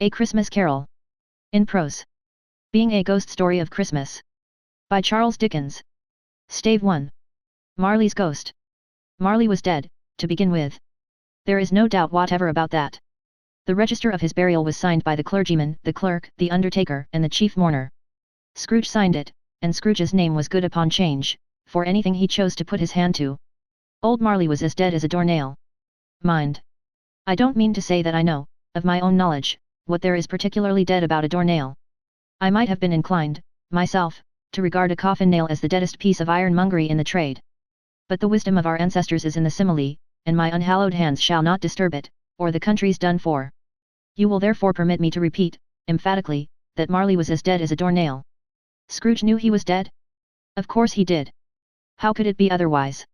A Christmas Carol. In prose. Being a Ghost Story of Christmas. By Charles Dickens. Stave 1. Marley's Ghost. Marley was dead, to begin with. There is no doubt whatever about that. The register of his burial was signed by the clergyman, the clerk, the undertaker, and the chief mourner. Scrooge signed it, and Scrooge's name was good upon change, for anything he chose to put his hand to. Old Marley was as dead as a doornail. Mind. I don't mean to say that I know, of my own knowledge, what there is particularly dead about a doornail. I might have been inclined, myself, to regard a coffin nail as the deadest piece of ironmongery in the trade. But the wisdom of our ancestors is in the simile, and my unhallowed hands shall not disturb it, or the country's done for. You will therefore permit me to repeat, emphatically, that Marley was as dead as a doornail. Scrooge knew he was dead? Of course he did. How could it be otherwise?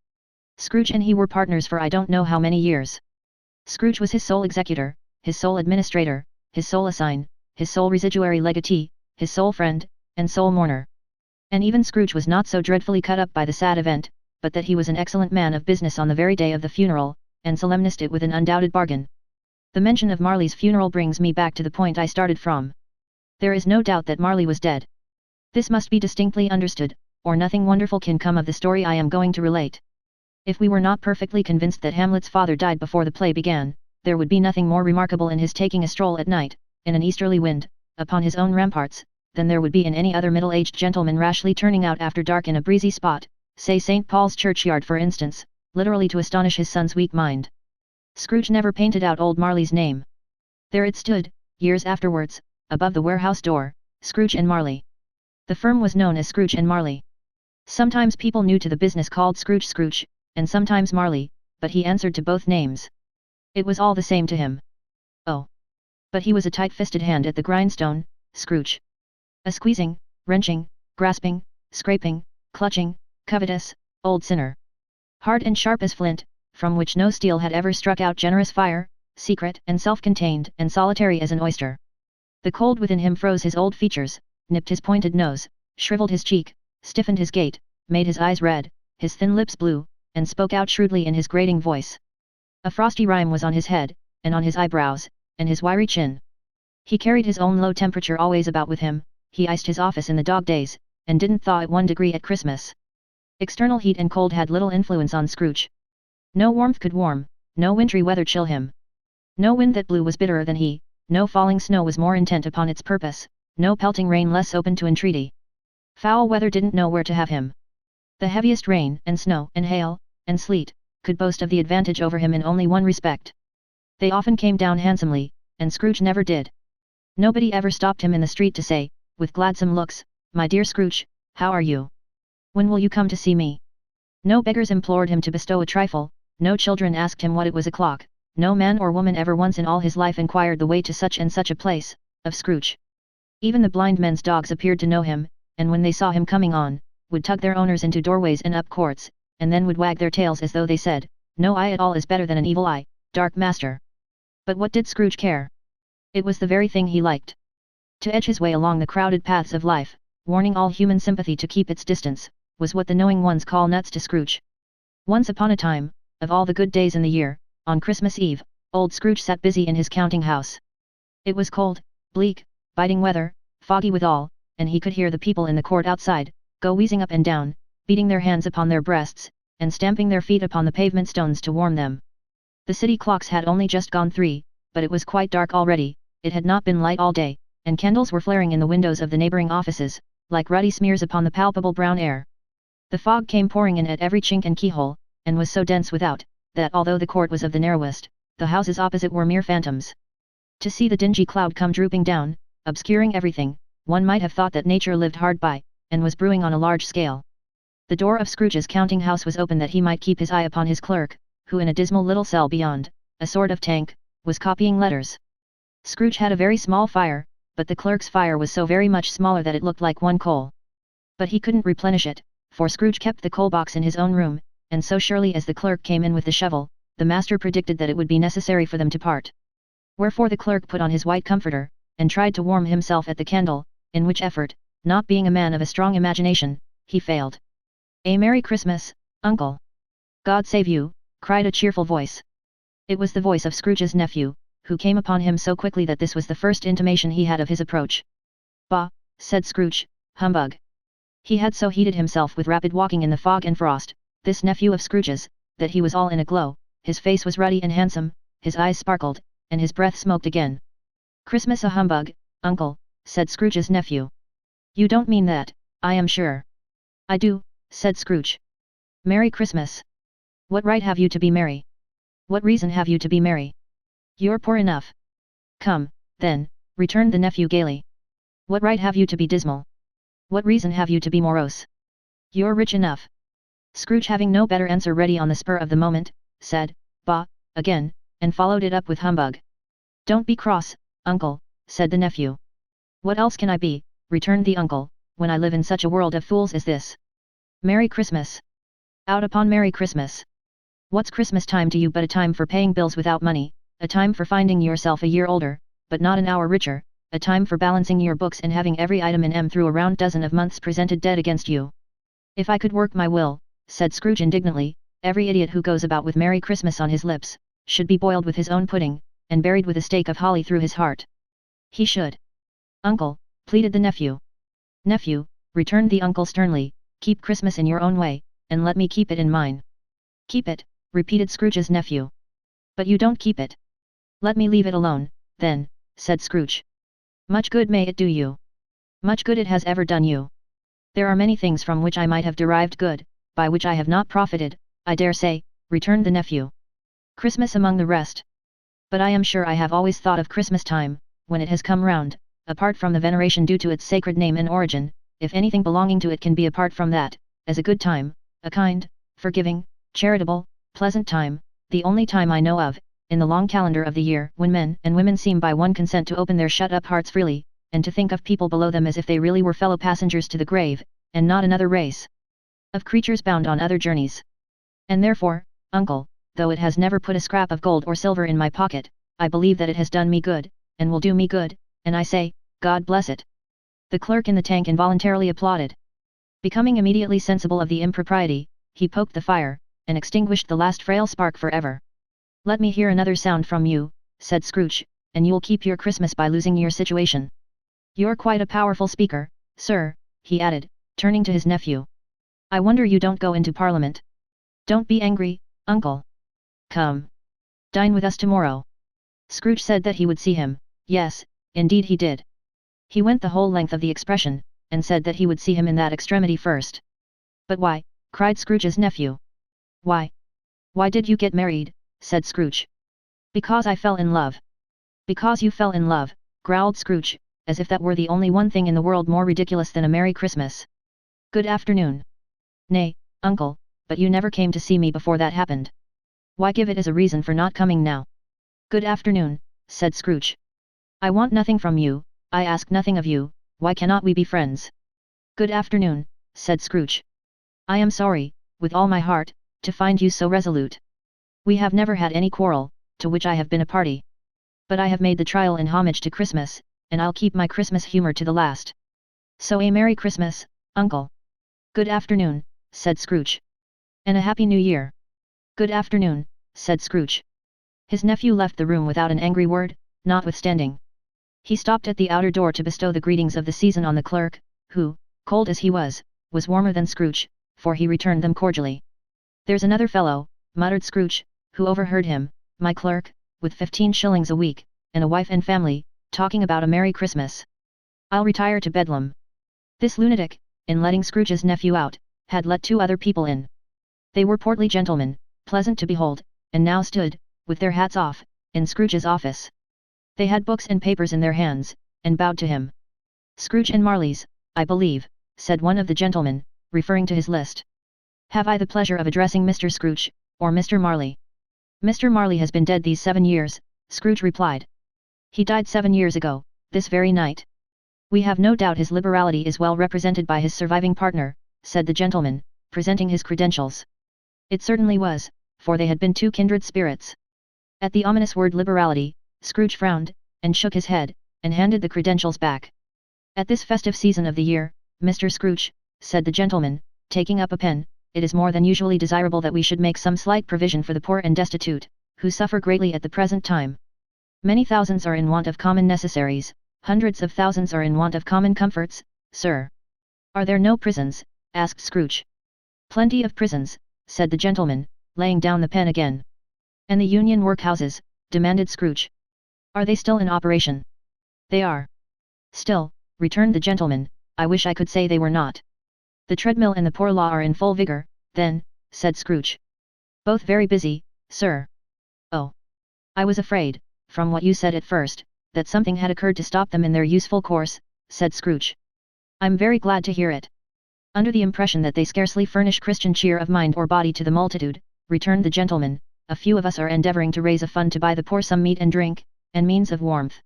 Scrooge and he were partners for I don't know how many years. Scrooge was his sole executor, his sole administrator, his sole assign, his sole residuary legatee, his sole friend, and sole mourner. And even Scrooge was not so dreadfully cut up by the sad event, but that he was an excellent man of business on the very day of the funeral, and solemnized it with an undoubted bargain. The mention of Marley's funeral brings me back to the point I started from. There is no doubt that Marley was dead. This must be distinctly understood, or nothing wonderful can come of the story I am going to relate. If we were not perfectly convinced that Hamlet's father died before the play began, there would be nothing more remarkable in his taking a stroll at night, in an easterly wind, upon his own ramparts, than there would be in any other middle-aged gentleman rashly turning out after dark in a breezy spot, say St. Paul's churchyard for instance, literally to astonish his son's weak mind. Scrooge never painted out old Marley's name. There it stood, years afterwards, above the warehouse door, Scrooge and Marley. The firm was known as Scrooge and Marley. Sometimes people new to the business called Scrooge Scrooge, and sometimes Marley, but he answered to both names. It was all the same to him. Oh! But he was a tight-fisted hand at the grindstone, Scrooge. A squeezing, wrenching, grasping, scraping, clutching, covetous, old sinner. Hard and sharp as flint, from which no steel had ever struck out generous fire, secret and self-contained and solitary as an oyster. The cold within him froze his old features, nipped his pointed nose, shriveled his cheek, stiffened his gait, made his eyes red, his thin lips blue, and spoke out shrewdly in his grating voice. A frosty rime was on his head, and on his eyebrows, and his wiry chin. He carried his own low temperature always about with him, he iced his office in the dog days, and didn't thaw at 1 degree at Christmas. External heat and cold had little influence on Scrooge. No warmth could warm, no wintry weather chill him. No wind that blew was bitterer than he, no falling snow was more intent upon its purpose, no pelting rain less open to entreaty. Foul weather didn't know where to have him. The heaviest rain, and snow, and hail, and sleet, could boast of the advantage over him in only one respect. They often came down handsomely, and Scrooge never did. Nobody ever stopped him in the street to say, with gladsome looks, "My dear Scrooge, how are you? When will you come to see me?" No beggars implored him to bestow a trifle, no children asked him what it was o'clock, no man or woman ever once in all his life inquired the way to such and such a place, of Scrooge. Even the blind men's dogs appeared to know him, and when they saw him coming on, would tug their owners into doorways and up courts, and then would wag their tails as though they said, "No eye at all is better than an evil eye, dark master." But what did Scrooge care? It was the very thing he liked. To edge his way along the crowded paths of life, warning all human sympathy to keep its distance, was what the knowing ones call nuts to Scrooge. Once upon a time, of all the good days in the year, on Christmas Eve, old Scrooge sat busy in his counting house. It was cold, bleak, biting weather, foggy withal, and he could hear the people in the court outside, go wheezing up and down, beating their hands upon their breasts, and stamping their feet upon the pavement stones to warm them. The city clocks had only just gone 3, but it was quite dark already, it had not been light all day, and candles were flaring in the windows of the neighboring offices, like ruddy smears upon the palpable brown air. The fog came pouring in at every chink and keyhole, and was so dense without, that although the court was of the narrowest, the houses opposite were mere phantoms. To see the dingy cloud come drooping down, obscuring everything, one might have thought that nature lived hard by, and was brewing on a large scale. The door of Scrooge's counting house was open that he might keep his eye upon his clerk, who in a dismal little cell beyond, a sort of tank, was copying letters. Scrooge had a very small fire, but the clerk's fire was so very much smaller that it looked like one coal. But he couldn't replenish it, for Scrooge kept the coal box in his own room, and so surely as the clerk came in with the shovel, the master predicted that it would be necessary for them to part. Wherefore the clerk put on his white comforter, and tried to warm himself at the candle, in which effort, not being a man of a strong imagination, he failed. "A Merry Christmas, Uncle!" "God save you!" cried a cheerful voice. It was the voice of Scrooge's nephew, who came upon him so quickly that this was the first intimation he had of his approach. "Bah," said Scrooge, "humbug." He had so heated himself with rapid walking in the fog and frost, this nephew of Scrooge's, that he was all in a glow, his face was ruddy and handsome, his eyes sparkled, and his breath smoked again. "Christmas a humbug, uncle," said Scrooge's nephew. "You don't mean that, I am sure." "I do," said Scrooge. "Merry Christmas." "What right have you to be merry? What reason have you to be merry? You're poor enough." "Come, then," returned the nephew gaily. "What right have you to be dismal? What reason have you to be morose? You're rich enough." Scrooge, having no better answer ready on the spur of the moment, said, "Bah," again, and followed it up with humbug. "Don't be cross, uncle," said the nephew. "What else can I be," returned the uncle, "when I live in such a world of fools as this? Merry Christmas! Out upon Merry Christmas! What's Christmas time to you but a time for paying bills without money, a time for finding yourself a year older, but not an hour richer, a time for balancing your books and having every item in M through a round dozen of months presented dead against you? If I could work my will," said Scrooge indignantly, "every idiot who goes about with Merry Christmas on his lips, should be boiled with his own pudding, and buried with a stake of holly through his heart. He should." "Uncle," pleaded the nephew. "Nephew," returned the uncle sternly, "keep Christmas in your own way, and let me keep it in mine." "Keep it," repeated Scrooge's nephew. "But you don't keep it." "Let me leave it alone, then," said Scrooge. "Much good may it do you. Much good it has ever done you. There are many things from which I might have derived good, by which I have not profited, I dare say," returned the nephew. "Christmas among the rest. But I am sure I have always thought of Christmas time, when it has come round, apart from the veneration due to its sacred name and origin, if anything belonging to it can be apart from that, as a good time, a kind, forgiving, charitable, pleasant time, the only time I know of, in the long calendar of the year, when men and women seem by one consent to open their shut-up hearts freely, and to think of people below them as if they really were fellow passengers to the grave, and not another race of creatures bound on other journeys. And therefore, uncle, though it has never put a scrap of gold or silver in my pocket, I believe that it has done me good, and will do me good, and I say, God bless it." The clerk in the tank involuntarily applauded. Becoming immediately sensible of the impropriety, he poked the fire, and extinguished the last frail spark for ever. "Let me hear another sound from you," said Scrooge, "and you'll keep your Christmas by losing your situation. You're quite a powerful speaker, sir," he added, turning to his nephew. "I wonder you don't go into Parliament. Don't be angry, uncle. Come. Dine with us tomorrow." Scrooge said that he would see him. Yes, indeed he did. He went the whole length of the expression, and said that he would see him in that extremity first. "But why?" cried Scrooge's nephew. "Why? Why did you get married?" said Scrooge. "Because I fell in love." "Because you fell in love," growled Scrooge, as if that were the only one thing in the world more ridiculous than a Merry Christmas. "Good afternoon." "Nay, uncle, but you never came to see me before that happened. Why give it as a reason for not coming now?" "Good afternoon," said Scrooge. "I want nothing from you, I ask nothing of you, why cannot we be friends?" "Good afternoon," said Scrooge. "I am sorry, with all my heart, to find you so resolute. We have never had any quarrel, to which I have been a party. But I have made the trial in homage to Christmas, and I'll keep my Christmas humor to the last. So a Merry Christmas, uncle." "Good afternoon," said Scrooge. "And a Happy New Year." "Good afternoon," said Scrooge. His nephew left the room without an angry word, notwithstanding. He stopped at the outer door to bestow the greetings of the season on the clerk, who, cold as he was warmer than Scrooge, for he returned them cordially. "There's another fellow," muttered Scrooge, who overheard him, "my clerk, with 15 shillings a week, and a wife and family, talking about a Merry Christmas. I'll retire to Bedlam." This lunatic, in letting Scrooge's nephew out, had let 2 other people in. They were portly gentlemen, pleasant to behold, and now stood, with their hats off, in Scrooge's office. They had books and papers in their hands, and bowed to him. "Scrooge and Marley's, I believe," said one of the gentlemen, referring to his list. "Have I the pleasure of addressing Mr. Scrooge, or Mr. Marley?" "Mr. Marley has been dead these 7 years," Scrooge replied. "He died 7 years ago, this very night." "We have no doubt his liberality is well represented by his surviving partner," said the gentleman, presenting his credentials. It certainly was, for they had been 2 kindred spirits. At the ominous word liberality, Scrooge frowned, and shook his head, and handed the credentials back. "At this festive season of the year, Mr. Scrooge," said the gentleman, taking up a pen, "it is more than usually desirable that we should make some slight provision for the poor and destitute, who suffer greatly at the present time. Many thousands are in want of common necessaries, hundreds of thousands are in want of common comforts, sir. Are there no prisons? Asked Scrooge. Plenty of prisons, said the gentleman, laying down the pen again. And the union workhouses? Demanded Scrooge. Are they still in operation? They are. Still, returned the gentleman, I wish I could say they were not. The treadmill and the poor law are in full vigor, then, said Scrooge. Both very busy, sir. Oh. I was afraid, from what you said at first, that something had occurred to stop them in their useful course, said Scrooge. I'm very glad to hear it. Under the impression that they scarcely furnish Christian cheer of mind or body to the multitude, returned the gentleman, a few of us are endeavouring to raise a fund to buy the poor some meat and drink, and means of warmth.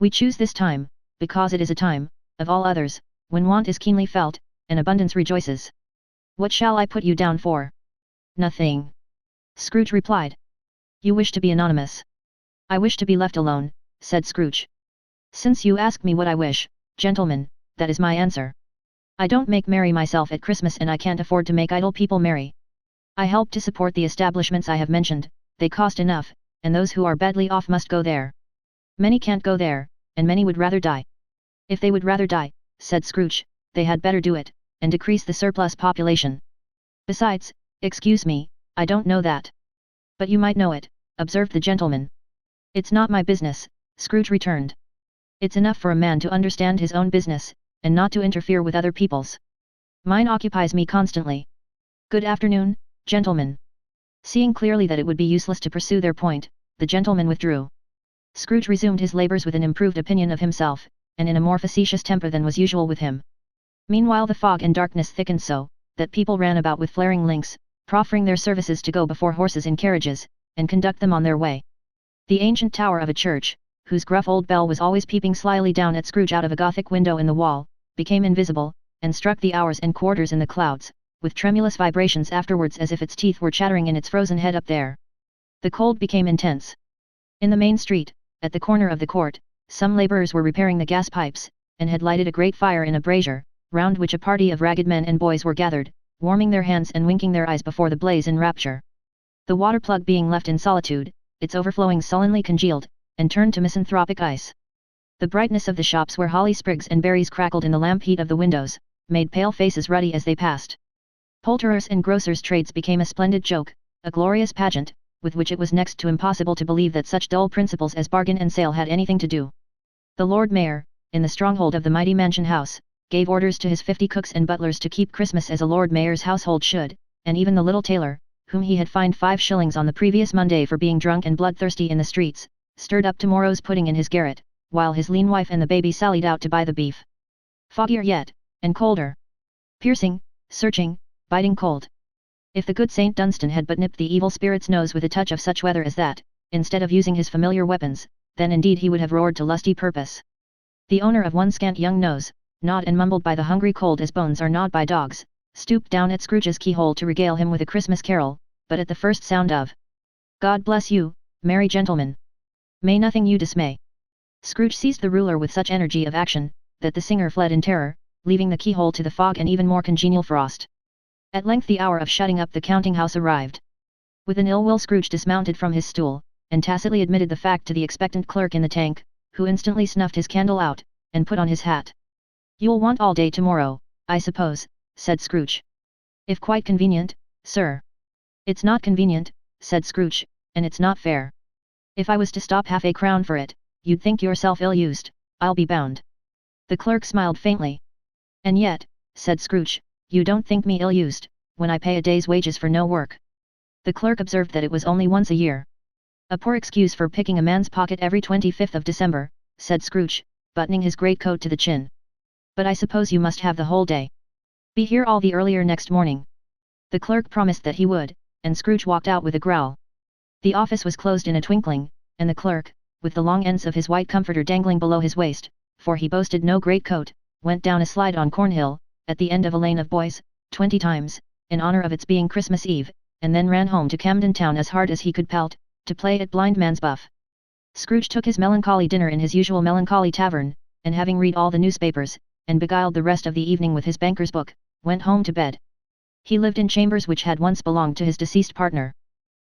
We choose this time, because it is a time, of all others, when want is keenly felt, and abundance rejoices. What shall I put you down for? Nothing. Scrooge replied. You wish to be anonymous. I wish to be left alone, said Scrooge. Since you ask me what I wish, gentlemen, that is my answer. I don't make merry myself at Christmas and I can't afford to make idle people merry. I help to support the establishments I have mentioned, they cost enough, and those who are badly off must go there. Many can't go there, and many would rather die. If they would rather die, said Scrooge, they had better do it, and decrease the surplus population. Besides, excuse me, I don't know that. But you might know it, observed the gentleman. It's not my business, Scrooge returned. It's enough for a man to understand his own business, and not to interfere with other people's. Mine occupies me constantly. Good afternoon, gentlemen. Seeing clearly that it would be useless to pursue their point, the gentleman withdrew. Scrooge resumed his labours with an improved opinion of himself, and in a more facetious temper than was usual with him. Meanwhile the fog and darkness thickened so, that people ran about with flaring links, proffering their services to go before horses in carriages, and conduct them on their way. The ancient tower of a church, whose gruff old bell was always peeping slyly down at Scrooge out of a Gothic window in the wall, became invisible, and struck the hours and quarters in the clouds, with tremulous vibrations afterwards as if its teeth were chattering in its frozen head up there. The cold became intense. In the main street, at the corner of the court, some labourers were repairing the gas pipes, and had lighted a great fire in a brazier, round which a party of ragged men and boys were gathered, warming their hands and winking their eyes before the blaze in rapture. The water plug being left in solitude, its overflowings sullenly congealed, and turned to misanthropic ice. The brightness of the shops where holly sprigs and berries crackled in the lamp heat of the windows, made pale faces ruddy as they passed. Poulterers' and grocers' trades became a splendid joke, a glorious pageant, with which it was next to impossible to believe that such dull principles as bargain and sale had anything to do. The Lord Mayor, in the stronghold of the mighty mansion house, gave orders to his 50 cooks and butlers to keep Christmas as a Lord Mayor's household should, and even the little tailor, whom he had fined 5 shillings on the previous Monday for being drunk and bloodthirsty in the streets, stirred up tomorrow's pudding in his garret, while his lean wife and the baby sallied out to buy the beef. Foggier yet, and colder. Piercing, searching, biting cold. If the good Saint Dunstan had but nipped the evil spirit's nose with a touch of such weather as that, instead of using his familiar weapons, then indeed he would have roared to lusty purpose. The owner of one scant young nose, gnawed and mumbled by the hungry cold as bones are gnawed by dogs, stooped down at Scrooge's keyhole to regale him with a Christmas carol, but at the first sound of "God bless you, merry gentlemen. May nothing you dismay," Scrooge seized the ruler with such energy of action, that the singer fled in terror, leaving the keyhole to the fog and even more congenial frost. At length the hour of shutting up the counting-house arrived. With an ill will Scrooge dismounted from his stool, and tacitly admitted the fact to the expectant clerk in the tank, who instantly snuffed his candle out, and put on his hat. "You'll want all day tomorrow, I suppose," said Scrooge. "If quite convenient, sir." "It's not convenient," said Scrooge, "and it's not fair. If I was to stop half a crown for it, you'd think yourself ill-used, I'll be bound." The clerk smiled faintly. "And yet," said Scrooge, "you don't think me ill-used, when I pay a day's wages for no work." The clerk observed that it was only once a year. "A poor excuse for picking a man's pocket every 25th of December," said Scrooge, buttoning his greatcoat to the chin. "But I suppose you must have the whole day. Be here all the earlier next morning." The clerk promised that he would, and Scrooge walked out with a growl. The office was closed in a twinkling, and the clerk, with the long ends of his white comforter dangling below his waist, for he boasted no greatcoat, went down a slide on Cornhill, at the end of a lane of boys, 20 times, in honour of its being Christmas Eve, and then ran home to Camden Town as hard as he could pelt, to play at blind man's buff. Scrooge took his melancholy dinner in his usual melancholy tavern, and having read all the newspapers, and beguiled the rest of the evening with his banker's book, went home to bed. He lived in chambers which had once belonged to his deceased partner.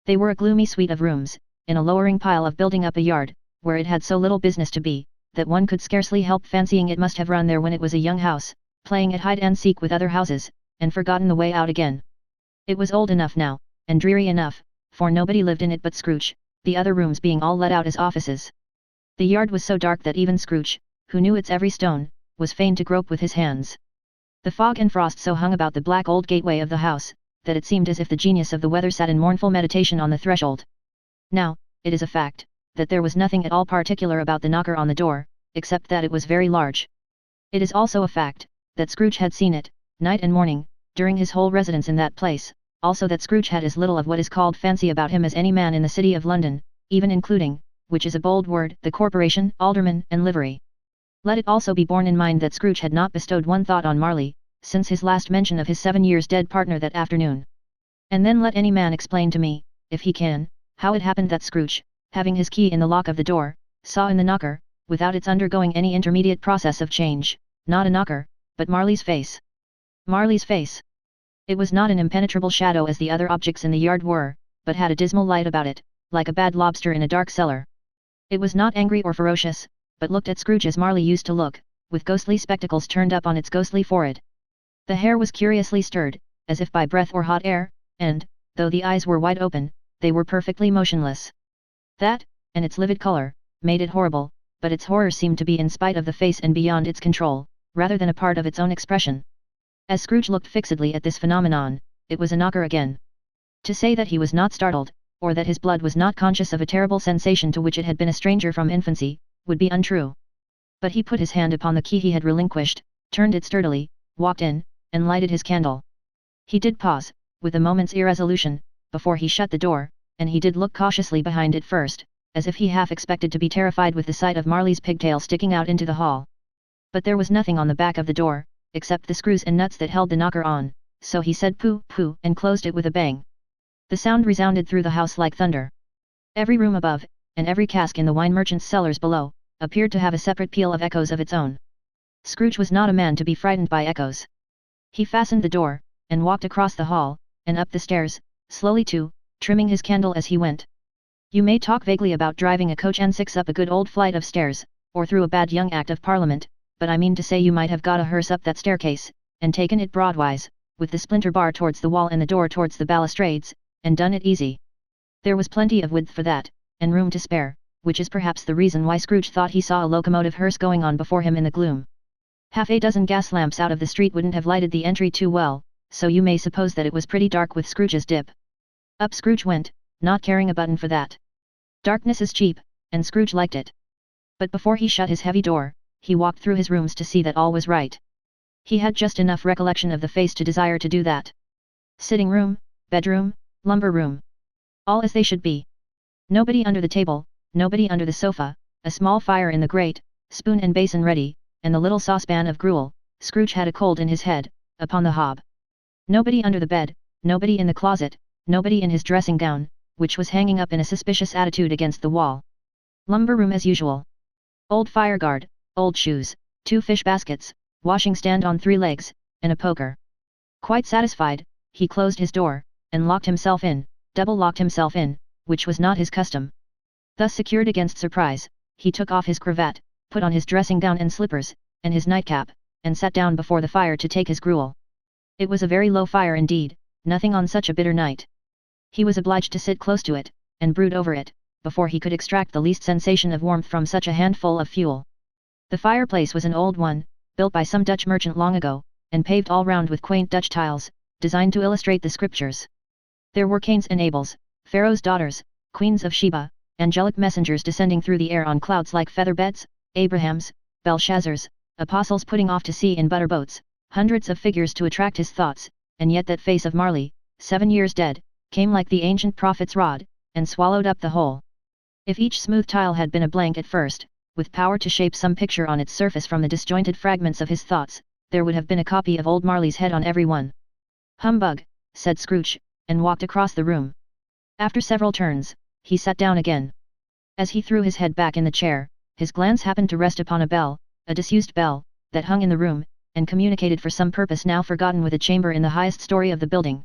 They were a gloomy suite of rooms, in a lowering pile of building up a yard, where it had so little business to be, that one could scarcely help fancying it must have run there when it was a young house, playing at hide and seek with other houses, and forgotten the way out again. It was old enough now, and dreary enough, for nobody lived in it but Scrooge, the other rooms being all let out as offices. The yard was so dark that even Scrooge, who knew its every stone, was fain to grope with his hands. The fog and frost so hung about the black old gateway of the house, that it seemed as if the genius of the weather sat in mournful meditation on the threshold. Now, it is a fact, that there was nothing at all particular about the knocker on the door, except that it was very large. It is also a fact, that Scrooge had seen it, night and morning, during his whole residence in that place, also that Scrooge had as little of what is called fancy about him as any man in the city of London, even including, which is a bold word, the corporation, aldermen, and livery. Let it also be borne in mind that Scrooge had not bestowed one thought on Marley, since his last mention of his 7 years dead partner that afternoon. And then let any man explain to me, if he can, how it happened that Scrooge, having his key in the lock of the door, saw in the knocker, without its undergoing any intermediate process of change, not a knocker, but Marley's face. Marley's face. It was not an impenetrable shadow as the other objects in the yard were, but had a dismal light about it, like a bad lobster in a dark cellar. It was not angry or ferocious, but looked at Scrooge as Marley used to look, with ghostly spectacles turned up on its ghostly forehead. The hair was curiously stirred, as if by breath or hot air, and, though the eyes were wide open, they were perfectly motionless. That, and its livid color, made it horrible, but its horror seemed to be in spite of the face and beyond its control, rather than a part of its own expression. As Scrooge looked fixedly at this phenomenon, it was a knocker again. To say that he was not startled, or that his blood was not conscious of a terrible sensation to which it had been a stranger from infancy, would be untrue. But he put his hand upon the key he had relinquished, turned it sturdily, walked in, and lighted his candle. He did pause, with a moment's irresolution, before he shut the door, and he did look cautiously behind it first, as if he half expected to be terrified with the sight of Marley's pigtail sticking out into the hall. But there was nothing on the back of the door, except the screws and nuts that held the knocker on, so he said pooh, pooh, and closed it with a bang. The sound resounded through the house like thunder. Every room above, and every cask in the wine merchant's cellars below, appeared to have a separate peal of echoes of its own. Scrooge was not a man to be frightened by echoes. He fastened the door, and walked across the hall, and up the stairs, slowly too, trimming his candle as he went. You may talk vaguely about driving a coach and six up a good old flight of stairs, or through a bad young Act of Parliament, but I mean to say you might have got a hearse up that staircase, and taken it broadwise, with the splinter bar towards the wall and the door towards the balustrades, and done it easy. There was plenty of width for that, and room to spare, which is perhaps the reason why Scrooge thought he saw a locomotive hearse going on before him in the gloom. Half a dozen gas lamps out of the street wouldn't have lighted the entry too well, so you may suppose that it was pretty dark with Scrooge's dip. Up Scrooge went, not caring a button for that. Darkness is cheap, and Scrooge liked it. But before he shut his heavy door, he walked through his rooms to see that all was right. He had just enough recollection of the face to desire to do that. Sitting room, bedroom, lumber room. All as they should be. Nobody under the table, nobody under the sofa, a small fire in the grate, spoon and basin ready, and the little saucepan of gruel, Scrooge had a cold in his head, upon the hob. Nobody under the bed, nobody in the closet, nobody in his dressing gown, which was hanging up in a suspicious attitude against the wall. Lumber room as usual. Old fireguard, old shoes, 2 fish baskets, washing stand on 3 legs, and a poker. Quite satisfied, he closed his door, and locked himself in, double-locked himself in, which was not his custom. Thus secured against surprise, he took off his cravat, put on his dressing gown and slippers, and his nightcap, and sat down before the fire to take his gruel. It was a very low fire indeed, nothing on such a bitter night. He was obliged to sit close to it, and brood over it, before he could extract the least sensation of warmth from such a handful of fuel. The fireplace was an old one, built by some Dutch merchant long ago, and paved all round with quaint Dutch tiles, designed to illustrate the scriptures. There were Cains and Abels, Pharaoh's daughters, queens of Sheba, angelic messengers descending through the air on clouds like feather beds, Abrahams, Belshazzars, apostles putting off to sea in butter boats, hundreds of figures to attract his thoughts, and yet that face of Marley, 7 years dead, came like the ancient prophet's rod, and swallowed up the whole. If each smooth tile had been a blank at first, with power to shape some picture on its surface from the disjointed fragments of his thoughts, there would have been a copy of old Marley's head on every one. Humbug, said Scrooge, and walked across the room. After several turns, he sat down again. As he threw his head back in the chair, his glance happened to rest upon a bell, a disused bell, that hung in the room, and communicated for some purpose now forgotten with a chamber in the highest story of the building.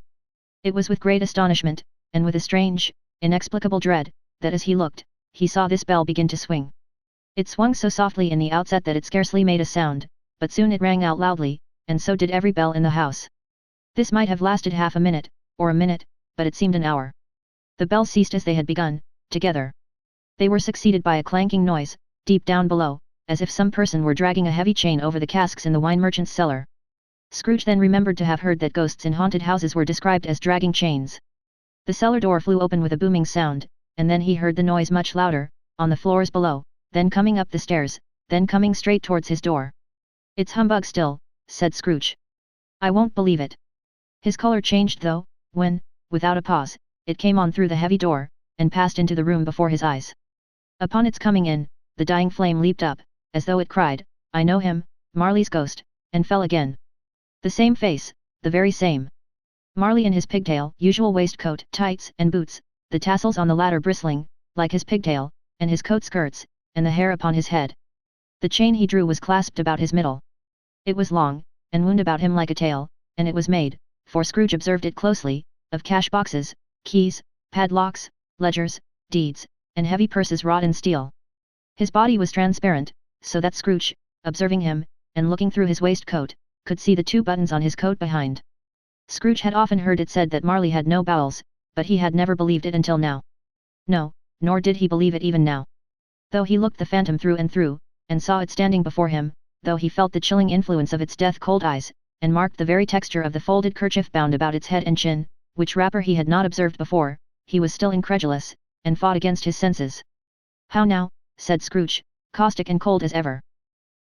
It was with great astonishment, and with a strange, inexplicable dread, that as he looked, he saw this bell begin to swing. It swung so softly in the outset that it scarcely made a sound, but soon it rang out loudly, and so did every bell in the house. This might have lasted half a minute, or a minute, but it seemed an hour. The bell ceased as they had begun, together. They were succeeded by a clanking noise, deep down below, as if some person were dragging a heavy chain over the casks in the wine merchant's cellar. Scrooge then remembered to have heard that ghosts in haunted houses were described as dragging chains. The cellar door flew open with a booming sound, and then he heard the noise much louder, on the floors below, then coming up the stairs, then coming straight towards his door. "It's humbug still," said Scrooge. "I won't believe it." His colour changed though, when, without a pause, it came on through the heavy door, and passed into the room before his eyes. Upon its coming in, the dying flame leaped up, as though it cried, "I know him, Marley's ghost," and fell again. The same face, the very same. Marley in his pigtail, usual waistcoat, tights, and boots, the tassels on the latter bristling, like his pigtail, and his coat skirts, and the hair upon his head. The chain he drew was clasped about his middle. It was long, and wound about him like a tail, and it was made, for Scrooge observed it closely, of cash boxes, keys, padlocks, ledgers, deeds, and heavy purses wrought in steel. His body was transparent, so that Scrooge, observing him, and looking through his waistcoat, could see the 2 buttons on his coat behind. Scrooge had often heard it said that Marley had no bowels, but he had never believed it until now. No, nor did he believe it even now. Though he looked the phantom through and through, and saw it standing before him, though he felt the chilling influence of its death-cold eyes, and marked the very texture of the folded kerchief bound about its head and chin, which wrapper he had not observed before, he was still incredulous, and fought against his senses. "How now," said Scrooge, caustic and cold as ever.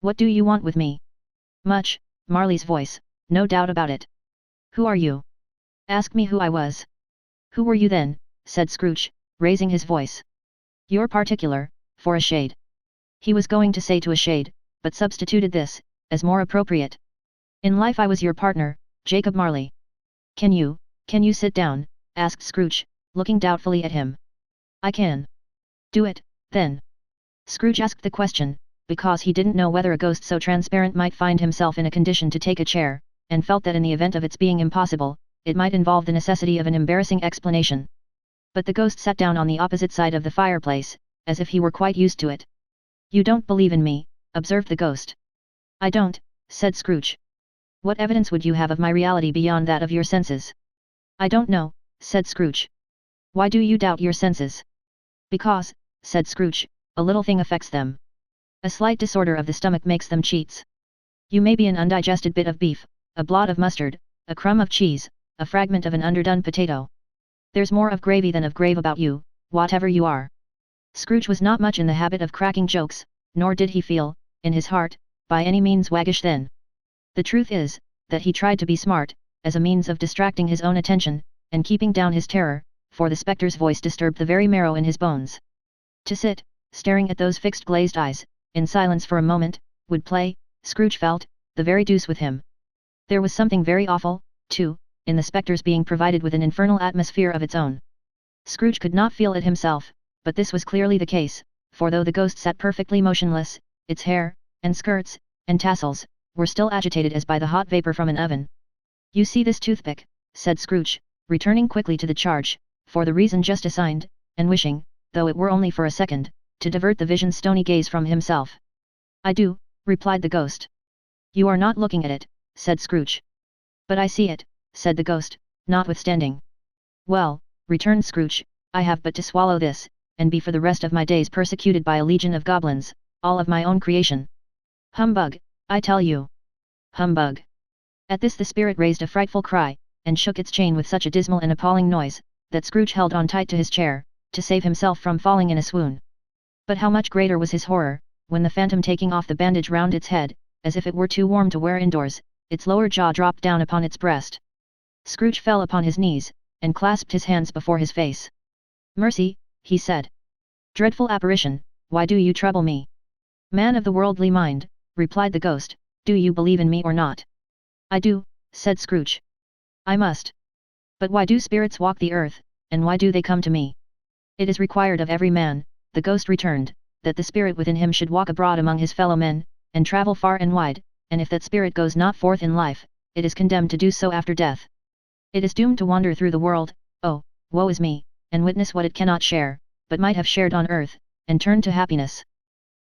"What do you want with me?" "Much," Marley's voice, "no doubt about it." "Who are you?" "Ask me who I was." "Who were you then?" said Scrooge, raising his voice. "You're particular, for a shade." He was going to say to a shade, but substituted this, as more appropriate. "In life I was your partner, Jacob Marley." Can you sit down?" asked Scrooge, looking doubtfully at him. "I can." "Do it, then." Scrooge asked the question, because he didn't know whether a ghost so transparent might find himself in a condition to take a chair, and felt that in the event of its being impossible, it might involve the necessity of an embarrassing explanation. But the ghost sat down on the opposite side of the fireplace, as if he were quite used to it. "You don't believe in me," observed the ghost. "I don't," said Scrooge. "What evidence would you have of my reality beyond that of your senses?" "I don't know," said Scrooge. "Why do you doubt your senses?" "Because," said Scrooge, "a little thing affects them. A slight disorder of the stomach makes them cheats. You may be an undigested bit of beef, a blot of mustard, a crumb of cheese, a fragment of an underdone potato. There's more of gravy than of grave about you, whatever you are." Scrooge was not much in the habit of cracking jokes, nor did he feel, in his heart, by any means waggish then. The truth is, that he tried to be smart, as a means of distracting his own attention, and keeping down his terror, for the spectre's voice disturbed the very marrow in his bones. To sit, staring at those fixed glazed eyes, in silence for a moment, would play, Scrooge felt, the very deuce with him. There was something very awful, too, in the spectre's being provided with an infernal atmosphere of its own. Scrooge could not feel it himself, but this was clearly the case, for though the ghost sat perfectly motionless, its hair, and skirts, and tassels, were still agitated as by the hot vapour from an oven. "You see this toothpick," said Scrooge, returning quickly to the charge, for the reason just assigned, and wishing, though it were only for a second, to divert the vision's stony gaze from himself. "I do," replied the ghost. "You are not looking at it," said Scrooge. "But I see it," said the ghost, notwithstanding. "Well," returned Scrooge, "I have but to swallow this, and be for the rest of my days persecuted by a legion of goblins, all of my own creation. Humbug, I tell you. Humbug." At this the spirit raised a frightful cry, and shook its chain with such a dismal and appalling noise, that Scrooge held on tight to his chair, to save himself from falling in a swoon. But how much greater was his horror, when the phantom taking off the bandage round its head, as if it were too warm to wear indoors, its lower jaw dropped down upon its breast. Scrooge fell upon his knees, and clasped his hands before his face. "Mercy," he said. "Dreadful apparition, why do you trouble me?" "Man of the worldly mind," replied the ghost, "do you believe in me or not?" "I do," said Scrooge. "I must. But why do spirits walk the earth, and why do they come to me?" "It is required of every man," the ghost returned, "that the spirit within him should walk abroad among his fellow men, and travel far and wide, and if that spirit goes not forth in life, it is condemned to do so after death. It is doomed to wander through the world, oh, woe is me, and witness what it cannot share, but might have shared on earth, and turned to happiness.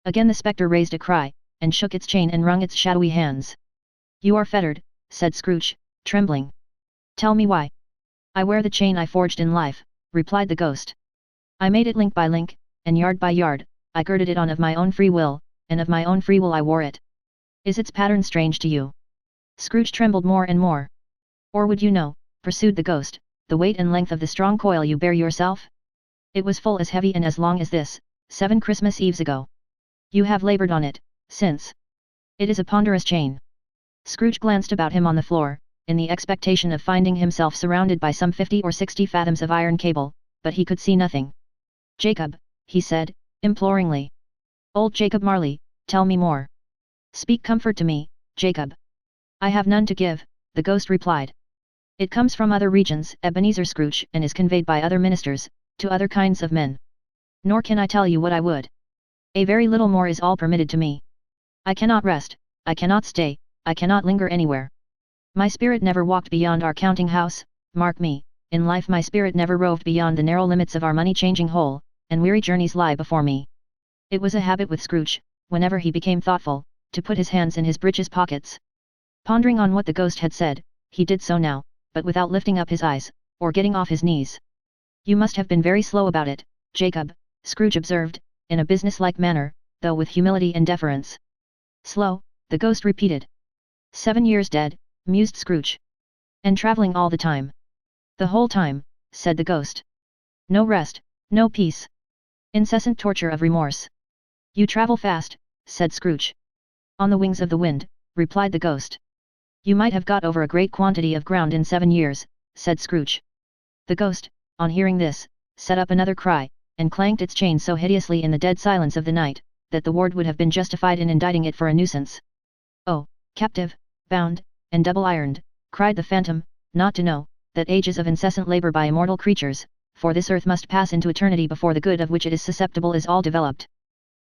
Again the spectre raised a cry, and shook its chain and wrung its shadowy hands. "You are fettered," said Scrooge, trembling. "Tell me why." "I wear the chain I forged in life," replied the ghost. "I made it link by link, and yard by yard, I girded it on of my own free will, and of my own free will I wore it. Is its pattern strange to you?" Scrooge trembled more and more. "Or would you know," pursued the ghost, "the weight and length of the strong coil you bear yourself? It was full as heavy and as long as this, 7 Christmas Eves ago. You have laboured on it, since. It is a ponderous chain." Scrooge glanced about him on the floor, in the expectation of finding himself surrounded by some 50 or 60 fathoms of iron cable, but he could see nothing. "Jacob," he said, imploringly. "Old Jacob Marley, tell me more. Speak comfort to me, Jacob." "I have none to give," the ghost replied. "It comes from other regions, Ebenezer Scrooge, and is conveyed by other ministers, to other kinds of men. Nor can I tell you what I would. A very little more is all permitted to me. I cannot rest, I cannot stay, I cannot linger anywhere. My spirit never walked beyond our counting house, mark me, in life my spirit never roved beyond the narrow limits of our money-changing hole, and weary journeys lie before me." It was a habit with Scrooge, whenever he became thoughtful, to put his hands in his breeches pockets. Pondering on what the ghost had said, he did so now, but without lifting up his eyes, or getting off his knees. "You must have been very slow about it, Jacob," Scrooge observed, in a business-like manner, though with humility and deference. "Slow," the ghost repeated. 7 years dead, mused Scrooge. "And travelling all the time." "The whole time," said the ghost. "No rest, no peace. Incessant torture of remorse." "You travel fast," said Scrooge. "On the wings of the wind," replied the ghost. "You might have got over a great quantity of ground in 7 years, said Scrooge. The ghost, on hearing this, set up another cry, and clanked its chain so hideously in the dead silence of the night, that the ward would have been justified in indicting it for a nuisance. "Oh, captive, bound, and double-ironed," cried the phantom, "not to know, that ages of incessant labour by immortal creatures, for this earth must pass into eternity before the good of which it is susceptible is all developed.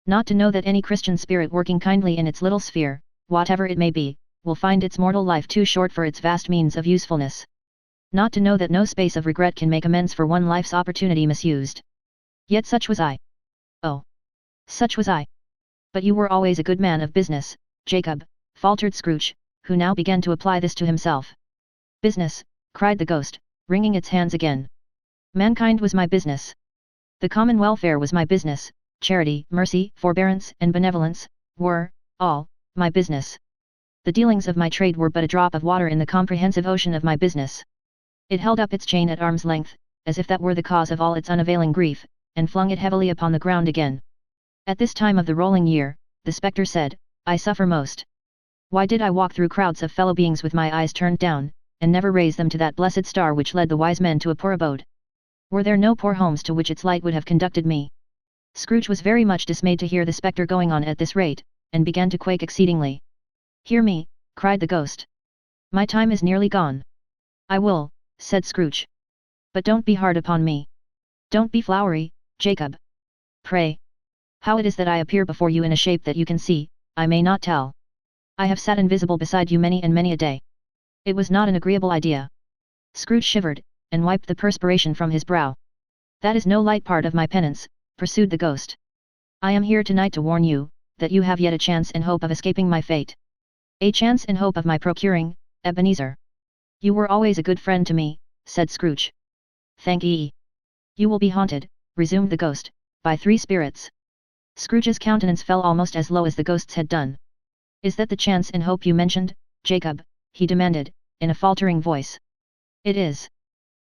Not to know that any Christian spirit working kindly in its little sphere, whatever it may be, will find its mortal life too short for its vast means of usefulness. Not to know that no space of regret can make amends for one life's opportunity misused. Yet such was I. Oh! Such was I. But you were always a good man of business, Jacob," faltered Scrooge, who now began to apply this to himself. "Business," cried the ghost, wringing its hands again. "Mankind was my business. The common welfare was my business, charity, mercy, forbearance, and benevolence, were, all, my business. The dealings of my trade were but a drop of water in the comprehensive ocean of my business." It held up its chain at arm's length, as if that were the cause of all its unavailing grief, and flung it heavily upon the ground again. At this time of the rolling year, the spectre said, "I suffer most. Why did I walk through crowds of fellow beings with my eyes turned down, and never raise them to that blessed star which led the wise men to a poor abode? Were there no poor homes to which its light would have conducted me?" Scrooge was very much dismayed to hear the spectre going on at this rate, and began to quake exceedingly. "Hear me," cried the ghost. "My time is nearly gone." "I will," said Scrooge. "But don't be hard upon me. Don't be flowery, Jacob. Pray. How it is that I appear before you in a shape that you can see, I may not tell. I have sat invisible beside you many and many a day. It was not an agreeable idea." Scrooge shivered, and wiped the perspiration from his brow. "That is no light part of my penance," pursued the ghost. "I am here tonight to warn you, that you have yet a chance and hope of escaping my fate. A chance and hope of my procuring, Ebenezer." "You were always a good friend to me," said Scrooge. "Thank ye. You will be haunted," resumed the ghost, "by 3 spirits." Scrooge's countenance fell almost as low as the ghost's had done. "Is that the chance and hope you mentioned, Jacob?" he demanded, in a faltering voice. "It is."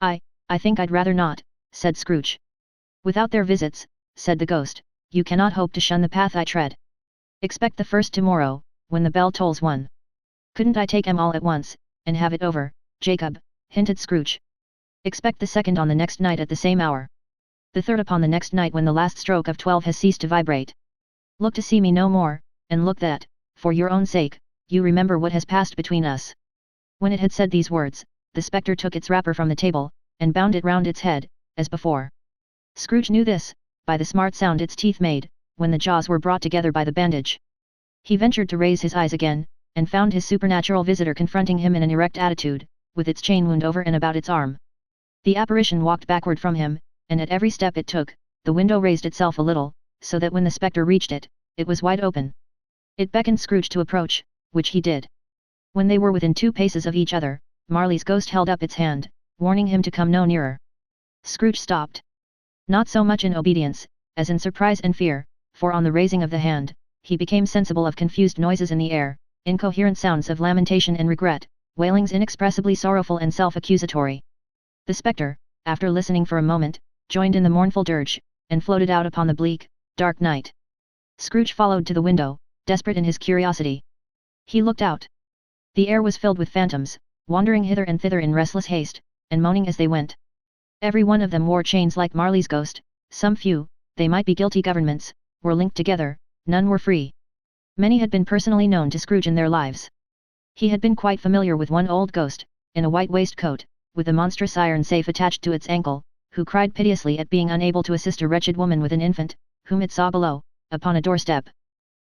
I think I'd rather not," said Scrooge. "Without their visits," said the ghost, "you cannot hope to shun the path I tread. Expect the first tomorrow, when the bell tolls 1. "Couldn't I take 'em all at once, and have it over, Jacob?" hinted Scrooge. "Expect the second on the next night at the same hour. The third upon the next night when the last stroke of 12 has ceased to vibrate. Look to see me no more, and look that, for your own sake, you remember what has passed between us." When it had said these words, the spectre took its wrapper from the table, and bound it round its head, as before. Scrooge knew this, by the smart sound its teeth made, when the jaws were brought together by the bandage. He ventured to raise his eyes again, and found his supernatural visitor confronting him in an erect attitude, with its chain wound over and about its arm. The apparition walked backward from him, and at every step it took, the window raised itself a little, so that when the spectre reached it, it was wide open. It beckoned Scrooge to approach, which he did. When they were within 2 paces of each other, Marley's ghost held up its hand, warning him to come no nearer. Scrooge stopped. Not so much in obedience, as in surprise and fear, for on the raising of the hand, he became sensible of confused noises in the air, incoherent sounds of lamentation and regret, wailings inexpressibly sorrowful and self-accusatory. The spectre, after listening for a moment, joined in the mournful dirge, and floated out upon the bleak, dark night. Scrooge followed to the window, desperate in his curiosity. He looked out. The air was filled with phantoms, wandering hither and thither in restless haste, and moaning as they went. Every one of them wore chains like Marley's ghost, some few, they might be guilty governments, were linked together, none were free. Many had been personally known to Scrooge in their lives. He had been quite familiar with one old ghost, in a white waistcoat, with a monstrous iron safe attached to its ankle, who cried piteously at being unable to assist a wretched woman with an infant, whom it saw below, upon a doorstep.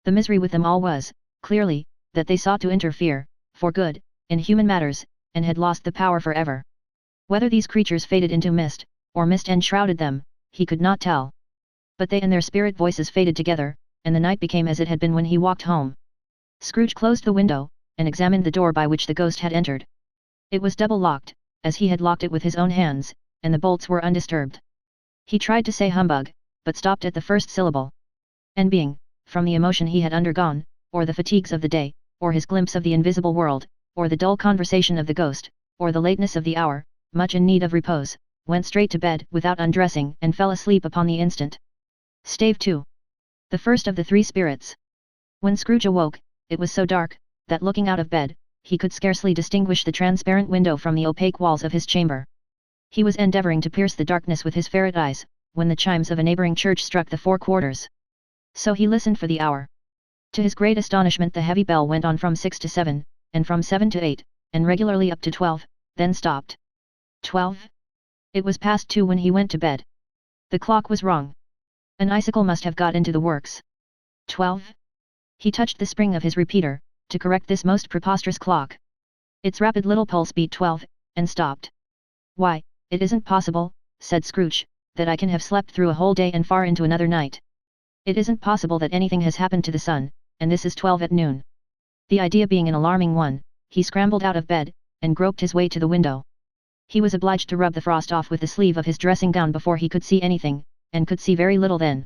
The misery with them all was, clearly, that they sought to interfere, for good, in human matters, and had lost the power forever. Whether these creatures faded into mist, or mist enshrouded them, he could not tell. But they and their spirit voices faded together, and the night became as it had been when he walked home. Scrooge closed the window, and examined the door by which the ghost had entered. It was double-locked, as he had locked it with his own hands, and the bolts were undisturbed. He tried to say humbug, but stopped at the first syllable. And being, from the emotion he had undergone, or the fatigues of the day, or his glimpse of the invisible world, or the dull conversation of the ghost, or the lateness of the hour, much in need of repose, went straight to bed without undressing and fell asleep upon the instant. Stave 2. The first of the 3 spirits. When Scrooge awoke, it was so dark, that looking out of bed, he could scarcely distinguish the transparent window from the opaque walls of his chamber. He was endeavouring to pierce the darkness with his ferret eyes, when the chimes of a neighbouring church struck the 4 quarters. So he listened for the hour. To his great astonishment the heavy bell went on from 6 to 7, and from 7 to 8, and regularly up to 12, then stopped. 12? It was past 2 when he went to bed. The clock was wrong. An icicle must have got into the works. 12? He touched the spring of his repeater, to correct this most preposterous clock. Its rapid little pulse beat 12, and stopped. Why, it isn't possible, said Scrooge, that I can have slept through a whole day and far into another night. It isn't possible that anything has happened to the sun, and this is 12 at noon. The idea being an alarming one, he scrambled out of bed, and groped his way to the window. He was obliged to rub the frost off with the sleeve of his dressing gown before he could see anything, and could see very little then.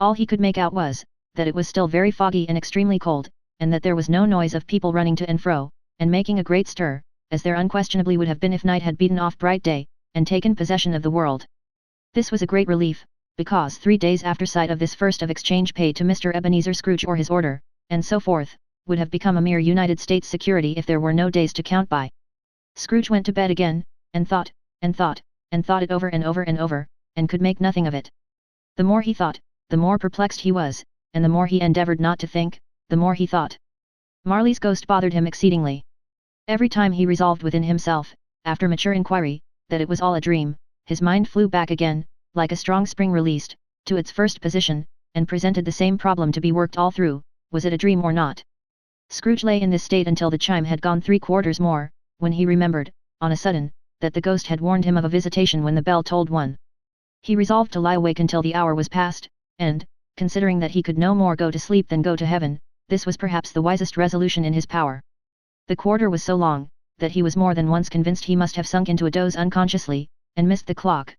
All he could make out was, that it was still very foggy and extremely cold, and that there was no noise of people running to and fro, and making a great stir, as there unquestionably would have been if night had beaten off bright day, and taken possession of the world. This was a great relief, because 3 days after sight of this first of exchange paid to Mr. Ebenezer Scrooge or his order, and so forth, would have become a mere United States security if there were no days to count by. Scrooge went to bed again, and thought, and thought, and thought it over and over and over, and could make nothing of it. The more he thought, the more perplexed he was, and the more he endeavoured not to think, the more he thought. Marley's ghost bothered him exceedingly. Every time he resolved within himself, after mature inquiry, that it was all a dream, his mind flew back again, like a strong spring released, to its first position, and presented the same problem to be worked all through, was it a dream or not? Scrooge lay in this state until the chime had gone 3 quarters more, when he remembered, on a sudden, that the ghost had warned him of a visitation when the bell tolled 1. He resolved to lie awake until the hour was past, and, considering that he could no more go to sleep than go to heaven, this was perhaps the wisest resolution in his power. The quarter was so long, that he was more than once convinced he must have sunk into a doze unconsciously, and missed the clock.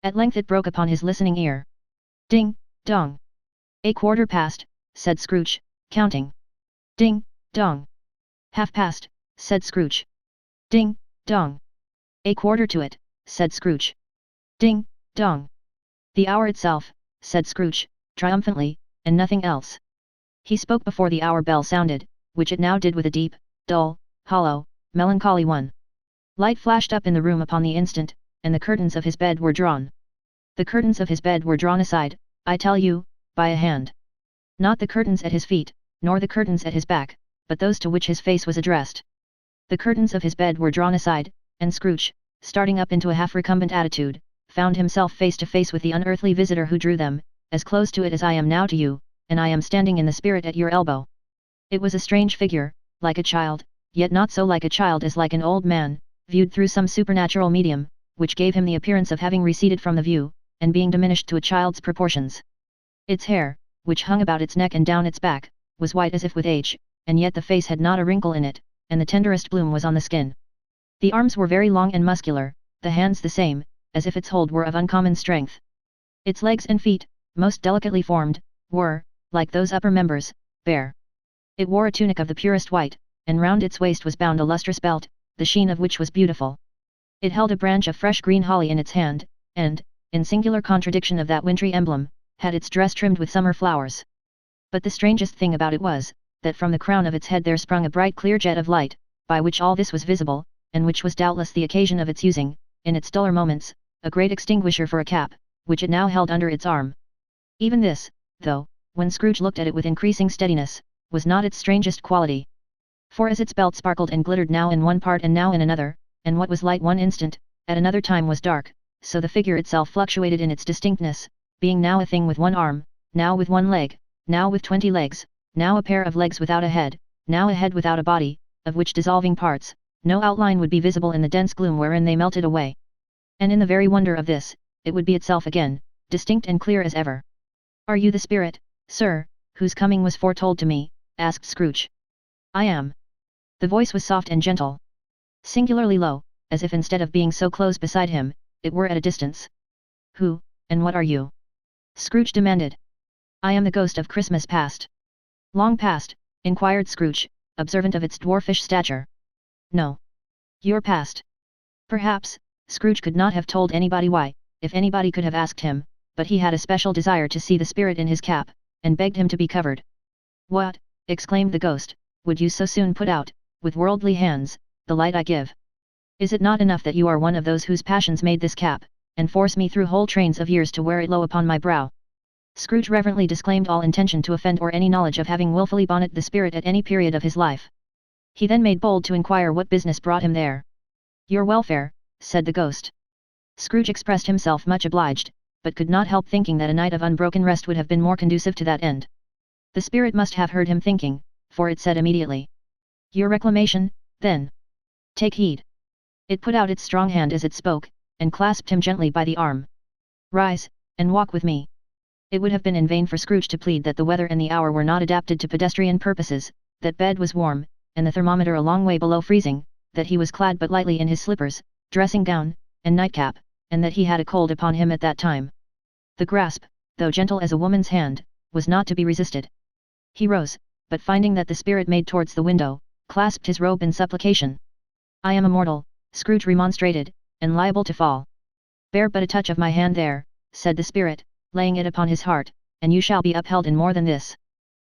At length it broke upon his listening ear. Ding, dong. A quarter past, said Scrooge, counting. Ding, dong. Half past, said Scrooge. Ding, dong. A quarter to it, said Scrooge. Ding, dong. The hour itself, said Scrooge, triumphantly, and nothing else. He spoke before the hour bell sounded, which it now did with a deep, dull, hollow, melancholy one. Light flashed up in the room upon the instant, and the curtains of his bed were drawn. The curtains of his bed were drawn aside, I tell you, by a hand. Not the curtains at his feet, nor the curtains at his back, but those to which his face was addressed. The curtains of his bed were drawn aside, and Scrooge, starting up into a half-recumbent attitude, found himself face to face with the unearthly visitor who drew them, as close to it as I am now to you, and I am standing in the spirit at your elbow. It was a strange figure, like a child, yet not so like a child as like an old man, viewed through some supernatural medium, which gave him the appearance of having receded from the view, and being diminished to a child's proportions. Its hair, which hung about its neck and down its back, was white as if with age, and yet the face had not a wrinkle in it, and the tenderest bloom was on the skin. The arms were very long and muscular, the hands the same, as if its hold were of uncommon strength. Its legs and feet, most delicately formed, were, like those upper members, bare. It wore a tunic of the purest white, and round its waist was bound a lustrous belt, the sheen of which was beautiful. It held a branch of fresh green holly in its hand, and, in singular contradiction of that wintry emblem, had its dress trimmed with summer flowers. But the strangest thing about it was, that from the crown of its head there sprung a bright clear jet of light, by which all this was visible, and which was doubtless the occasion of its using, in its duller moments, a great extinguisher for a cap, which it now held under its arm. Even this, though, when Scrooge looked at it with increasing steadiness, was not its strangest quality. For as its belt sparkled and glittered now in one part and now in another, and what was light one instant, at another time was dark, so the figure itself fluctuated in its distinctness, being now a thing with one arm, now with one leg, now with 20 legs, now a pair of legs without a head, now a head without a body, of which dissolving parts, no outline would be visible in the dense gloom wherein they melted away. And in the very wonder of this, it would be itself again, distinct and clear as ever. "Are you the spirit, sir, whose coming was foretold to me?" asked Scrooge. "I am." The voice was soft and gentle. Singularly low, as if instead of being so close beside him, it were at a distance. "Who, and what are you?" Scrooge demanded. "I am the ghost of Christmas past." "Long past?" inquired Scrooge, observant of its dwarfish stature. "No. Your past." Perhaps, Scrooge could not have told anybody why, if anybody could have asked him, but he had a special desire to see the spirit in his cap, and begged him to be covered. "What," exclaimed the ghost, "would you so soon put out, with worldly hands, the light I give? Is it not enough that you are one of those whose passions made this cap, and force me through whole trains of years to wear it low upon my brow?" Scrooge reverently disclaimed all intention to offend or any knowledge of having wilfully bonneted the spirit at any period of his life. He then made bold to inquire what business brought him there. "Your welfare," said the ghost. Scrooge expressed himself much obliged, but could not help thinking that a night of unbroken rest would have been more conducive to that end. The spirit must have heard him thinking, for it said immediately, "Your reclamation, then. Take heed." It put out its strong hand as it spoke, and clasped him gently by the arm. "Rise, and walk with me." It would have been in vain for Scrooge to plead that the weather and the hour were not adapted to pedestrian purposes, that bed was warm, and the thermometer a long way below freezing, that he was clad but lightly in his slippers, dressing gown, and nightcap, and that he had a cold upon him at that time. The grasp, though gentle as a woman's hand, was not to be resisted. He rose, but finding that the spirit made towards the window, clasped his robe in supplication. "I am a mortal," Scrooge remonstrated, "and liable to fall." "Bear but a touch of my hand there," said the spirit, laying it upon his heart, "and you shall be upheld in more than this."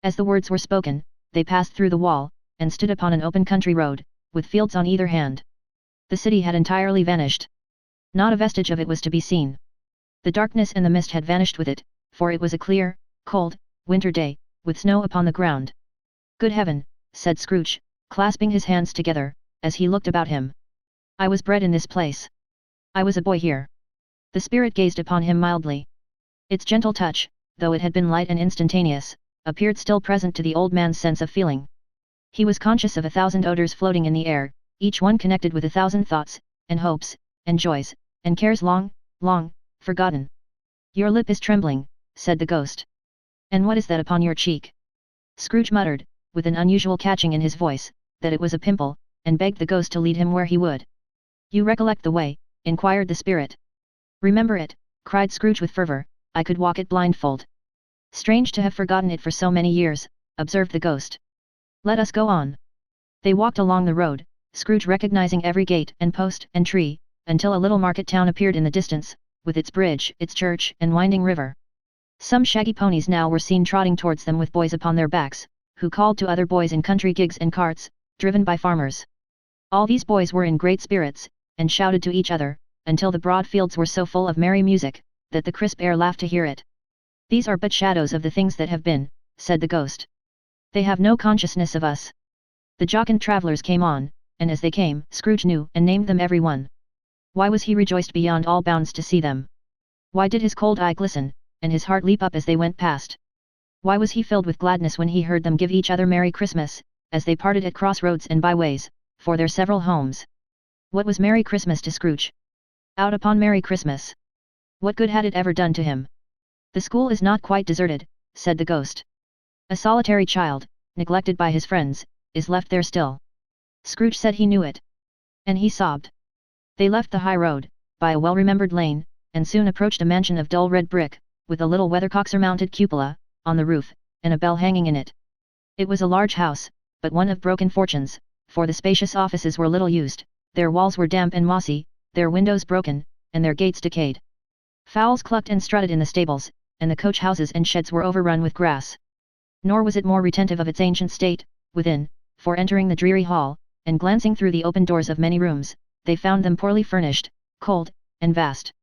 As the words were spoken, they passed through the wall, and stood upon an open country road, with fields on either hand. The city had entirely vanished. Not a vestige of it was to be seen. The darkness and the mist had vanished with it, for it was a clear, cold, winter day, with snow upon the ground. "Good heaven," said Scrooge, clasping his hands together, as he looked about him. "I was bred in this place. I was a boy here." The spirit gazed upon him mildly. Its gentle touch, though it had been light and instantaneous, appeared still present to the old man's sense of feeling. He was conscious of 1,000 odors floating in the air, each one connected with 1,000 thoughts, and hopes, and joys, and cares long, long, forgotten. "Your lip is trembling," said the ghost. "And what is that upon your cheek?" Scrooge muttered, with an unusual catching in his voice, that it was a pimple, and begged the ghost to lead him where he would. "You recollect the way?" inquired the spirit. "Remember it," cried Scrooge with fervour, "I could walk it blindfold." "Strange to have forgotten it for so many years," observed the ghost. "Let us go on." They walked along the road, Scrooge recognizing every gate and post and tree, until a little market town appeared in the distance, with its bridge, its church, and winding river. Some shaggy ponies now were seen trotting towards them with boys upon their backs, who called to other boys in country gigs and carts, driven by farmers. All these boys were in great spirits, and shouted to each other, until the broad fields were so full of merry music, that the crisp air laughed to hear it. "These are but shadows of the things that have been," said the ghost. "They have no consciousness of us." The jocund travellers came on, and as they came, Scrooge knew and named them every one. Why was he rejoiced beyond all bounds to see them? Why did his cold eye glisten, and his heart leap up as they went past? Why was he filled with gladness when he heard them give each other Merry Christmas, as they parted at crossroads and byways, for their several homes? What was Merry Christmas to Scrooge? Out upon Merry Christmas! What good had it ever done to him? The school is not quite deserted, said the ghost. A solitary child, neglected by his friends, is left there still. Scrooge said he knew it. And he sobbed. They left the high road, by a well-remembered lane, and soon approached a mansion of dull red brick, with a little weathercock-surmounted cupola, on the roof, and a bell hanging in it. It was a large house, but one of broken fortunes, for the spacious offices were little used, their walls were damp and mossy, their windows broken, and their gates decayed. Fowls clucked and strutted in the stables, and the coach houses and sheds were overrun with grass. Nor was it more retentive of its ancient state, within, for entering the dreary hall, and glancing through the open doors of many rooms, they found them poorly furnished, cold, and vast.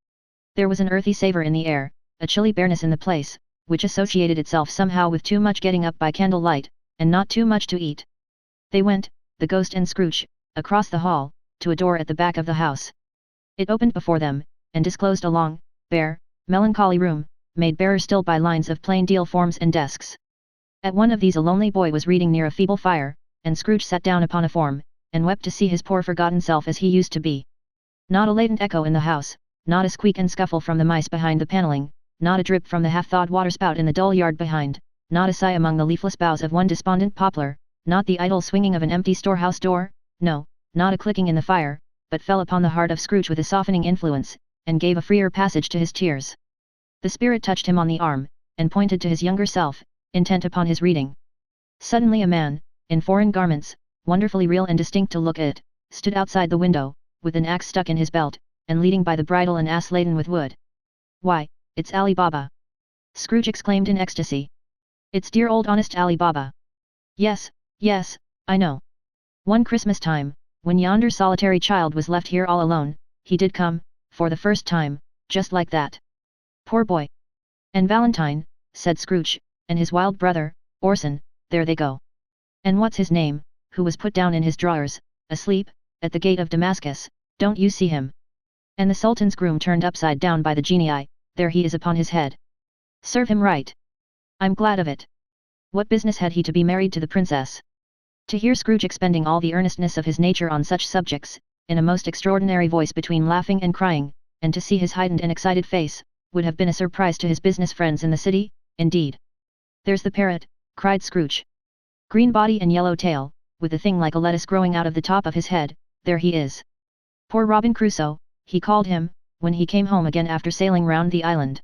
There was an earthy savour in the air, a chilly bareness in the place, which associated itself somehow with too much getting up by candlelight, and not too much to eat. They went, the ghost and Scrooge, across the hall, to a door at the back of the house. It opened before them, and disclosed a long, bare, melancholy room, made barer still by lines of plain deal forms and desks. At one of these a lonely boy was reading near a feeble fire, and Scrooge sat down upon a form, and wept to see his poor forgotten self as he used to be. Not a latent echo in the house, not a squeak and scuffle from the mice behind the panelling, not a drip from the half-thawed waterspout in the dull yard behind, not a sigh among the leafless boughs of one despondent poplar, not the idle swinging of an empty storehouse door, no, not a clicking in the fire, but fell upon the heart of Scrooge with a softening influence, and gave a freer passage to his tears. The spirit touched him on the arm, and pointed to his younger self, intent upon his reading. Suddenly a man, in foreign garments, wonderfully real and distinct to look at, stood outside the window, with an axe stuck in his belt, and leading by the bridle an ass laden with wood. "Why, it's Ali Baba!" Scrooge exclaimed in ecstasy. "It's dear old honest Ali Baba. Yes, yes, I know. One Christmas time, when yonder solitary child was left here all alone, he did come, for the first time, just like that. Poor boy!" "And Valentine," said Scrooge, "and his wild brother, Orson, there they go. And what's his name, who was put down in his drawers, asleep, at the gate of Damascus, don't you see him? And the Sultan's groom turned upside down by the genii, there he is upon his head. Serve him right. I'm glad of it. What business had he to be married to the princess?" To hear Scrooge expending all the earnestness of his nature on such subjects, in a most extraordinary voice between laughing and crying, and to see his heightened and excited face, would have been a surprise to his business friends in the city, indeed. "There's the parrot," cried Scrooge. "Green body and yellow tail, with a thing like a lettuce growing out of the top of his head, there he is. Poor Robin Crusoe, he called him, when he came home again after sailing round the island.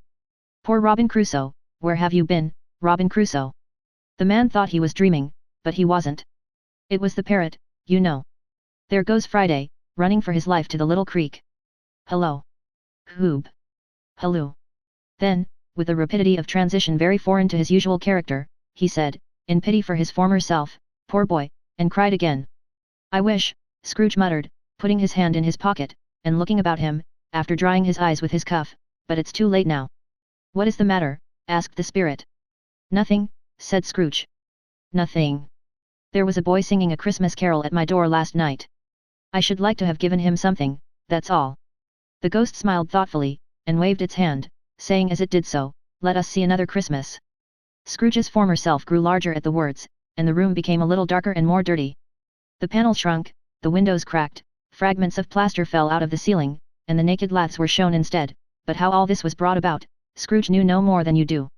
Poor Robin Crusoe, where have you been, Robin Crusoe?" The man thought he was dreaming, but he wasn't. It was the parrot, you know. There goes Friday, running for his life to the little creek. Hello! Hoob! Halloo! Then, with a rapidity of transition very foreign to his usual character, he said, in pity for his former self, "Poor boy," and cried again. "I wish," Scrooge muttered, putting his hand in his pocket, and looking about him, after drying his eyes with his cuff, "but it's too late now." "What is the matter?" asked the spirit. "Nothing," said Scrooge. "Nothing. There was a boy singing a Christmas carol at my door last night. I should like to have given him something, that's all." The ghost smiled thoughtfully, and waved its hand, saying as it did so, "Let us see another Christmas." Scrooge's former self grew larger at the words, and the room became a little darker and more dirty. The panels shrunk, the windows cracked, fragments of plaster fell out of the ceiling, and the naked laths were shown instead, but how all this was brought about, Scrooge knew no more than you do.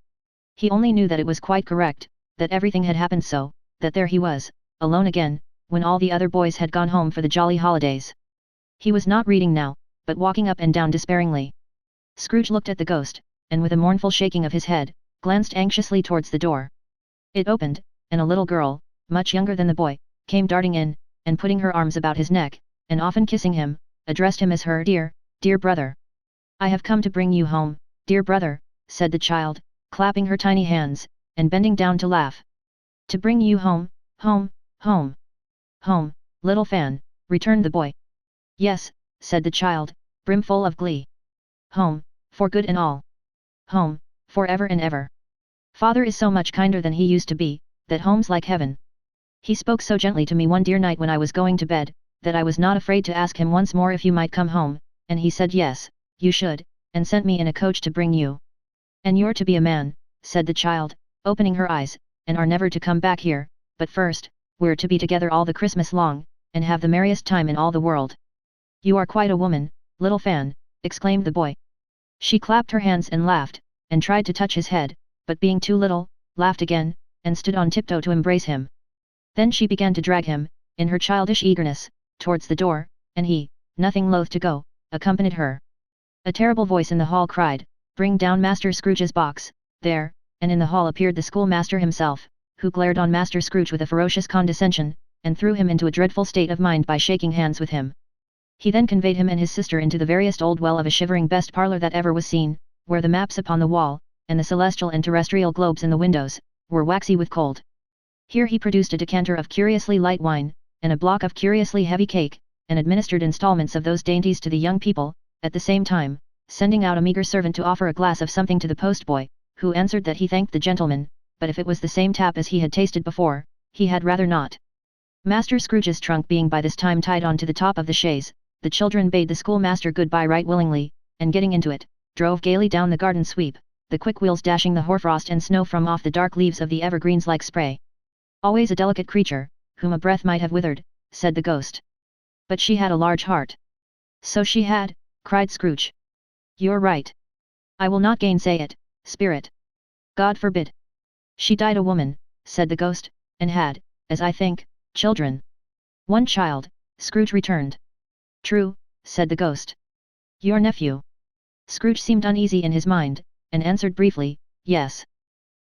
He only knew that it was quite correct, that everything had happened so, that there he was, alone again, when all the other boys had gone home for the jolly holidays. He was not reading now, but walking up and down despairingly. Scrooge looked at the ghost, and with a mournful shaking of his head, glanced anxiously towards the door. It opened, and a little girl, much younger than the boy, came darting in, and putting her arms about his neck, and often kissing him, addressed him as her dear, dear brother. "I have come to bring you home, dear brother," said the child, clapping her tiny hands, and bending down to laugh. "To bring you home, home, home." "Home, little Fan," returned the boy. "Yes," said the child, brimful of glee. "Home, for good and all. Home, for ever and ever. Father is so much kinder than he used to be, that home's like heaven. He spoke so gently to me one dear night when I was going to bed, that I was not afraid to ask him once more if you might come home, and he said yes, you should, and sent me in a coach to bring you. And you're to be a man," said the child, opening her eyes, "and are never to come back here, but first, we're to be together all the Christmas long, and have the merriest time in all the world." "You are quite a woman, little Fan," exclaimed the boy. She clapped her hands and laughed, and tried to touch his head, but being too little, laughed again, and stood on tiptoe to embrace him. Then she began to drag him, in her childish eagerness, towards the door, and he, nothing loath to go, accompanied her. A terrible voice in the hall cried, "Bring down Master Scrooge's box, there," and in the hall appeared the schoolmaster himself, who glared on Master Scrooge with a ferocious condescension, and threw him into a dreadful state of mind by shaking hands with him. He then conveyed him and his sister into the veriest old well of a shivering best parlour that ever was seen, where the maps upon the wall, and the celestial and terrestrial globes in the windows, were waxy with cold. Here he produced a decanter of curiously light wine, and a block of curiously heavy cake, and administered installments of those dainties to the young people, at the same time, sending out a meagre servant to offer a glass of something to the postboy, who answered that he thanked the gentleman, but if it was the same tap as he had tasted before, he had rather not. Master Scrooge's trunk being by this time tied on to the top of the chaise, the children bade the schoolmaster good-bye right willingly, and getting into it, drove gaily down the garden sweep, the quick wheels dashing the hoarfrost and snow from off the dark leaves of the evergreens like spray. "Always a delicate creature, whom a breath might have withered," said the ghost. "But she had a large heart." "So she had," cried Scrooge. "You're right. I will not gainsay it, spirit. God forbid." "She died a woman," said the ghost, "and had, as I think, children." "One child," Scrooge returned. "True," said the ghost. "Your nephew?" Scrooge seemed uneasy in his mind, and answered briefly, "Yes."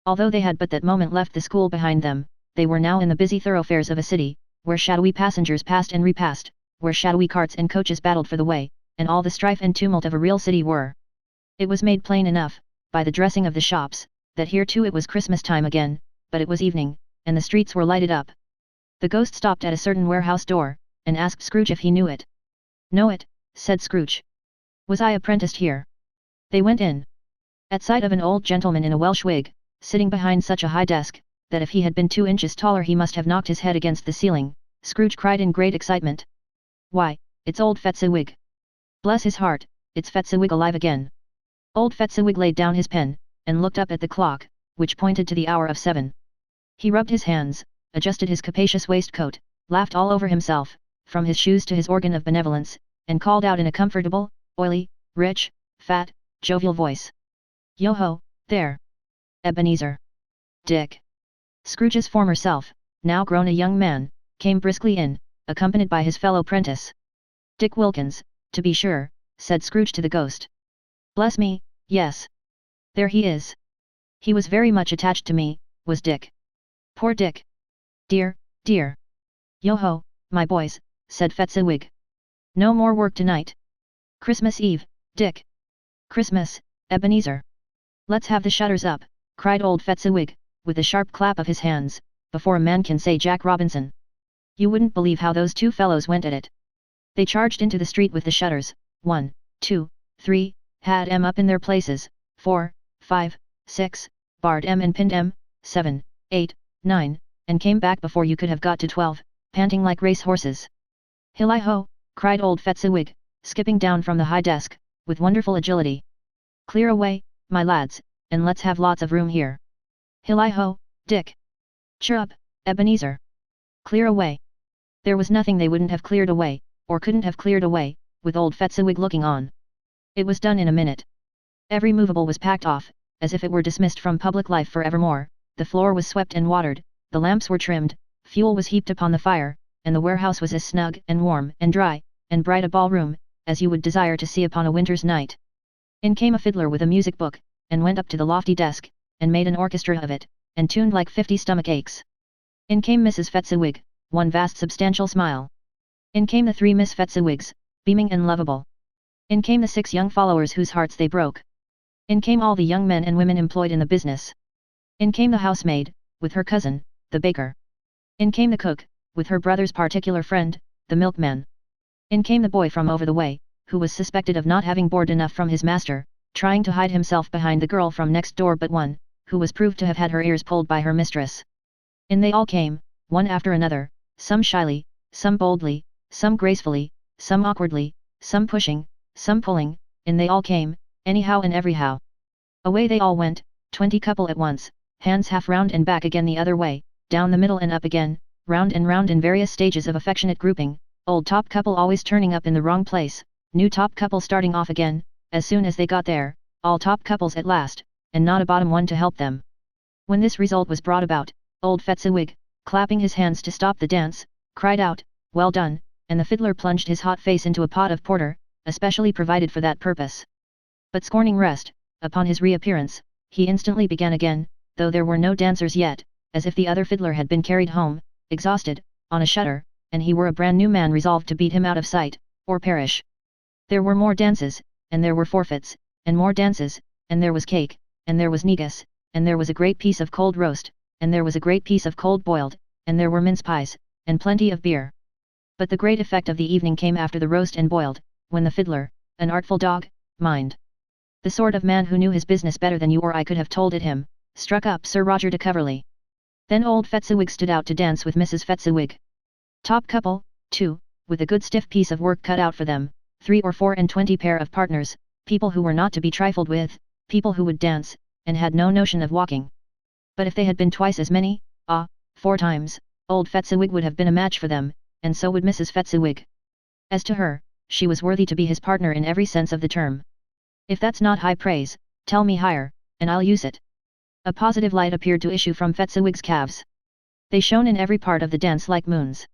Although they had but that moment left the school behind them, they were now in the busy thoroughfares of a city, where shadowy passengers passed and repassed, where shadowy carts and coaches battled for the way, and all the strife and tumult of a real city were. It was made plain enough, by the dressing of the shops, that here too it was Christmas time again, but it was evening, and the streets were lighted up. The ghost stopped at a certain warehouse door, and asked Scrooge if he knew it. "Know it," said Scrooge. "Was I apprenticed here?" They went in. At sight of an old gentleman in a Welsh wig, sitting behind such a high desk, that if he had been 2 inches taller he must have knocked his head against the ceiling, Scrooge cried in great excitement. "Why, it's old Fezziwig! Bless his heart, it's Fezziwig alive again!" Old Fezziwig laid down his pen, and looked up at the clock, which pointed to the hour of 7. He rubbed his hands, adjusted his capacious waistcoat, laughed all over himself, from his shoes to his organ of benevolence, and called out in a comfortable, oily, rich, fat, jovial voice. "Yo-ho, there! Ebenezer! Dick!" Scrooge's former self, now grown a young man, came briskly in, accompanied by his fellow prentice. "Dick Wilkins, to be sure," said Scrooge to the ghost. "Bless me, yes. There he is. He was very much attached to me, was Dick. Poor Dick! Dear, dear! Yo-ho, my boys," said Fezziwig. "No more work tonight. Christmas Eve, Dick. Christmas, Ebenezer. Let's have the shutters up," cried old Fezziwig, with a sharp clap of his hands, before a man can say Jack Robinson. You wouldn't believe how those two fellows went at it. They charged into the street with the shutters, 1, 2, 3, had 'em up in their places, 4, 5, 6, barred 'em and pinned 'em, 7, 8, 9, and came back before you could have got to 12, panting like race horses. "Hilli-ho!" cried old Fezziwig, skipping down from the high desk, with wonderful agility. "Clear away, my lads, and let's have lots of room here. Hilli-ho, Dick! Cheer up, Ebenezer! Clear away!" There was nothing they wouldn't have cleared away, or couldn't have cleared away, with old Fezziwig looking on. It was done in a minute. Every movable was packed off, as if it were dismissed from public life for evermore, the floor was swept and watered, the lamps were trimmed, fuel was heaped upon the fire, and the warehouse was as snug and warm and dry, and bright a ballroom, as you would desire to see upon a winter's night. In came a fiddler with a music book, and went up to the lofty desk, and made an orchestra of it, and tuned like 50 stomach aches. In came Mrs. Fezziwig, one vast substantial smile. In came the 3 Miss Fezziwigs, beaming and lovable. In came the 6 young followers whose hearts they broke. In came all the young men and women employed in the business. In came the housemaid, with her cousin, the baker. In came the cook, with her brother's particular friend, the milkman. In came the boy from over the way, who was suspected of not having board enough from his master, trying to hide himself behind the girl from next door but one, who was proved to have had her ears pulled by her mistress. In they all came, one after another, some shyly, some boldly, some gracefully, some awkwardly, some pushing, some pulling, in they all came, anyhow and everyhow. Away they all went, 20 couple at once, hands half round and back again the other way, down the middle and up again, round and round in various stages of affectionate grouping, old top couple always turning up in the wrong place, new top couple starting off again, as soon as they got there, all top couples at last, and not a bottom one to help them. When this result was brought about, old Fezziwig, clapping his hands to stop the dance, cried out, "Well done," and the fiddler plunged his hot face into a pot of porter, especially provided for that purpose. But scorning rest, upon his reappearance, he instantly began again, though there were no dancers yet, as if the other fiddler had been carried home, exhausted, on a shutter, and he were a brand new man resolved to beat him out of sight, or perish. There were more dances, and there were forfeits, and more dances, and there was cake, and there was negus, and there was a great piece of cold roast, and there was a great piece of cold boiled, and there were mince pies, and plenty of beer. But the great effect of the evening came after the roast and boiled, when the fiddler, an artful dog, mind, the sort of man who knew his business better than you or I could have told it him, struck up Sir Roger de Coverley. Then old Fezziwig stood out to dance with Mrs. Fezziwig. Top couple, too, with a good stiff piece of work cut out for them, 3 or 4 and 20 pair of partners, people who were not to be trifled with, people who would dance, and had no notion of walking. But if they had been twice as many, 4 times, old Fezziwig would have been a match for them, and so would Mrs. Fezziwig. As to her, she was worthy to be his partner in every sense of the term. If that's not high praise, tell me higher, and I'll use it. A positive light appeared to issue from Fezziwig's calves. They shone in every part of the dance like moons.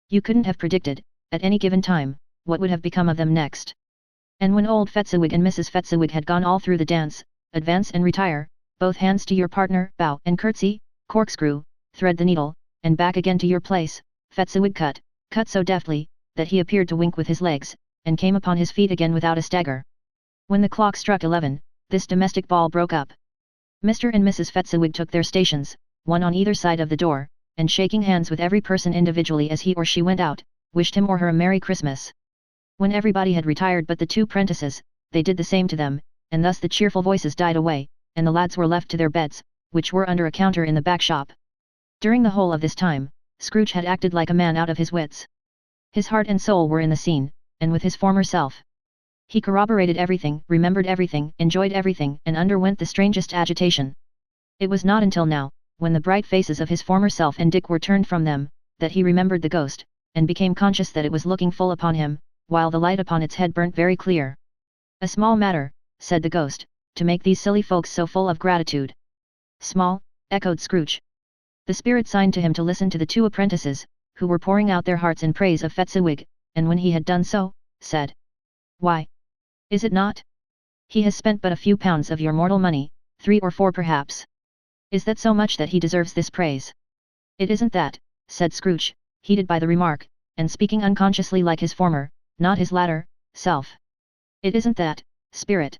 You couldn't have predicted, at any given time, what would have become of them next. And when old Fezziwig and Mrs. Fezziwig had gone all through the dance, advance and retire, both hands to your partner, bow and curtsy, corkscrew, thread the needle, and back again to your place, Fezziwig cut so deftly, that he appeared to wink with his legs, and came upon his feet again without a stagger. When the clock struck 11, this domestic ball broke up. Mr. and Mrs. Fezziwig took their stations, one on either side of the door, and shaking hands with every person individually as he or she went out, wished him or her a Merry Christmas. When everybody had retired but the 2 prentices, they did the same to them, and thus the cheerful voices died away, and the lads were left to their beds, which were under a counter in the back shop. During the whole of this time, Scrooge had acted like a man out of his wits. His heart and soul were in the scene, and with his former self. He corroborated everything, remembered everything, enjoyed everything, and underwent the strangest agitation. It was not until now, when the bright faces of his former self and Dick were turned from them, that he remembered the ghost, and became conscious that it was looking full upon him, while the light upon its head burnt very clear. "A small matter," said the ghost, "to make these silly folks so full of gratitude." "Small," echoed Scrooge. The spirit signed to him to listen to the 2 apprentices, who were pouring out their hearts in praise of Fezziwig, and when he had done so, said, "Why? Is it not? He has spent but a few pounds of your mortal money, 3 or 4 perhaps. Is that so much that he deserves this praise?" "It isn't that," said Scrooge, heated by the remark, and speaking unconsciously like his former, not his latter, self. "It isn't that, spirit.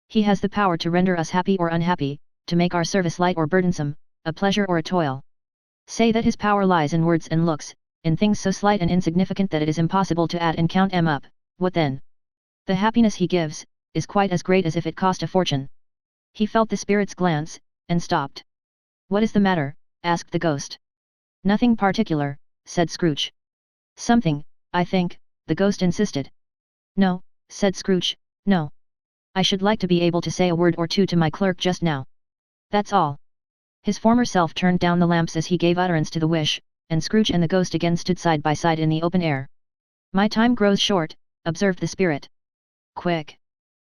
He has the power to render us happy or unhappy, to make our service light or burdensome, a pleasure or a toil. Say that his power lies in words and looks, in things so slight and insignificant that it is impossible to add and count them up, what then? The happiness he gives, is quite as great as if it cost a fortune." He felt the spirit's glance, and stopped. "What is the matter?" asked the ghost. "Nothing particular," said Scrooge. "Something, I think," the ghost insisted. "No," said Scrooge, "no. I should like to be able to say a word or 2 to my clerk just now. That's all." His former self turned down the lamps as he gave utterance to the wish, and Scrooge and the ghost again stood side by side in the open air. "My time grows short," observed the spirit. "Quick."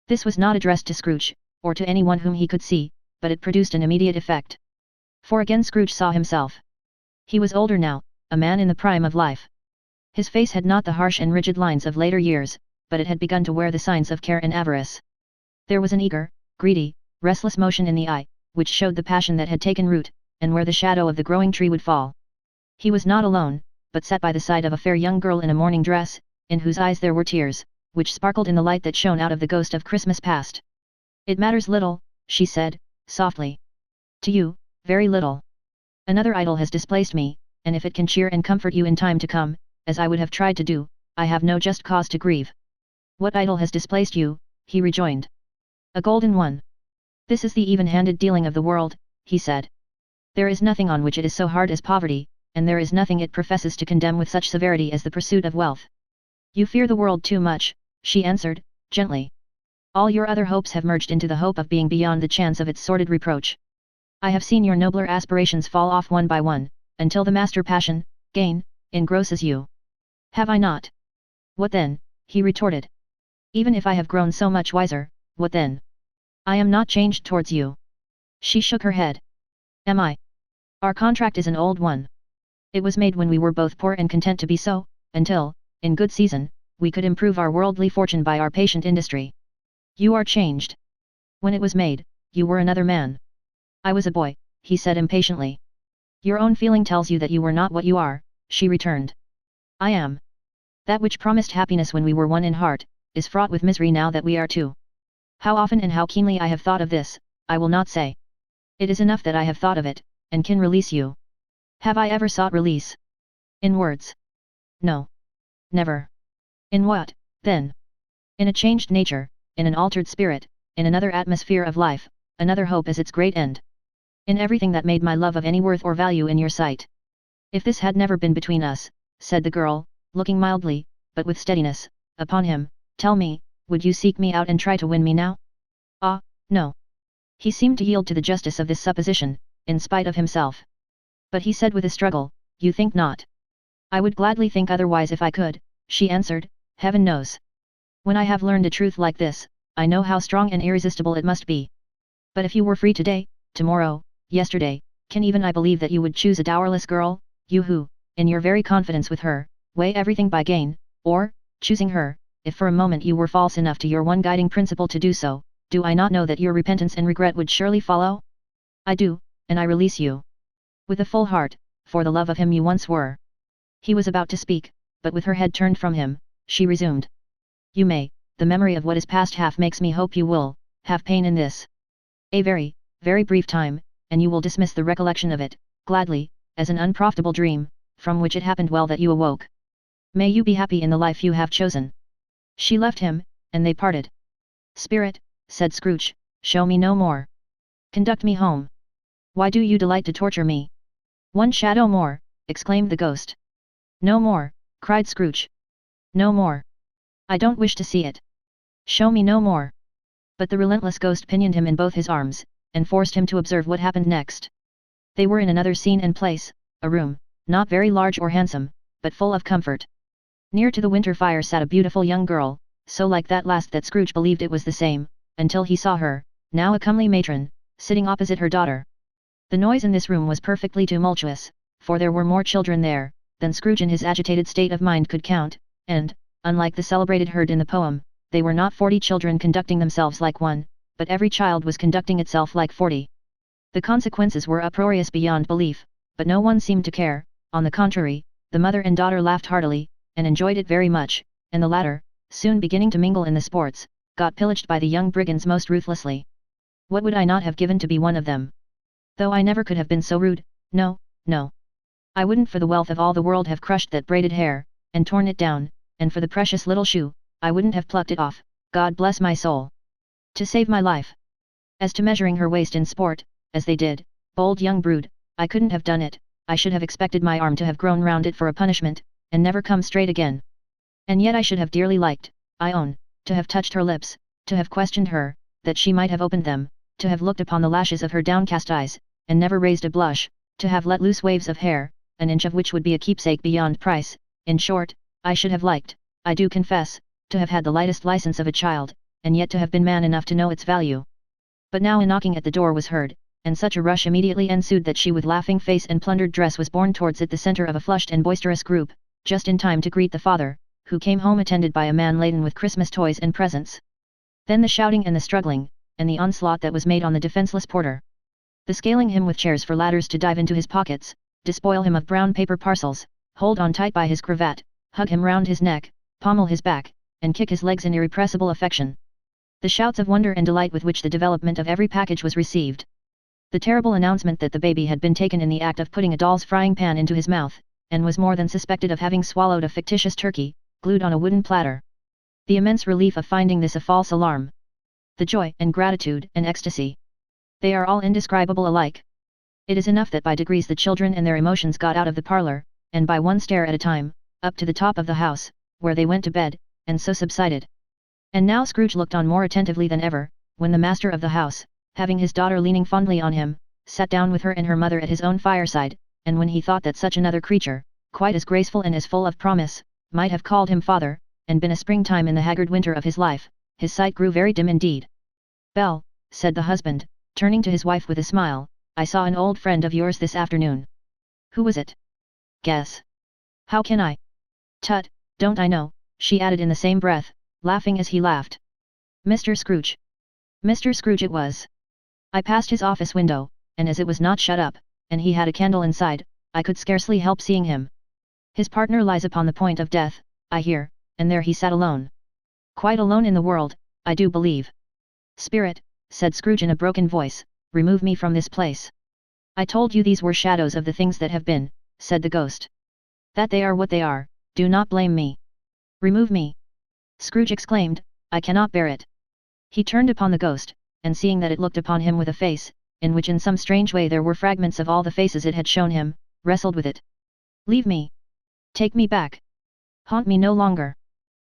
This was not addressed to Scrooge, or to anyone whom he could see, but it produced an immediate effect. For again Scrooge saw himself. He was older now, a man in the prime of life. His face had not the harsh and rigid lines of later years, but it had begun to wear the signs of care and avarice. There was an eager, greedy, restless motion in the eye, which showed the passion that had taken root, and where the shadow of the growing tree would fall. He was not alone, but sat by the side of a fair young girl in a morning dress, in whose eyes there were tears, which sparkled in the light that shone out of the ghost of Christmas past. "It matters little," she said, softly. "To you, very little. Another idol has displaced me, and if it can cheer and comfort you in time to come, as I would have tried to do, I have no just cause to grieve." "What idol has displaced you?" he rejoined. "A golden one. This is the even-handed dealing of the world," he said. "There is nothing on which it is so hard as poverty, and there is nothing it professes to condemn with such severity as the pursuit of wealth." "You fear the world too much," she answered, gently. "All your other hopes have merged into the hope of being beyond the chance of its sordid reproach. I have seen your nobler aspirations fall off one by one, until the master passion, gain, engrosses you. Have I not?" "What then?" he retorted. "Even if I have grown so much wiser, what then? I am not changed towards you. She shook her head. Am I? Our contract is an old one. It was made when we were both poor and content to be so, until, in good season, we could improve our worldly fortune by our patient industry. You are changed. When it was made, you were another man. I was a boy, he said impatiently. Your own feeling tells you that you were not what you are, she returned. I am. That which promised happiness when we were one in heart, is fraught with misery now that we are two. How often and how keenly I have thought of this, I will not say. It is enough that I have thought of it, and can release you. Have I ever sought release? In words? No. Never. In what, then? In a changed nature, in an altered spirit, in another atmosphere of life, another hope as its great end. In everything that made my love of any worth or value in your sight. If this had never been between us, said the girl, looking mildly, but with steadiness, upon him, tell me, would you seek me out and try to win me now? Ah, no. He seemed to yield to the justice of this supposition, in spite of himself. But he said with a struggle, you think not. I would gladly think otherwise if I could, she answered, heaven knows. When I have learned a truth like this, I know how strong and irresistible it must be. But if you were free today, tomorrow, yesterday, can even I believe that you would choose a dowerless girl, you who, in your very confidence with her, weigh everything by gain, or, choosing her, if for a moment you were false enough to your one guiding principle to do so, do I not know that your repentance and regret would surely follow? I do, and I release you. With a full heart, for the love of him you once were. He was about to speak, but with her head turned from him, she resumed. You may, the memory of what is past half makes me hope you will, have pain in this. A very, very brief time, and you will dismiss the recollection of it, gladly, as an unprofitable dream, from which it happened well that you awoke. May you be happy in the life you have chosen. She left him, and they parted. Spirit, said Scrooge, show me no more. Conduct me home. Why do you delight to torture me? One shadow more, exclaimed the ghost. No more, cried Scrooge. No more. I don't wish to see it. Show me no more. But the relentless ghost pinioned him in both his arms, and forced him to observe what happened next. They were in another scene and place, a room, not very large or handsome, but full of comfort. Near to the winter fire sat a beautiful young girl, so like that last that Scrooge believed it was the same, until he saw her, now a comely matron, sitting opposite her daughter. The noise in this room was perfectly tumultuous, for there were more children there, than Scrooge in his agitated state of mind could count, and, unlike the celebrated herd in the poem, they were not 40 children conducting themselves like one, but every child was conducting itself like 40. The consequences were uproarious beyond belief, but no one seemed to care. On the contrary, the mother and daughter laughed heartily, and enjoyed it very much, and the latter, soon beginning to mingle in the sports, got pillaged by the young brigands most ruthlessly. What would I not have given to be one of them? Though I never could have been so rude, no, no. I wouldn't for the wealth of all the world have crushed that braided hair, and torn it down, and for the precious little shoe, I wouldn't have plucked it off, God bless my soul. To save my life. As to measuring her waist in sport, as they did, bold young brood, I couldn't have done it. I should have expected my arm to have grown round it for a punishment, and never come straight again. And yet I should have dearly liked, I own, to have touched her lips, to have questioned her, that she might have opened them, to have looked upon the lashes of her downcast eyes, and never raised a blush, to have let loose waves of hair, an inch of which would be a keepsake beyond price. In short, I should have liked, I do confess, to have had the lightest license of a child, and yet to have been man enough to know its value. But now a knocking at the door was heard, and such a rush immediately ensued that she with laughing face and plundered dress was borne towards it the centre of a flushed and boisterous group, just in time to greet the father, who came home attended by a man laden with Christmas toys and presents. Then the shouting and the struggling, and the onslaught that was made on the defenceless porter. The scaling him with chairs for ladders to dive into his pockets, despoil him of brown paper parcels, hold on tight by his cravat, hug him round his neck, pommel his back, and kick his legs in irrepressible affection. The shouts of wonder and delight with which the development of every package was received. The terrible announcement that the baby had been taken in the act of putting a doll's frying pan into his mouth, and was more than suspected of having swallowed a fictitious turkey, glued on a wooden platter. The immense relief of finding this a false alarm. The joy and gratitude and ecstasy. They are all indescribable alike. It is enough that by degrees the children and their emotions got out of the parlour, and by one stair at a time, up to the top of the house, where they went to bed, and so subsided. And now Scrooge looked on more attentively than ever, when the master of the house, having his daughter leaning fondly on him, sat down with her and her mother at his own fireside, and when he thought that such another creature, quite as graceful and as full of promise, might have called him father, and been a springtime in the haggard winter of his life, his sight grew very dim indeed. Bell, said the husband, Turning to his wife with a smile, "I saw an old friend of yours this afternoon." "Who was it?" "Guess." "How can I?" "Tut, don't I know," she added in the same breath, laughing as he laughed. "Mr. Scrooge." Mr. Scrooge it was. I passed his office window, and as it was not shut up, and he had a candle inside, I could scarcely help seeing him. His partner lies upon the point of death, I hear, and there he sat alone. Quite alone in the world, I do believe. "Spirit," said Scrooge in a broken voice, "remove me from this place." "I told you these were shadows of the things that have been," said the ghost. "That they are what they are, do not blame me." "Remove me!" Scrooge exclaimed, "I cannot bear it." He turned upon the ghost, and seeing that it looked upon him with a face, in which in some strange way there were fragments of all the faces it had shown him, wrestled with it. "Leave me! Take me back! Haunt me no longer!"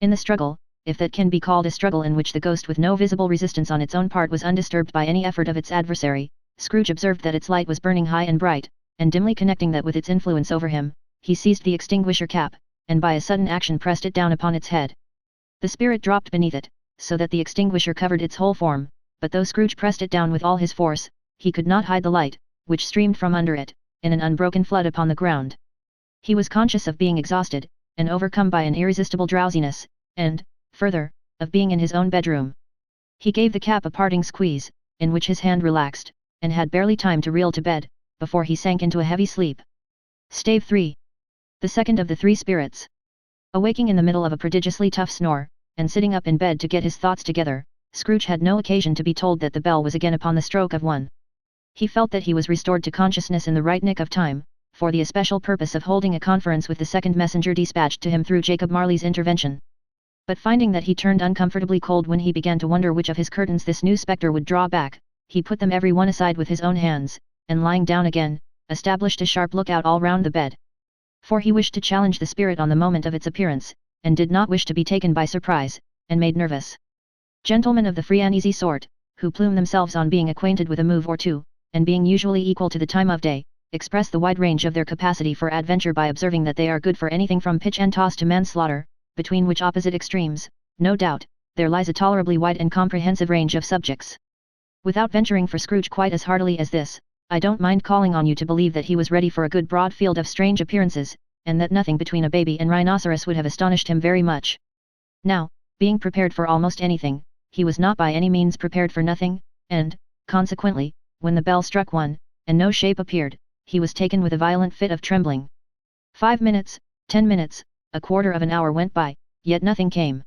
In the struggle, if that can be called a struggle in which the ghost with no visible resistance on its own part was undisturbed by any effort of its adversary, Scrooge observed that its light was burning high and bright, and dimly connecting that with its influence over him, he seized the extinguisher cap, and by a sudden action pressed it down upon its head. The spirit dropped beneath it, so that the extinguisher covered its whole form, but though Scrooge pressed it down with all his force, he could not hide the light, which streamed from under it, in an unbroken flood upon the ground. He was conscious of being exhausted, and overcome by an irresistible drowsiness, and, further, of being in his own bedroom. He gave the cap a parting squeeze, in which his hand relaxed, and had barely time to reel to bed, before he sank into a heavy sleep. Stave 3. The second of the three spirits. Awaking in the middle of a prodigiously tough snore, and sitting up in bed to get his thoughts together, Scrooge had no occasion to be told that the bell was again upon the stroke of 1. He felt that he was restored to consciousness in the right nick of time, for the especial purpose of holding a conference with the second messenger dispatched to him through Jacob Marley's intervention. But finding that he turned uncomfortably cold when he began to wonder which of his curtains this new spectre would draw back, he put them every one aside with his own hands, and lying down again, established a sharp lookout all round the bed. For he wished to challenge the spirit on the moment of its appearance, and did not wish to be taken by surprise, and made nervous. Gentlemen of the free and easy sort, who plume themselves on being acquainted with a move or two, and being usually equal to the time of day, express the wide range of their capacity for adventure by observing that they are good for anything from pitch and toss to manslaughter, between which opposite extremes, no doubt, there lies a tolerably wide and comprehensive range of subjects. Without venturing for Scrooge quite as heartily as this, I don't mind calling on you to believe that he was ready for a good broad field of strange appearances, and that nothing between a baby and rhinoceros would have astonished him very much. Now, being prepared for almost anything, he was not by any means prepared for nothing, and, consequently, when the bell struck 1, and no shape appeared, he was taken with a violent fit of trembling. 5 minutes, 10 minutes, a quarter of an hour went by, yet nothing came.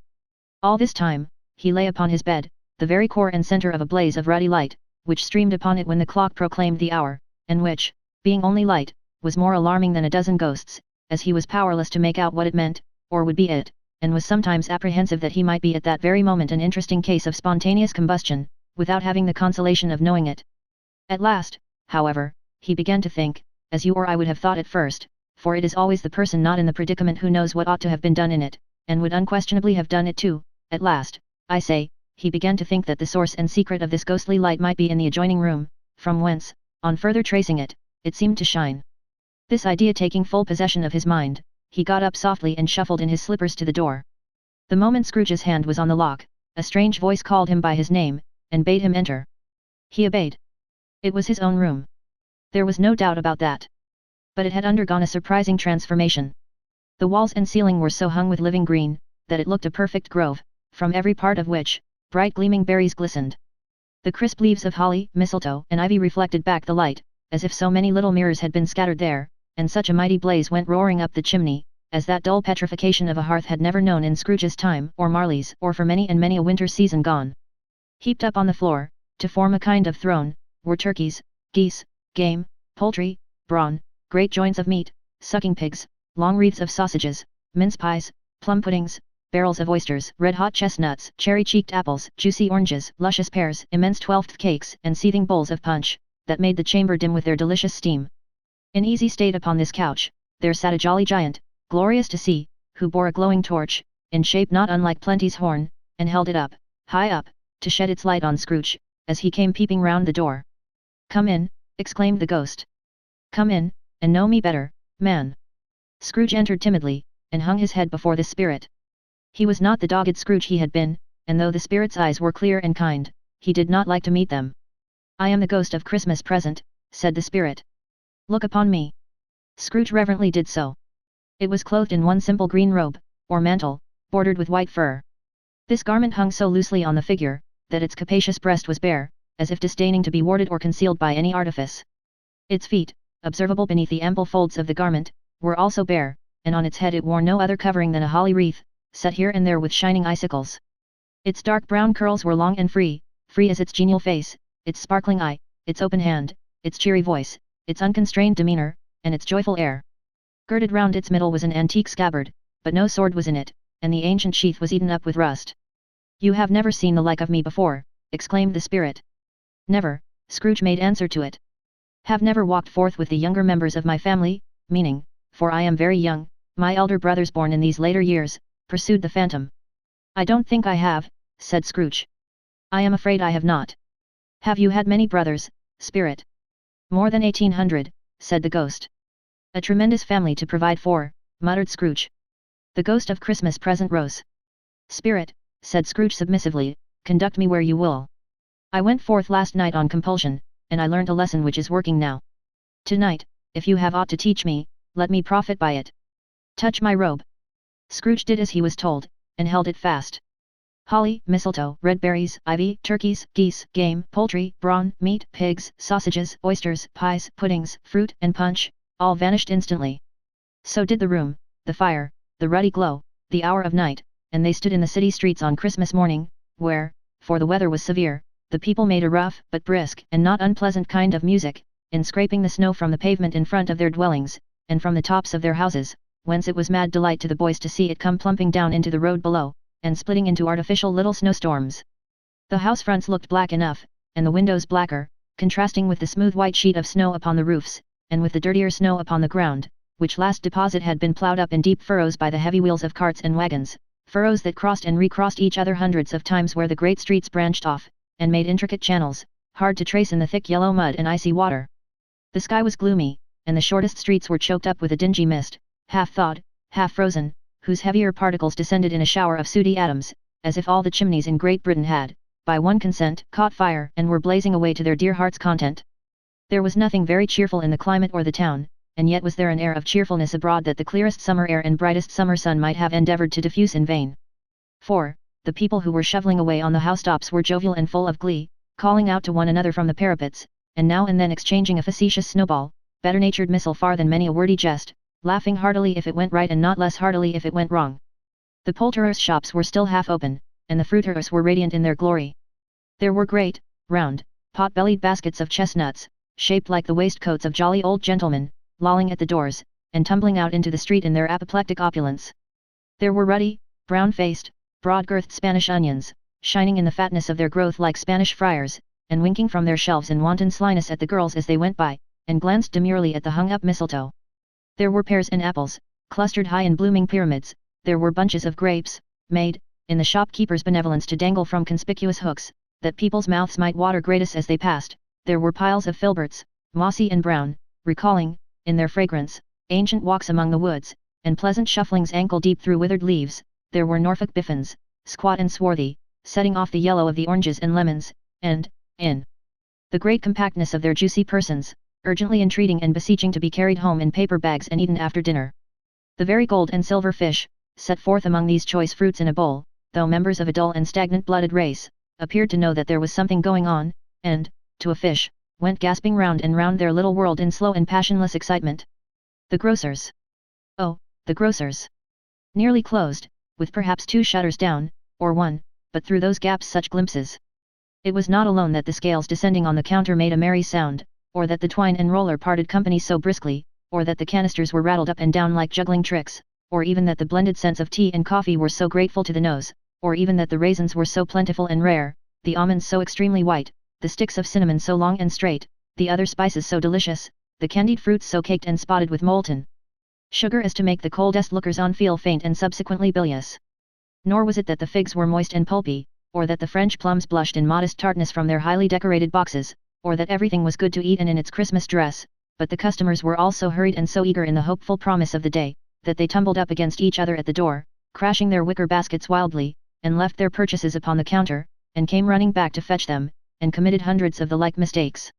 All this time, he lay upon his bed, the very core and center of a blaze of ruddy light, which streamed upon it when the clock proclaimed the hour, and which, being only light, was more alarming than a dozen ghosts, as he was powerless to make out what it meant, or would be it, and was sometimes apprehensive that he might be at that very moment an interesting case of spontaneous combustion, without having the consolation of knowing it. At last, however, he began to think, as you or I would have thought at first, for it is always the person not in the predicament who knows what ought to have been done in it, and would unquestionably have done it too. At last, I say, he began to think that the source and secret of this ghostly light might be in the adjoining room, from whence, on further tracing it, it seemed to shine. This idea taking full possession of his mind, he got up softly and shuffled in his slippers to the door. The moment Scrooge's hand was on the lock, a strange voice called him by his name, and bade him enter. He obeyed. It was his own room. There was no doubt about that. But it had undergone a surprising transformation. The walls and ceiling were so hung with living green, that it looked a perfect grove, from every part of which, bright gleaming berries glistened. The crisp leaves of holly, mistletoe, and ivy reflected back the light, as if so many little mirrors had been scattered there, and such a mighty blaze went roaring up the chimney, as that dull petrification of a hearth had never known in Scrooge's time, or Marley's, or for many and many a winter season gone. Heaped up on the floor, to form a kind of throne, were turkeys, geese, game, poultry, brawn, great joints of meat, sucking pigs, long wreaths of sausages, mince pies, plum puddings, barrels of oysters, red-hot chestnuts, cherry-cheeked apples, juicy oranges, luscious pears, immense 12th cakes, and seething bowls of punch, that made the chamber dim with their delicious steam. In easy state upon this couch, there sat a jolly giant, glorious to see, who bore a glowing torch, in shape not unlike Plenty's horn, and held it up, high up, to shed its light on Scrooge, as he came peeping round the door. "Come in," exclaimed the ghost. "Come in, and know me better, man." Scrooge entered timidly, and hung his head before the spirit. He was not the dogged Scrooge he had been, and though the spirit's eyes were clear and kind, he did not like to meet them. "I am the ghost of Christmas present," said the spirit. "Look upon me." Scrooge reverently did so. It was clothed in one simple green robe, or mantle, bordered with white fur. This garment hung so loosely on the figure, that its capacious breast was bare, as if disdaining to be warded or concealed by any artifice. Its feet, observable beneath the ample folds of the garment, were also bare, and on its head it wore no other covering than a holly wreath, set here and there with shining icicles. Its dark brown curls were long and free as its genial face, its sparkling eye, its open hand, its cheery voice, its unconstrained demeanor, and its joyful air. Girded round its middle was an antique scabbard, but no sword was in it, and the ancient sheath was eaten up with rust. "You have never seen the like of me before," exclaimed the spirit. "Never," Scrooge made answer to it. "Have never walked forth with the younger members of my family, meaning, for I am very young, my elder brothers born in these later years," pursued the phantom. "I don't think I have," said Scrooge. "I am afraid I have not." "Have you had many brothers, spirit?" "More than 1800, said the ghost. "A tremendous family to provide for," muttered Scrooge. The ghost of Christmas present rose. "Spirit," said Scrooge submissively, "conduct me where you will. I went forth last night on compulsion, and I learnt a lesson which is working now. Tonight, if you have aught to teach me, let me profit by it. Touch my robe." Scrooge did as he was told, and held it fast. Holly, mistletoe, red berries, ivy, turkeys, geese, game, poultry, brawn, meat, pigs, sausages, oysters, pies, puddings, fruit, and punch, all vanished instantly. So did the room, the fire, the ruddy glow, the hour of night, and they stood in the city streets on Christmas morning, where, for the weather was severe, the people made a rough but brisk and not unpleasant kind of music, in scraping the snow from the pavement in front of their dwellings, and from the tops of their houses, whence it was mad delight to the boys to see it come plumping down into the road below, and splitting into artificial little snowstorms. The house fronts looked black enough, and the windows blacker, contrasting with the smooth white sheet of snow upon the roofs, and with the dirtier snow upon the ground, which last deposit had been ploughed up in deep furrows by the heavy wheels of carts and wagons, furrows that crossed and recrossed each other hundreds of times where the great streets branched off, and made intricate channels, hard to trace in the thick yellow mud and icy water. The sky was gloomy, and the shortest streets were choked up with a dingy mist, half thawed, half frozen, whose heavier particles descended in a shower of sooty atoms, as if all the chimneys in Great Britain had, by one consent, caught fire and were blazing away to their dear hearts' content. There was nothing very cheerful in the climate or the town, and yet was there an air of cheerfulness abroad that the clearest summer air and brightest summer sun might have endeavoured to diffuse in vain. For, the people who were shovelling away on the housetops were jovial and full of glee, calling out to one another from the parapets, and now and then exchanging a facetious snowball, better-natured missile far than many a wordy jest, laughing heartily if it went right and not less heartily if it went wrong. The poulterers' shops were still half open, and the fruiterers were radiant in their glory. There were great, round, pot-bellied baskets of chestnuts, shaped like the waistcoats of jolly old gentlemen, lolling at the doors, and tumbling out into the street in their apoplectic opulence. There were ruddy, brown-faced, broad-girthed Spanish onions, shining in the fatness of their growth like Spanish friars, and winking from their shelves in wanton slyness at the girls as they went by, and glanced demurely at the hung-up mistletoe. There were pears and apples, clustered high in blooming pyramids, there were bunches of grapes, made, in the shopkeeper's benevolence to dangle from conspicuous hooks, that people's mouths might water gratis as they passed, there were piles of filberts, mossy and brown, recalling, in their fragrance, ancient walks among the woods, and pleasant shufflings ankle-deep through withered leaves, there were Norfolk biffins, squat and swarthy, setting off the yellow of the oranges and lemons, and, in the great compactness of their juicy persons, urgently entreating and beseeching to be carried home in paper bags and eaten after dinner. The very gold and silver fish, set forth among these choice fruits in a bowl, though members of a dull and stagnant-blooded race, appeared to know that there was something going on, and, to a fish, went gasping round and round their little world in slow and passionless excitement. The grocers. Oh, the grocers! Nearly closed, with perhaps 2 shutters down, or 1, but through those gaps such glimpses. It was not alone that the scales descending on the counter made a merry sound, or that the twine and roller parted company so briskly, or that the canisters were rattled up and down like juggling tricks, or even that the blended scents of tea and coffee were so grateful to the nose, or even that the raisins were so plentiful and rare, the almonds so extremely white, the sticks of cinnamon so long and straight, the other spices so delicious, the candied fruits so caked and spotted with molten sugar as to make the coldest lookers-on feel faint and subsequently bilious. Nor was it that the figs were moist and pulpy, or that the French plums blushed in modest tartness from their highly decorated boxes, or that everything was good to eat and in its Christmas dress, but the customers were all so hurried and so eager in the hopeful promise of the day, that they tumbled up against each other at the door, crashing their wicker baskets wildly, and left their purchases upon the counter, and came running back to fetch them, and committed hundreds of the like mistakes.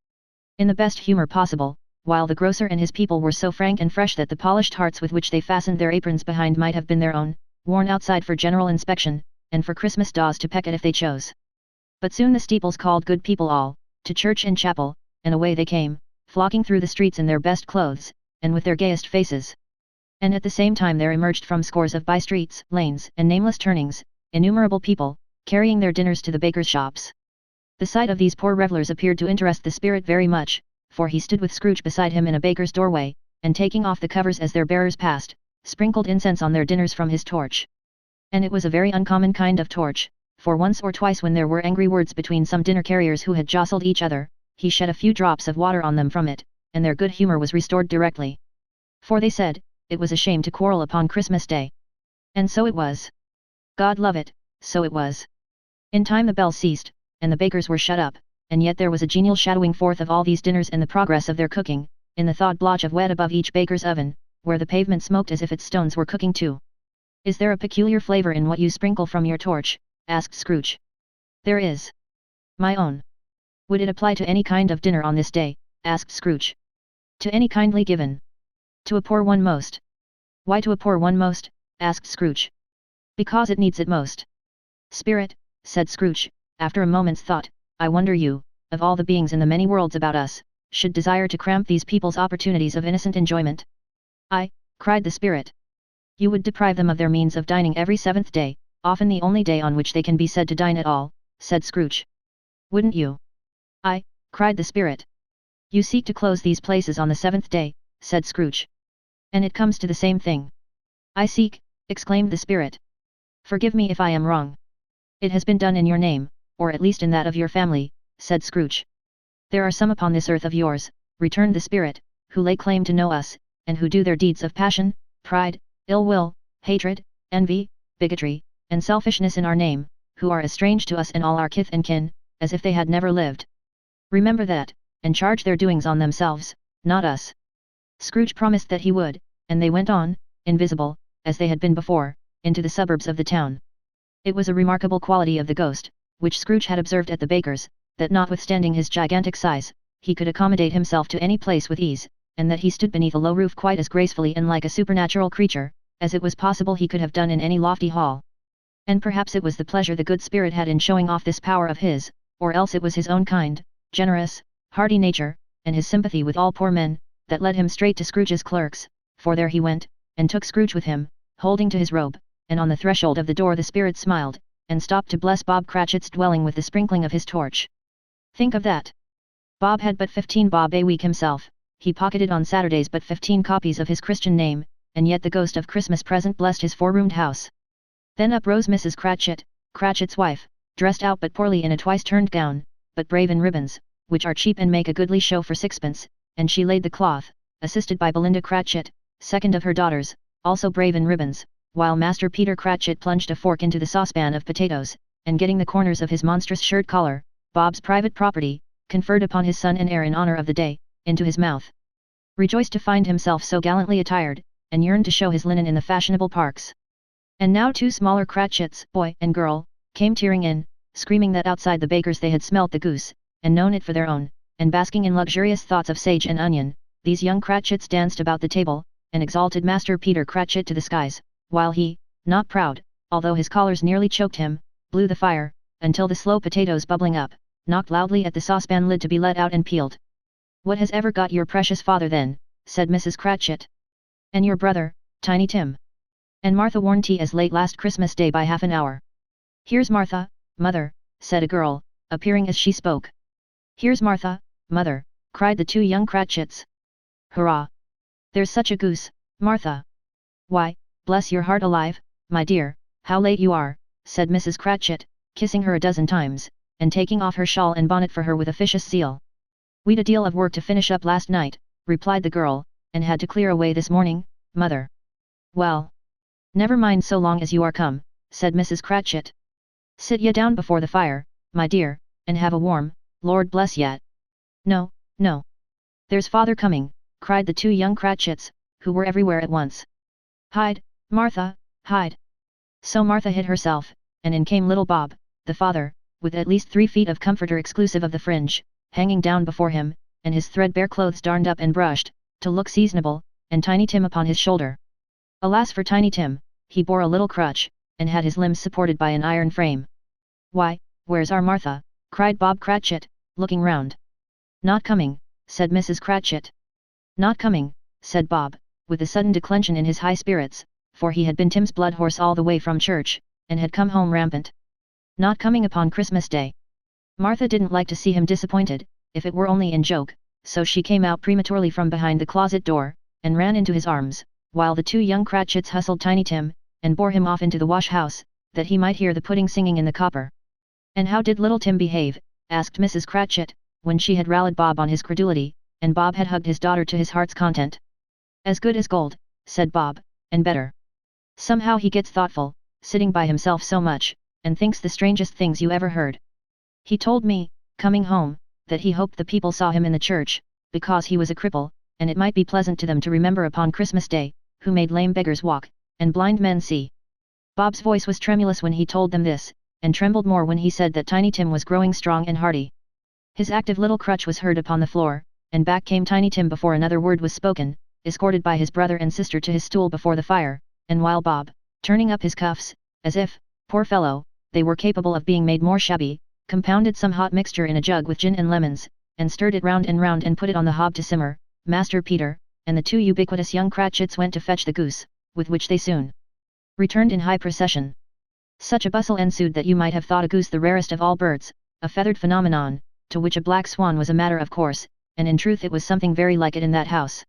In the best humor possible, while the grocer and his people were so frank and fresh that the polished hearts with which they fastened their aprons behind might have been their own, worn outside for general inspection, and for Christmas daws to peck at if they chose. But soon the steeples called good people all, to church and chapel, and away they came, flocking through the streets in their best clothes, and with their gayest faces. And at the same time there emerged from scores of by-streets, lanes, and nameless turnings, innumerable people, carrying their dinners to the bakers' shops. The sight of these poor revellers appeared to interest the spirit very much, for he stood with Scrooge beside him in a baker's doorway, and taking off the covers as their bearers passed, sprinkled incense on their dinners from his torch. And it was a very uncommon kind of torch, for once or twice when there were angry words between some dinner carriers who had jostled each other, he shed a few drops of water on them from it, and their good humour was restored directly. For they said, it was a shame to quarrel upon Christmas Day. And so it was. God love it, so it was. In time the bells ceased, and the bakers were shut up, and yet there was a genial shadowing forth of all these dinners and the progress of their cooking, in the thawed blotch of wet above each baker's oven, where the pavement smoked as if its stones were cooking too. Is there a peculiar flavour in what you sprinkle from your torch? Asked Scrooge. There is. My own. Would it apply to any kind of dinner on this day? Asked Scrooge. To any kindly given. To a poor one most. Why to a poor one most? Asked Scrooge. Because it needs it most. Spirit, said Scrooge, after a moment's thought, I wonder you, of all the beings in the many worlds about us, should desire to cramp these people's opportunities of innocent enjoyment. I, cried the spirit. You would deprive them of their means of dining every seventh day, often the only day on which they can be said to dine at all, said Scrooge. Wouldn't you? I, cried the spirit. You seek to close these places on the seventh day, said Scrooge. And it comes to the same thing. I seek, exclaimed the spirit. Forgive me if I am wrong. It has been done in your name, or at least in that of your family, said Scrooge. There are some upon this earth of yours, returned the spirit, who lay claim to know us, and who do their deeds of passion, pride, ill will, hatred, envy, bigotry, and selfishness in our name, who are as strange to us and all our kith and kin, as if they had never lived. Remember that, and charge their doings on themselves, not us. Scrooge promised that he would, and they went on, invisible, as they had been before, into the suburbs of the town. It was a remarkable quality of the ghost, which Scrooge had observed at the baker's, that notwithstanding his gigantic size, he could accommodate himself to any place with ease, and that he stood beneath a low roof quite as gracefully and like a supernatural creature, as it was possible he could have done in any lofty hall. And perhaps it was the pleasure the good spirit had in showing off this power of his, or else it was his own kind, generous, hearty nature, and his sympathy with all poor men, that led him straight to Scrooge's clerks, for there he went, and took Scrooge with him, holding to his robe, and on the threshold of the door the spirit smiled, and stopped to bless Bob Cratchit's dwelling with the sprinkling of his torch. Think of that! Bob had but 15 bob a week himself, he pocketed on Saturdays but 15 copies of his Christian name, and yet the ghost of Christmas present blessed his four-roomed house. Then up rose Mrs. Cratchit, Cratchit's wife, dressed out but poorly in a twice-turned gown, but brave in ribbons, which are cheap and make a goodly show for sixpence, and she laid the cloth, assisted by Belinda Cratchit, second of her daughters, also brave in ribbons, while Master Peter Cratchit plunged a fork into the saucepan of potatoes, and getting the corners of his monstrous shirt collar, Bob's private property, conferred upon his son and heir in honour of the day, into his mouth. Rejoiced to find himself so gallantly attired, and yearned to show his linen in the fashionable parks. And now two smaller Cratchits, boy and girl, came tearing in, screaming that outside the baker's they had smelt the goose, and known it for their own, and basking in luxurious thoughts of sage and onion, these young Cratchits danced about the table, and exalted Master Peter Cratchit to the skies, while he, not proud, although his collars nearly choked him, blew the fire, until the slow potatoes bubbling up, knocked loudly at the saucepan lid to be let out and peeled. What has ever got your precious father then? Said Mrs. Cratchit. And your brother, Tiny Tim? And Martha warned tea as late last Christmas Day by half an hour. Here's Martha, mother, said a girl, appearing as she spoke. Here's Martha, mother, cried the two young Cratchits. Hurrah! There's such a goose, Martha. Why, bless your heart alive, my dear, how late you are, said Mrs. Cratchit, kissing her a dozen times, and taking off her shawl and bonnet for her with officious zeal. We'd a deal of work to finish up last night, replied the girl, and had to clear away this morning, mother. Well, never mind so long as you are come, said Mrs. Cratchit. Sit ye down before the fire, my dear, and have a warm, Lord bless ye. No, no. There's father coming, cried the two young Cratchits, who were everywhere at once. Hide, Martha, hide. So Martha hid herself, and in came little Bob, the father, with at least 3 feet of comforter exclusive of the fringe, hanging down before him, and his threadbare clothes darned up and brushed, to look seasonable, and Tiny Tim upon his shoulder. Alas for Tiny Tim, he bore a little crutch, and had his limbs supported by an iron frame. "Why, where's our Martha?" cried Bob Cratchit, looking round. "Not coming," said Mrs. Cratchit. "Not coming," said Bob, with a sudden declension in his high spirits, for he had been Tim's blood horse all the way from church, and had come home rampant. "Not coming upon Christmas Day." Martha didn't like to see him disappointed, if it were only in joke, so she came out prematurely from behind the closet door, and ran into his arms, while the 2 young Cratchits hustled Tiny Tim, and bore him off into the wash-house, that he might hear the pudding singing in the copper. "And how did little Tim behave?" asked Mrs. Cratchit, when she had rallied Bob on his credulity, and Bob had hugged his daughter to his heart's content. "As good as gold," said Bob, "and better. Somehow he gets thoughtful, sitting by himself so much, and thinks the strangest things you ever heard. He told me, coming home, that he hoped the people saw him in the church, because he was a cripple, and it might be pleasant to them to remember upon Christmas Day, who made lame beggars walk, and blind men see." Bob's voice was tremulous when he told them this, and trembled more when he said that Tiny Tim was growing strong and hearty. His active little crutch was heard upon the floor, and back came Tiny Tim before another word was spoken, escorted by his brother and sister to his stool before the fire, and while Bob, turning up his cuffs, as if, poor fellow, they were capable of being made more shabby, compounded some hot mixture in a jug with gin and lemons, and stirred it round and put it on the hob to simmer, Master Peter, and the 2 ubiquitous young Cratchits went to fetch the goose, with which they soon returned in high procession. Such a bustle ensued that you might have thought a goose the rarest of all birds, a feathered phenomenon, to which a black swan was a matter of course, and in truth it was something very like it in that house.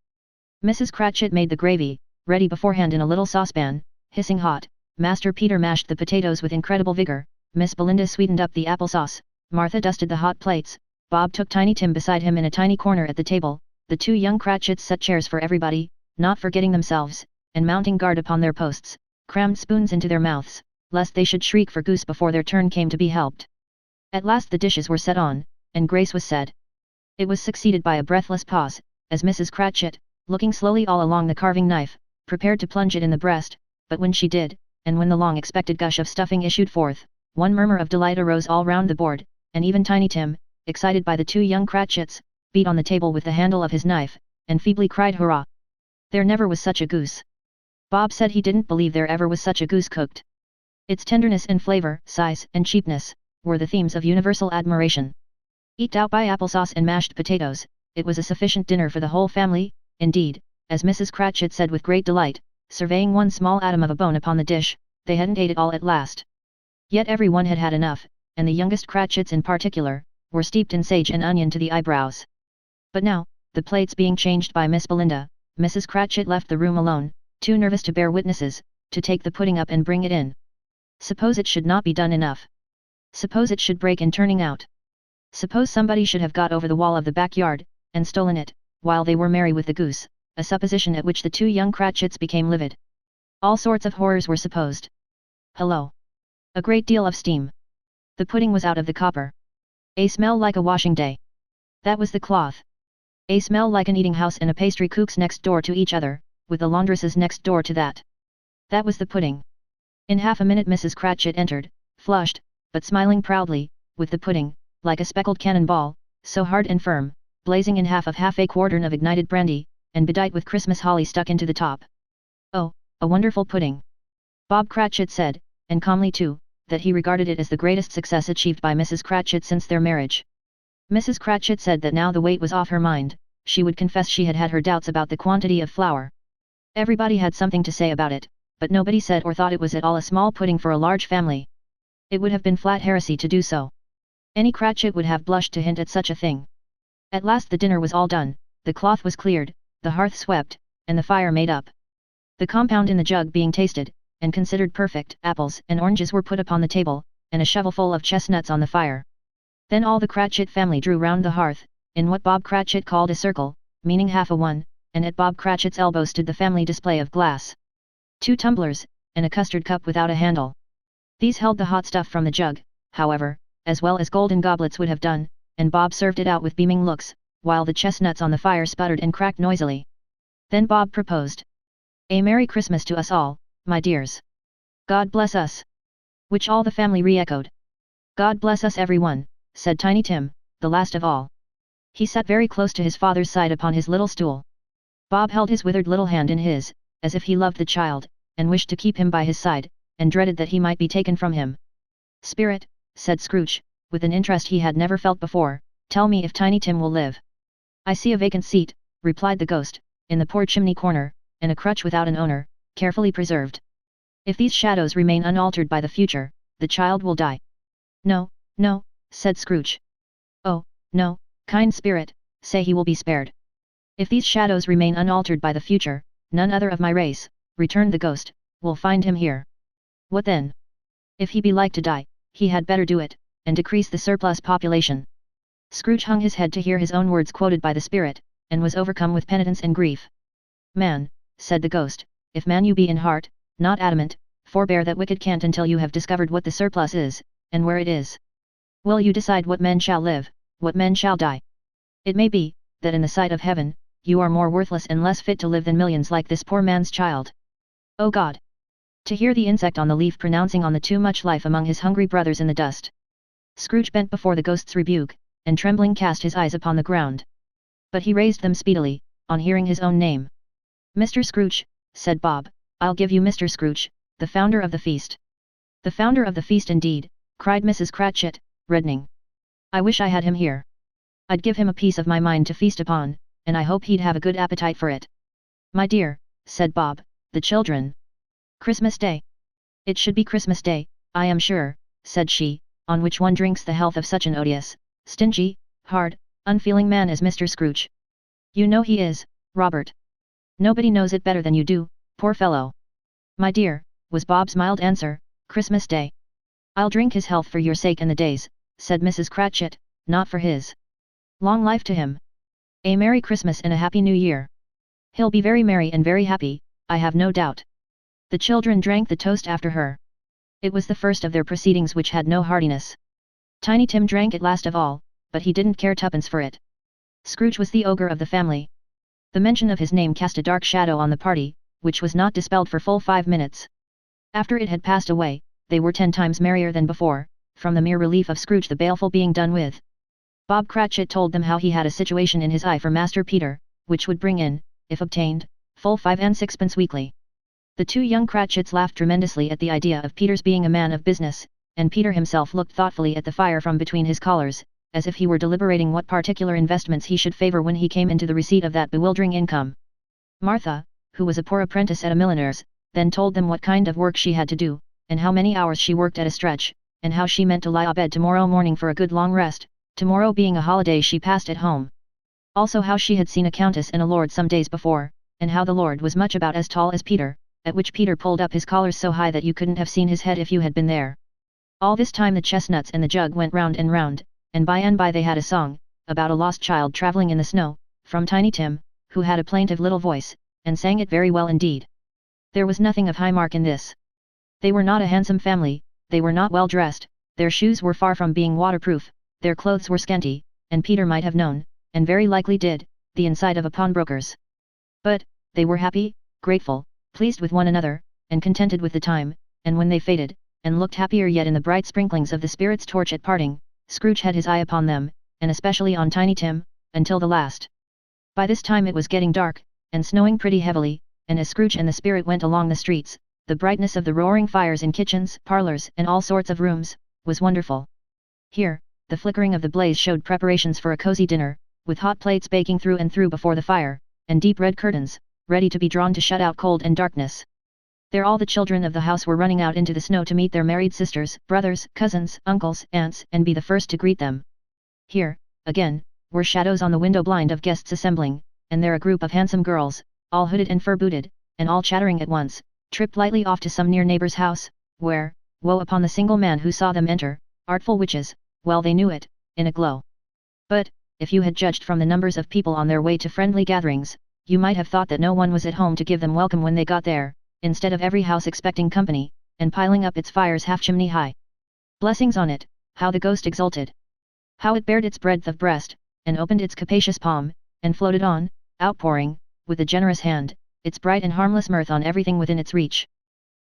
Mrs. Cratchit made the gravy, ready beforehand in a little saucepan, hissing hot. Master Peter mashed the potatoes with incredible vigor, Miss Belinda sweetened up the applesauce, Martha dusted the hot plates, Bob took Tiny Tim beside him in a tiny corner at the table, the 2 young Cratchits set chairs for everybody, not forgetting themselves, and mounting guard upon their posts, crammed spoons into their mouths, lest they should shriek for goose before their turn came to be helped. At last the dishes were set on, and grace was said. It was succeeded by a breathless pause, as Mrs. Cratchit, looking slowly all along the carving knife, prepared to plunge it in the breast, but when she did, and when the long-expected gush of stuffing issued forth, one murmur of delight arose all round the board, and even Tiny Tim, excited by the 2 young Cratchits, beat on the table with the handle of his knife, and feebly cried hurrah! There never was such a goose. Bob said he didn't believe there ever was such a goose cooked. Its tenderness and flavor, size and cheapness, were the themes of universal admiration. Eked out by applesauce and mashed potatoes, it was a sufficient dinner for the whole family, indeed, as Mrs. Cratchit said with great delight, surveying one small atom of a bone upon the dish, they hadn't ate it all at last. Yet every one had had enough, and the youngest Cratchits in particular, were steeped in sage and onion to the eyebrows. But now, the plates being changed by Miss Belinda, Mrs. Cratchit left the room alone, too nervous to bear witnesses, to take the pudding up and bring it in. Suppose it should not be done enough. Suppose it should break in turning out. Suppose somebody should have got over the wall of the backyard, and stolen it, while they were merry with the goose, a supposition at which the 2 young Cratchits became livid. All sorts of horrors were supposed. Hello! A great deal of steam. The pudding was out of the copper. A smell like a washing day. That was the cloth. A smell like an eating house and a pastry cook's next door to each other, with the laundresses next door to that. That was the pudding. In half a minute Mrs. Cratchit entered, flushed, but smiling proudly, with the pudding, like a speckled cannonball, so hard and firm, blazing in half a quartern of ignited brandy, and bedight with Christmas holly stuck into the top. "Oh, a wonderful pudding!" Bob Cratchit said, and calmly too, that he regarded it as the greatest success achieved by Mrs. Cratchit since their marriage. Mrs. Cratchit said that now the weight was off her mind, she would confess she had had her doubts about the quantity of flour. Everybody had something to say about it, but nobody said or thought it was at all a small pudding for a large family. It would have been flat heresy to do so. Any Cratchit would have blushed to hint at such a thing. At last the dinner was all done, the cloth was cleared, the hearth swept, and the fire made up. The compound in the jug being tasted, and considered perfect, apples and oranges were put upon the table, and a shovelful of chestnuts on the fire. Then all the Cratchit family drew round the hearth, in what Bob Cratchit called a circle, meaning half a one, and at Bob Cratchit's elbow stood the family display of glass. 2 tumblers, and a custard cup without a handle. These held the hot stuff from the jug, however, as well as golden goblets would have done, and Bob served it out with beaming looks, while the chestnuts on the fire sputtered and cracked noisily. Then Bob proposed, "A Merry Christmas to us all, my dears. God bless us." Which all the family re-echoed. God bless us everyone, said Tiny Tim, the last of all. He sat very close to his father's side upon his little stool. Bob held his withered little hand in his, as if he loved the child, and wished to keep him by his side, and dreaded that he might be taken from him. Spirit, said Scrooge, with an interest he had never felt before, tell me if Tiny Tim will live. I see a vacant seat, replied the ghost, in the poor chimney corner, and a crutch without an owner, carefully preserved. If these shadows remain unaltered by the future, the child will die. No, no, said Scrooge. Oh, no, kind spirit, say he will be spared. If these shadows remain unaltered by the future, none other of my race, returned the ghost, will find him here. What then? If he be like to die, he had better do it, and decrease the surplus population. Scrooge hung his head to hear his own words quoted by the spirit, and was overcome with penitence and grief. Man, said the ghost, if man you be in heart, not adamant, forbear that wicked cant until you have discovered what the surplus is, and where it is. Will you decide what men shall live, what men shall die? It may be, that in the sight of heaven, you are more worthless and less fit to live than millions like this poor man's child. O God! To hear the insect on the leaf pronouncing on the too much life among his hungry brothers in the dust. Scrooge bent before the ghost's rebuke, and trembling cast his eyes upon the ground. But he raised them speedily, on hearing his own name. Mr. Scrooge, said Bob, I'll give you Mr. Scrooge, the founder of the feast. The founder of the feast indeed, cried Mrs. Cratchit, reddening. I wish I had him here. I'd give him a piece of my mind to feast upon, and I hope he'd have a good appetite for it. My dear, said Bob, the children. Christmas Day. It should be Christmas Day, I am sure, said she, on which one drinks the health of such an odious, stingy, hard, unfeeling man as Mr. Scrooge. You know he is, Robert. Nobody knows it better than you do, poor fellow. My dear, was Bob's mild answer, Christmas Day. I'll drink his health for your sake and the day's, said Mrs. Cratchit, not for his. Long life to him. A Merry Christmas and a Happy New Year. He'll be very merry and very happy, I have no doubt. The children drank the toast after her. It was the first of their proceedings which had no heartiness. Tiny Tim drank it last of all, but he didn't care twopence for it. Scrooge was the ogre of the family. The mention of his name cast a dark shadow on the party, which was not dispelled for full 5 minutes. After it had passed away, they were 10 times merrier than before, from the mere relief of Scrooge the baleful being done with. Bob Cratchit told them how he had a situation in his eye for Master Peter, which would bring in, if obtained, full 5 and 6pence weekly. The 2 young Cratchits laughed tremendously at the idea of Peter's being a man of business, and Peter himself looked thoughtfully at the fire from between his collars, as if he were deliberating what particular investments he should favor when he came into the receipt of that bewildering income. Martha, who was a poor apprentice at a milliner's, then told them what kind of work she had to do, and how many hours she worked at a stretch, and how she meant to lie abed tomorrow morning for a good long rest, tomorrow being a holiday she passed at home. Also how she had seen a countess and a lord some days before, and how the lord was much about as tall as Peter, at which Peter pulled up his collars so high that you couldn't have seen his head if you had been there. All this time the chestnuts and the jug went round, and by they had a song, about a lost child travelling in the snow, from Tiny Tim, who had a plaintive little voice, and sang it very well indeed. There was nothing of high mark in this. They were not a handsome family, they were not well dressed, their shoes were far from being waterproof, their clothes were scanty, and Peter might have known, and very likely did, the inside of a pawnbroker's. But, they were happy, grateful, pleased with one another, and contented with the time, and when they faded, and looked happier yet in the bright sprinklings of the spirit's torch at parting, Scrooge had his eye upon them, and especially on Tiny Tim, until the last. By this time it was getting dark, and snowing pretty heavily, and as Scrooge and the spirit went along the streets, the brightness of the roaring fires in kitchens, parlors, and all sorts of rooms, was wonderful. Here, the flickering of the blaze showed preparations for a cozy dinner, with hot plates baking through and through before the fire, and deep red curtains, ready to be drawn to shut out cold and darkness. There all the children of the house were running out into the snow to meet their married sisters, brothers, cousins, uncles, aunts, and be the first to greet them. Here, again, were shadows on the window blind of guests assembling, and there a group of handsome girls, all hooded and fur-booted, and all chattering at once, tripped lightly off to some near neighbor's house, where, woe upon the single man who saw them enter, artful witches, well they knew it, in a glow. But, if you had judged from the numbers of people on their way to friendly gatherings, you might have thought that no one was at home to give them welcome when they got there, instead of every house expecting company, and piling up its fires half chimney high. Blessings on it, how the ghost exulted! How it bared its breadth of breast, and opened its capacious palm, and floated on, outpouring, with a generous hand, its bright and harmless mirth on everything within its reach.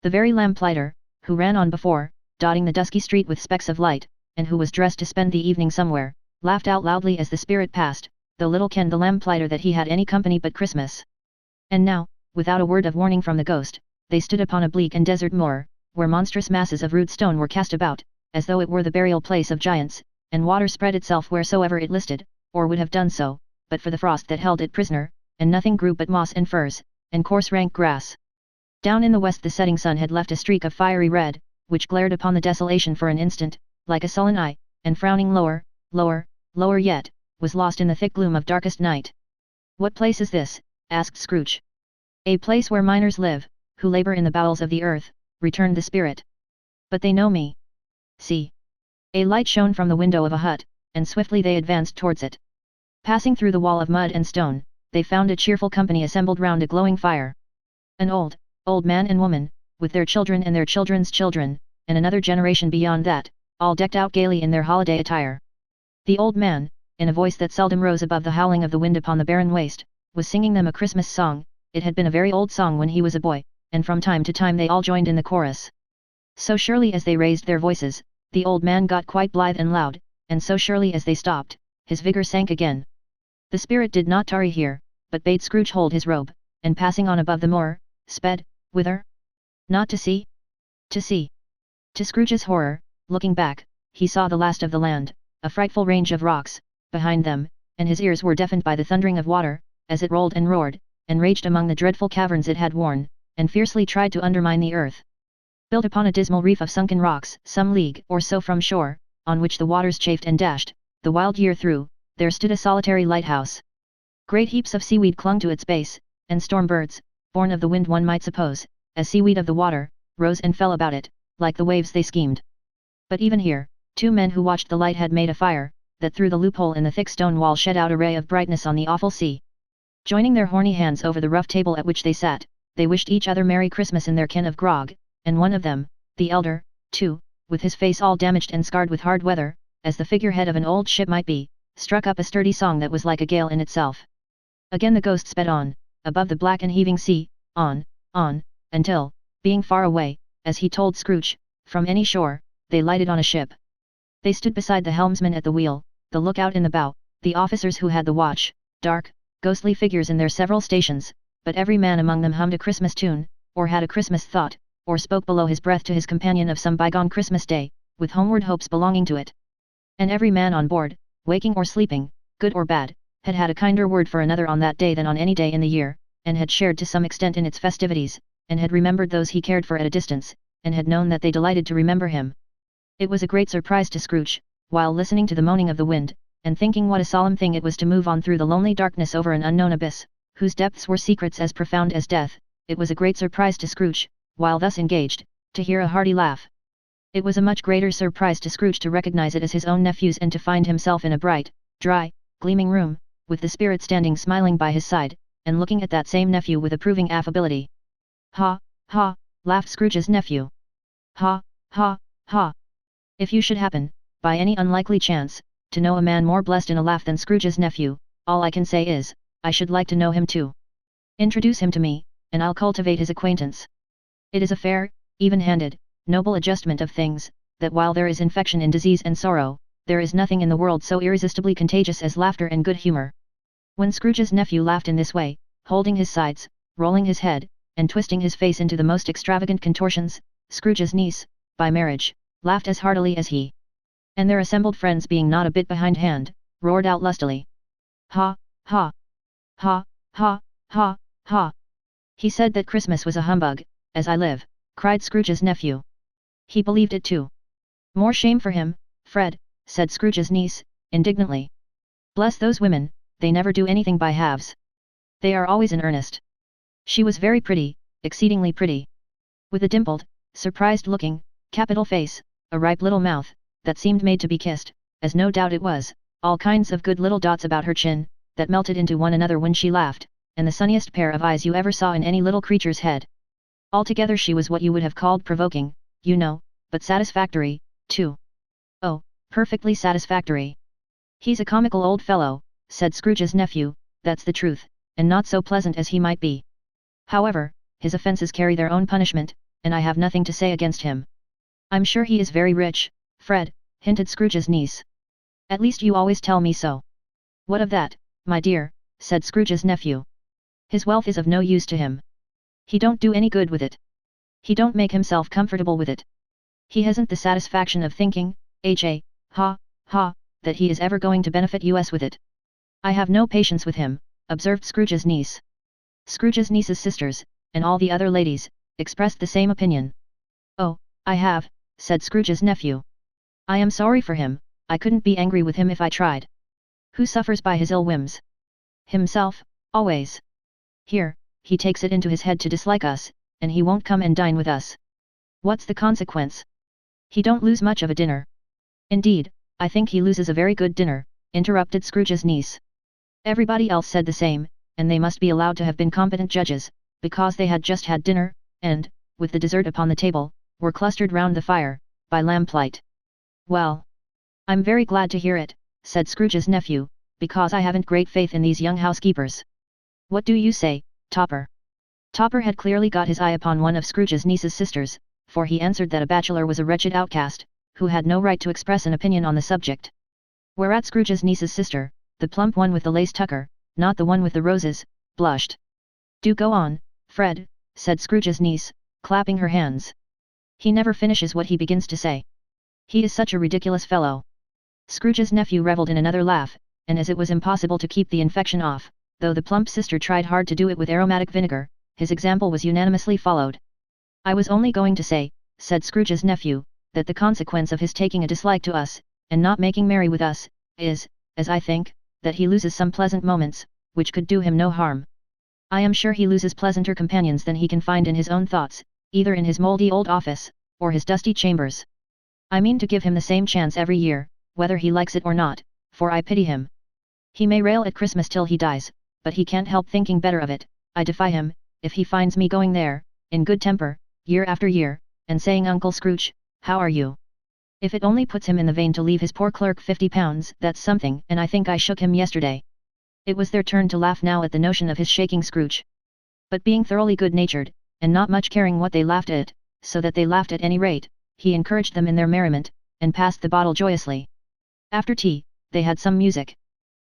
The very lamplighter, who ran on before, dotting the dusky street with specks of light, and who was dressed to spend the evening somewhere, laughed out loudly as the spirit passed, though little kenned the lamplighter that he had any company but Christmas. And now, without a word of warning from the ghost, they stood upon a bleak and desert moor, where monstrous masses of rude stone were cast about, as though it were the burial place of giants, and water spread itself wheresoever it listed, or would have done so, but for the frost that held it prisoner, and nothing grew but moss and furze, and coarse rank grass. Down in the west the setting sun had left a streak of fiery red, which glared upon the desolation for an instant, like a sullen eye, and frowning lower, lower, lower yet, was lost in the thick gloom of darkest night. "What place is this?" asked Scrooge. "A place where miners live, who labor in the bowels of the earth," returned the spirit. "But they know me. See." A light shone from the window of a hut, and swiftly they advanced towards it. Passing through the wall of mud and stone, they found a cheerful company assembled round a glowing fire. An old man and woman, with their children and their children's children, and another generation beyond that, all decked out gaily in their holiday attire. The old man, in a voice that seldom rose above the howling of the wind upon the barren waste, was singing them a Christmas song. It had been a very old song when he was a boy, and from time to time they all joined in the chorus. So surely as they raised their voices, the old man got quite blithe and loud, and so surely as they stopped, his vigor sank again. The spirit did not tarry here, but bade Scrooge hold his robe, and passing on above the moor, sped, whither? Not to sea? To sea. To Scrooge's horror, looking back, he saw the last of the land, a frightful range of rocks, behind them, and his ears were deafened by the thundering of water, as it rolled and roared, and raged among the dreadful caverns it had worn, and fiercely tried to undermine the earth. Built upon a dismal reef of sunken rocks, some league or so from shore, on which the waters chafed and dashed, the wild year through, there stood a solitary lighthouse. Great heaps of seaweed clung to its base, and storm birds, born of the wind one might suppose, as seaweed of the water, rose and fell about it, like the waves they schemed. But even here, 2 men who watched the light had made a fire, that through the loophole in the thick stone wall shed out a ray of brightness on the awful sea. Joining their horny hands over the rough table at which they sat, they wished each other Merry Christmas in their kin of grog, and one of them, the elder, too, with his face all damaged and scarred with hard weather, as the figurehead of an old ship might be, struck up a sturdy song that was like a gale in itself. Again the ghost sped on, above the black and heaving sea, on, until, being far away, as he told Scrooge, from any shore, they lighted on a ship. They stood beside the helmsman at the wheel, the lookout in the bow, the officers who had the watch, dark, ghostly figures in their several stations, but every man among them hummed a Christmas tune, or had a Christmas thought, or spoke below his breath to his companion of some bygone Christmas day, with homeward hopes belonging to it. And every man on board, waking or sleeping, good or bad, had had a kinder word for another on that day than on any day in the year, and had shared to some extent in its festivities, and had remembered those he cared for at a distance, and had known that they delighted to remember him. It was a great surprise to Scrooge, while listening to the moaning of the wind, and thinking what a solemn thing it was to move on through the lonely darkness over an unknown abyss, whose depths were secrets as profound as death. It was a great surprise to Scrooge, while thus engaged, to hear a hearty laugh. It was a much greater surprise to Scrooge to recognize it as his own nephew's and to find himself in a bright, dry, gleaming room, with the spirit standing smiling by his side, and looking at that same nephew with approving affability. "Ha, ha," laughed Scrooge's nephew. "Ha, ha, ha. If you should happen, by any unlikely chance, to know a man more blessed in a laugh than Scrooge's nephew, all I can say is, I should like to know him too. Introduce him to me, and I'll cultivate his acquaintance. It is a fair, even-handed, noble adjustment of things, that while there is infection in disease and sorrow, there is nothing in the world so irresistibly contagious as laughter and good humor." When Scrooge's nephew laughed in this way, holding his sides, rolling his head, and twisting his face into the most extravagant contortions, Scrooge's niece, by marriage, laughed as heartily as he. And their assembled friends being not a bit behindhand, roared out lustily. "Ha, ha! Ha, ha, ha, ha! He said that Christmas was a humbug, as I live," cried Scrooge's nephew. "He believed it too." "More shame for him, Fred," said Scrooge's niece, indignantly. "Bless those women, they never do anything by halves. They are always in earnest." She was very pretty, exceedingly pretty. With a dimpled, surprised-looking, capital face, a ripe little mouth, that seemed made to be kissed, as no doubt it was, all kinds of good little dots about her chin, that melted into one another when she laughed, and the sunniest pair of eyes you ever saw in any little creature's head. Altogether she was what you would have called provoking, you know, but satisfactory, too. "Oh, perfectly satisfactory. He's a comical old fellow," said Scrooge's nephew, "that's the truth, and not so pleasant as he might be. However, his offences carry their own punishment, and I have nothing to say against him. I'm sure he is very rich, Fred, hinted Scrooge's niece. At least you always tell me so. What of that, my dear, said Scrooge's nephew. His wealth is of no use to him. He don't do any good with it. He don't make himself comfortable with it. He hasn't the satisfaction of thinking, ha, that he is ever going to benefit us with it. I have no patience with him, observed Scrooge's niece. Scrooge's niece's sisters, and all the other ladies, expressed the same opinion. Oh, I have, said Scrooge's nephew. I am sorry for him, I couldn't be angry with him if I tried. Who suffers by his ill whims? Himself, always. Here, he takes it into his head to dislike us, and he won't come and dine with us. What's the consequence? He don't lose much of a dinner. Indeed, I think he loses a very good dinner, interrupted Scrooge's niece. Everybody else said the same, and they must be allowed to have been competent judges, because they had just had dinner, and, with the dessert upon the table, were clustered round the fire, by lamplight. Well, I'm very glad to hear it, said Scrooge's nephew, because I haven't great faith in these young housekeepers. What do you say, Topper? Topper had clearly got his eye upon one of Scrooge's niece's sisters, for he answered that a bachelor was a wretched outcast, who had no right to express an opinion on the subject. Whereat Scrooge's niece's sister, the plump one with the lace tucker, not the one with the roses, blushed. Do go on, Fred, said Scrooge's niece, clapping her hands. He never finishes what he begins to say. He is such a ridiculous fellow. Scrooge's nephew revelled in another laugh, and as it was impossible to keep the infection off, though the plump sister tried hard to do it with aromatic vinegar, his example was unanimously followed. I was only going to say, said Scrooge's nephew, that the consequence of his taking a dislike to us, and not making merry with us, is, as I think, that he loses some pleasant moments, which could do him no harm. I am sure he loses pleasanter companions than he can find in his own thoughts, either in his mouldy old office, or his dusty chambers. I mean to give him the same chance every year, whether he likes it or not, for I pity him. He may rail at Christmas till he dies, but he can't help thinking better of it. I defy him, if he finds me going there, in good temper, year after year, and saying Uncle Scrooge, how are you? If it only puts him in the vein to leave his poor clerk £50, that's something, and I think I shook him yesterday. It was their turn to laugh now at the notion of his shaking Scrooge. But being thoroughly good-natured, and not much caring what they laughed at, so that they laughed at any rate, he encouraged them in their merriment, and passed the bottle joyously. After tea, they had some music.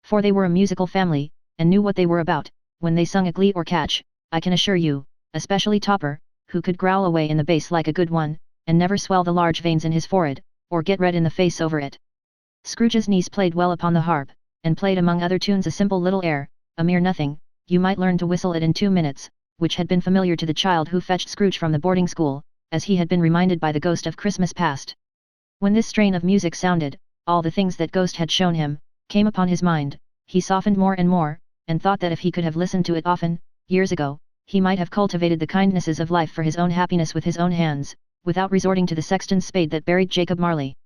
For they were a musical family, and knew what they were about, when they sung a glee or catch, I can assure you, especially Topper, who could growl away in the bass like a good one, and never swell the large veins in his forehead, or get red in the face over it. Scrooge's niece played well upon the harp, and played among other tunes a simple little air, a mere nothing, you might learn to whistle it in 2 minutes, which had been familiar to the child who fetched Scrooge from the boarding school, as he had been reminded by the ghost of Christmas past. When this strain of music sounded, all the things that ghost had shown him, came upon his mind, he softened more and more, and thought that if he could have listened to it often, years ago, he might have cultivated the kindnesses of life for his own happiness with his own hands, without resorting to the sexton's spade that buried Jacob Marley.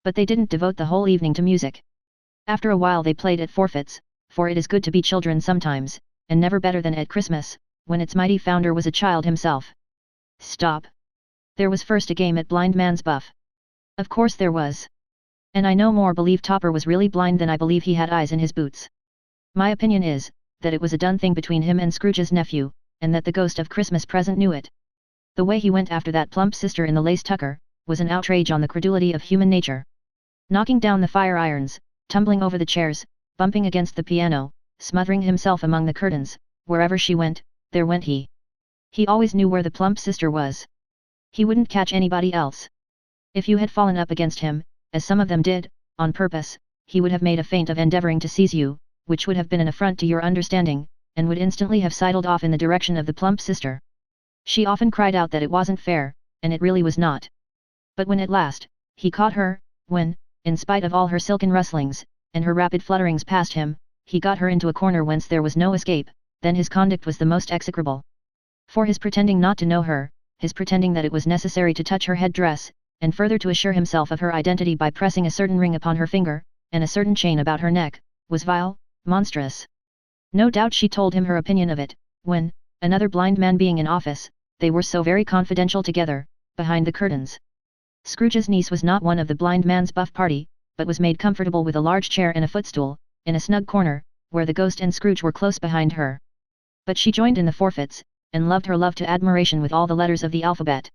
But they didn't devote the whole evening to music. After a while they played at forfeits, for it is good to be children sometimes, and never better than at Christmas, when its mighty founder was a child himself. Stop! There was first a game at blind man's buff. Of course there was. And I no more believe Topper was really blind than I believe he had eyes in his boots. My opinion is, that it was a done thing between him and Scrooge's nephew, and that the ghost of Christmas present knew it. The way he went after that plump sister in the lace tucker, was an outrage on the credulity of human nature. Knocking down the fire irons, tumbling over the chairs, bumping against the piano, smothering himself among the curtains, wherever she went, there went he. He always knew where the plump sister was. He wouldn't catch anybody else. If you had fallen up against him, as some of them did, on purpose, he would have made a feint of endeavouring to seize you, which would have been an affront to your understanding, and would instantly have sidled off in the direction of the plump sister. She often cried out that it wasn't fair, and it really was not. But when at last, he caught her, when, in spite of all her silken rustlings, and her rapid flutterings past him, he got her into a corner whence there was no escape, then his conduct was the most execrable. For his pretending not to know her, his pretending that it was necessary to touch her head dress, and further to assure himself of her identity by pressing a certain ring upon her finger, and a certain chain about her neck, was vile, monstrous. No doubt she told him her opinion of it, when, another blind man being in office, they were so very confidential together, behind the curtains. Scrooge's niece was not one of the blind man's buff party, but was made comfortable with a large chair and a footstool, in a snug corner, where the ghost and Scrooge were close behind her. But she joined in the forfeits, and loved her love to admiration with all the letters of the alphabet.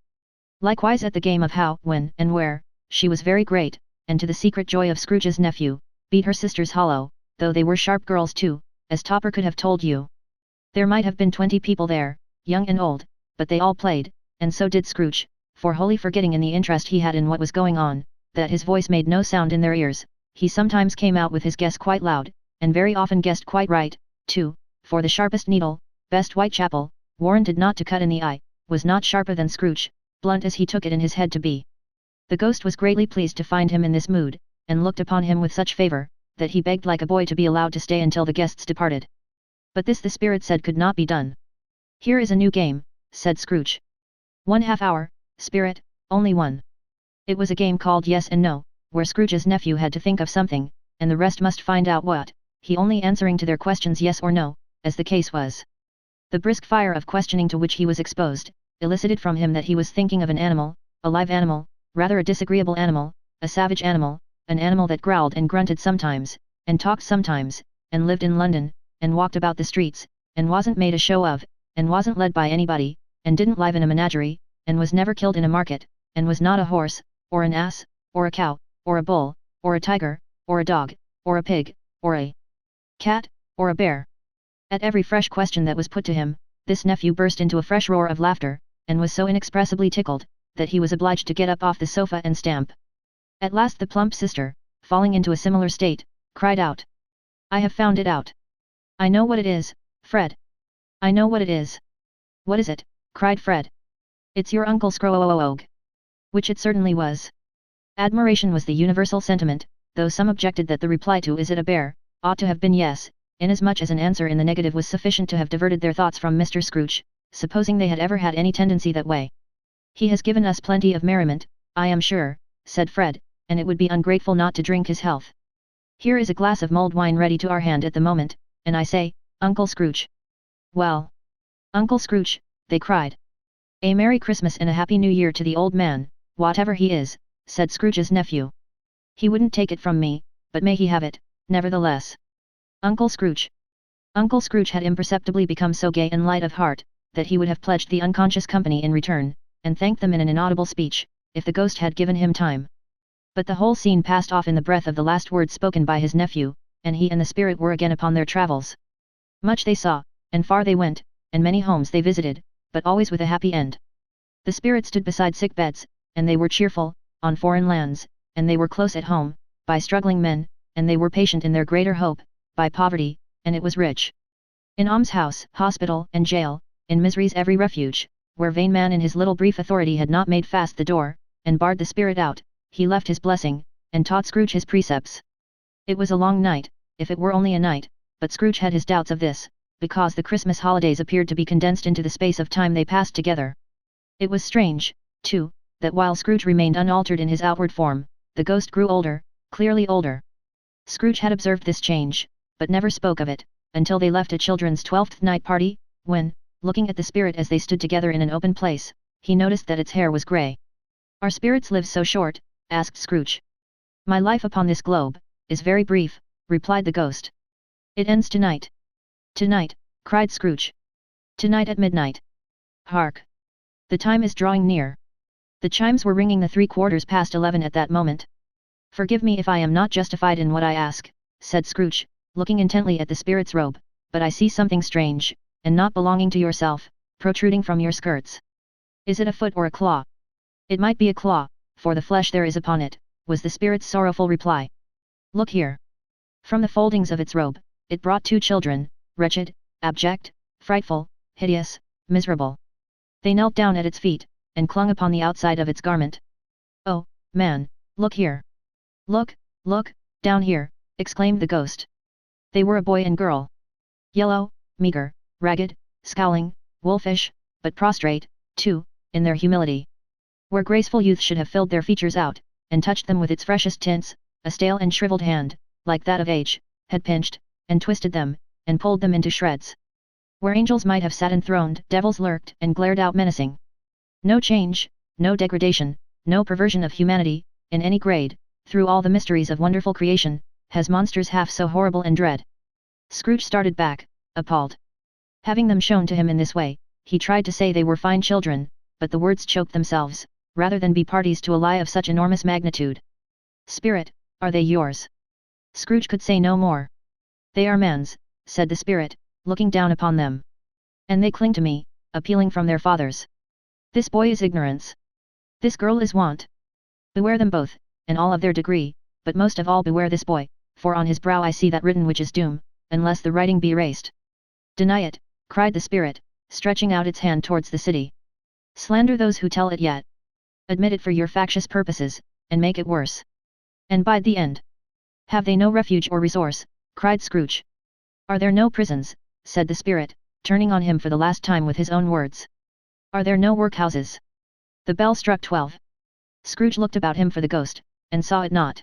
Likewise at the game of how, when, and where, she was very great, and to the secret joy of Scrooge's nephew, beat her sisters hollow, though they were sharp girls too, as Topper could have told you. There might have been 20 people there, young and old, but they all played, and so did Scrooge, for wholly forgetting in the interest he had in what was going on, that his voice made no sound in their ears. He sometimes came out with his guess quite loud, and very often guessed quite right, too, for the sharpest needle, best Whitechapel, warranted not to cut in the eye, was not sharper than Scrooge, blunt as he took it in his head to be. The ghost was greatly pleased to find him in this mood, and looked upon him with such favour, that he begged like a boy to be allowed to stay until the guests departed. But this the spirit said could not be done. "Here is a new game," said Scrooge. "1/2 hour, spirit, only one." It was a game called Yes and No, where Scrooge's nephew had to think of something, and the rest must find out what, he only answering to their questions yes or no, as the case was. The brisk fire of questioning to which he was exposed, elicited from him that he was thinking of an animal, a live animal, rather a disagreeable animal, a savage animal, an animal that growled and grunted sometimes, and talked sometimes, and lived in London, and walked about the streets, and wasn't made a show of, and wasn't led by anybody, and didn't live in a menagerie, and was never killed in a market, and was not a horse, or an ass, or a cow, or a bull, or a tiger, or a dog, or a pig, or a cat, or a bear. At every fresh question that was put to him, this nephew burst into a fresh roar of laughter, and was so inexpressibly tickled, that he was obliged to get up off the sofa and stamp. At last the plump sister, falling into a similar state, cried out, "I have found it out. I know what it is, Fred. I know what it is." "What is it?" cried Fred. "It's your Uncle Scrooge." Which it certainly was. Admiration was the universal sentiment, though some objected that the reply to "Is it a bear?" ought to have been yes, inasmuch as an answer in the negative was sufficient to have diverted their thoughts from Mr. Scrooge, supposing they had ever had any tendency that way. "He has given us plenty of merriment, I am sure," said Fred, "and it would be ungrateful not to drink his health. Here is a glass of mulled wine ready to our hand at the moment, and I say, Uncle Scrooge." "Well, Uncle Scrooge," they cried. "A Merry Christmas and a Happy New Year to the old man, whatever he is," said Scrooge's nephew. "He wouldn't take it from me, but may he have it, nevertheless. Uncle Scrooge." Uncle Scrooge had imperceptibly become so gay and light of heart, that he would have pledged the unconscious company in return, and thanked them in an inaudible speech, if the ghost had given him time. But the whole scene passed off in the breath of the last words spoken by his nephew, and he and the spirit were again upon their travels. Much they saw, and far they went, and many homes they visited, but always with a happy end. The spirit stood beside sick beds, and they were cheerful, on foreign lands, and they were close at home, by struggling men, and they were patient in their greater hope, by poverty, and it was rich. In almshouse, hospital, and jail, in misery's every refuge, where vain man in his little brief authority had not made fast the door, and barred the spirit out, he left his blessing, and taught Scrooge his precepts. It was a long night, if it were only a night, but Scrooge had his doubts of this, because the Christmas holidays appeared to be condensed into the space of time they passed together. It was strange, too, that while Scrooge remained unaltered in his outward form, the ghost grew older, clearly older. Scrooge had observed this change, but never spoke of it, until they left a children's 12th night party, when, looking at the spirit as they stood together in an open place, he noticed that its hair was grey. "Our spirits live so short?" asked Scrooge. "My life upon this globe is very brief," replied the ghost. "It ends tonight." "Tonight," cried Scrooge. "Tonight at midnight. Hark! The time is drawing near." The chimes were ringing the 11:15 at that moment. "Forgive me if I am not justified in what I ask," said Scrooge, looking intently at the spirit's robe, "but I see something strange, and not belonging to yourself, protruding from your skirts. Is it a foot or a claw?" "It might be a claw, for the flesh there is upon it," was the spirit's sorrowful reply. "Look here." From the foldings of its robe, it brought 2 children, wretched, abject, frightful, hideous, miserable. They knelt down at its feet, and clung upon the outside of its garment. "Oh, man, look here! Look, down here!" exclaimed the ghost. They were a boy and girl. Yellow, meager, ragged, scowling, wolfish, but prostrate, too, in their humility. Where graceful youth should have filled their features out, and touched them with its freshest tints, a stale and shriveled hand, like that of age, had pinched, and twisted them, and pulled them into shreds. Where angels might have sat enthroned, devils lurked and glared out menacing. No change, no degradation, no perversion of humanity, in any grade, through all the mysteries of wonderful creation, has monsters half so horrible and dread. Scrooge started back, appalled. Having them shown to him in this way, he tried to say they were fine children, but the words choked themselves, rather than be parties to a lie of such enormous magnitude. Spirit, are they yours? Scrooge could say no more. They are man's, said the spirit, looking down upon them. And they cling to me, appealing from their fathers. This boy is ignorance. This girl is want. Beware them both, and all of their degree, but most of all beware this boy, for on his brow I see that written which is doom, unless the writing be erased. Deny it, cried the spirit, stretching out its hand towards the city. Slander those who tell it yet. Admit it for your factious purposes, and make it worse. And bide the end. Have they no refuge or resource? Cried Scrooge. Are there no prisons? Said the spirit, turning on him for the last time with his own words. Are there no workhouses? The bell struck 12. Scrooge looked about him for the ghost, and saw it not.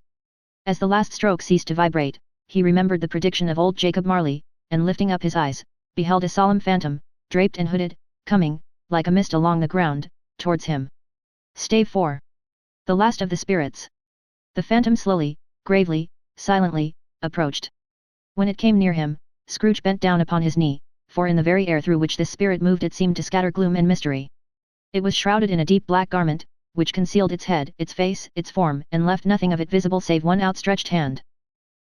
As the last stroke ceased to vibrate, he remembered the prediction of old Jacob Marley, and lifting up his eyes, beheld a solemn phantom, draped and hooded, coming, like a mist along the ground, towards him. Stave 4. The last of the spirits. The phantom slowly, gravely, silently, approached. When it came near him, Scrooge bent down upon his knee, for in the very air through which this spirit moved it seemed to scatter gloom and mystery. It was shrouded in a deep black garment, which concealed its head, its face, its form, and left nothing of it visible save one outstretched hand.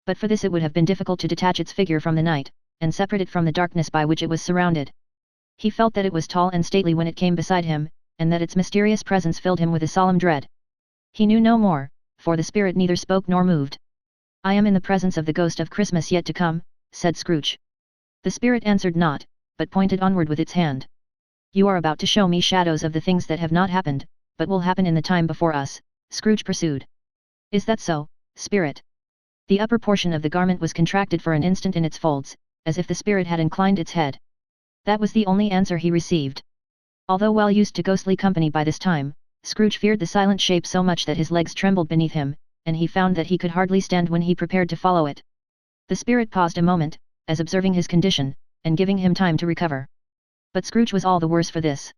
But for this it would have been difficult to detach its figure from the night, and separate it from the darkness by which it was surrounded. He felt that it was tall and stately when it came beside him, and that its mysterious presence filled him with a solemn dread. He knew no more, for the spirit neither spoke nor moved. I am in the presence of the ghost of Christmas yet to come, said Scrooge. The spirit answered not, but pointed onward with its hand. You are about to show me shadows of the things that have not happened, but will happen in the time before us, Scrooge pursued. Is that so, spirit? The upper portion of the garment was contracted for an instant in its folds, as if the spirit had inclined its head. That was the only answer he received. Although well used to ghostly company by this time, Scrooge feared the silent shape so much that his legs trembled beneath him, and he found that he could hardly stand when he prepared to follow it. The spirit paused a moment, as observing his condition, and giving him time to recover. But Scrooge was all the worse for this.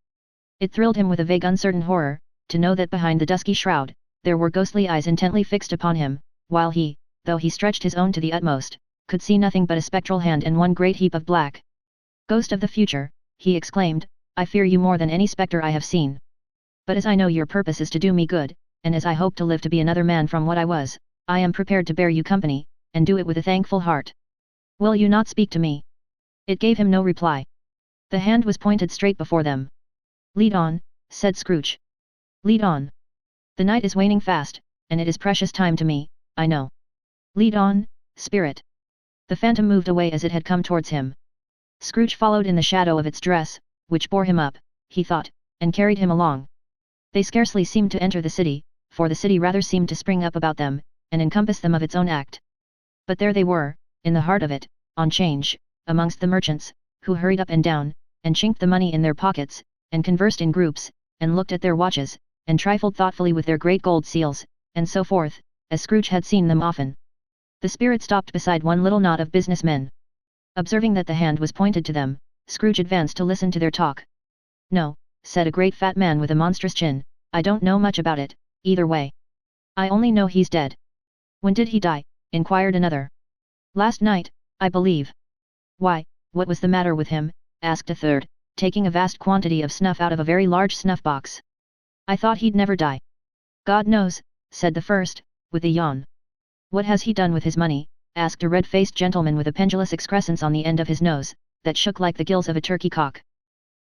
It thrilled him with a vague uncertain horror, to know that behind the dusky shroud, there were ghostly eyes intently fixed upon him, while he, though he stretched his own to the utmost, could see nothing but a spectral hand and one great heap of black. Ghost of the future, he exclaimed, I fear you more than any spectre I have seen. But as I know your purpose is to do me good, and as I hope to live to be another man from what I was, I am prepared to bear you company, and do it with a thankful heart. Will you not speak to me? It gave him no reply. The hand was pointed straight before them. Lead on, said Scrooge. Lead on. The night is waning fast, and it is precious time to me, I know. Lead on, spirit. The phantom moved away as it had come towards him. Scrooge followed in the shadow of its dress, which bore him up, he thought, and carried him along. They scarcely seemed to enter the city, for the city rather seemed to spring up about them, and encompass them of its own act. But there they were, in the heart of it, on change, amongst the merchants, who hurried up and down, and chinked the money in their pockets, and conversed in groups, and looked at their watches, and trifled thoughtfully with their great gold seals, and so forth, as Scrooge had seen them often. The spirit stopped beside one little knot of business men. Observing that the hand was pointed to them, Scrooge advanced to listen to their talk. No, said a great fat man with a monstrous chin, I don't know much about it, either way. I only know he's dead. When did he die? Inquired another. Last night, I believe. Why, what was the matter with him? Asked a third, taking a vast quantity of snuff out of a very large snuff box. I thought he'd never die. God knows, said the first, with a yawn. What has he done with his money? Asked a red-faced gentleman with a pendulous excrescence on the end of his nose, that shook like the gills of a turkey cock.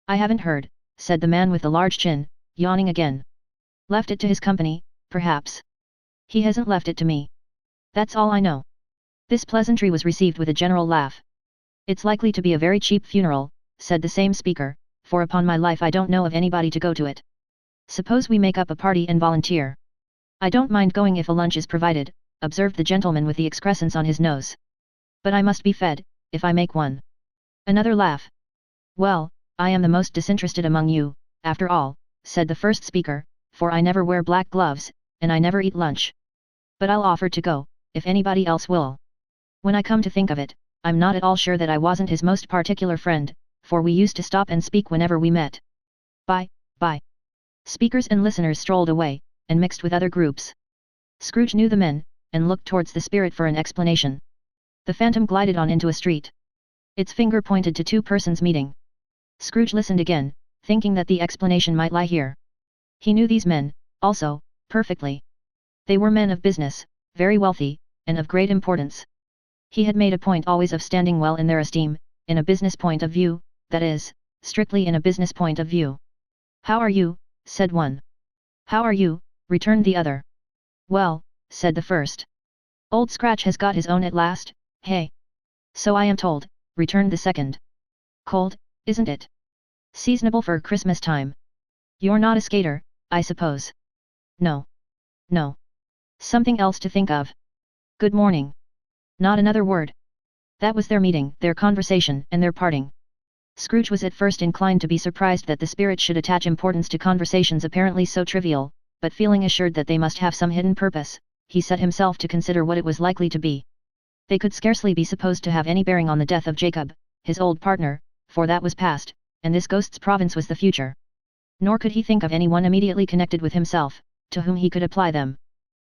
I haven't heard, said the man with the large chin, yawning again. Left it to his company, perhaps. He hasn't left it to me. That's all I know. This pleasantry was received with a general laugh. It's likely to be a very cheap funeral, said the same speaker, for upon my life I don't know of anybody to go to it. Suppose we make up a party and volunteer. I don't mind going if a lunch is provided, observed the gentleman with the excrescence on his nose. But I must be fed, if I make one. Another laugh. Well, I am the most disinterested among you, after all, said the first speaker, for I never wear black gloves, and I never eat lunch. But I'll offer to go, if anybody else will. When I come to think of it, I'm not at all sure that I wasn't his most particular friend, for we used to stop and speak whenever we met. Bye. Speakers and listeners strolled away, and mixed with other groups. Scrooge knew the men, and looked towards the spirit for an explanation. The phantom glided on into a street. Its finger pointed to two persons meeting. Scrooge listened again, thinking that the explanation might lie here. He knew these men, also, perfectly. They were men of business, very wealthy, and of great importance. He had made a point always of standing well in their esteem, in a business point of view, that is, strictly in a business point of view. "How are you?" said one. "How are you?" returned the other. "Well," said the first. "Old Scratch has got his own at last, hey?" "So I am told," returned the second. "Cold, isn't it? Seasonable for Christmas time. You're not a skater, I suppose?" "No. No. Something else to think of. Good morning." Not another word. That was their meeting, their conversation, and their parting. Scrooge was at first inclined to be surprised that the spirit should attach importance to conversations apparently so trivial, but feeling assured that they must have some hidden purpose, he set himself to consider what it was likely to be. They could scarcely be supposed to have any bearing on the death of Jacob, his old partner, for that was past, and this ghost's province was the future. Nor could he think of any one immediately connected with himself, to whom he could apply them.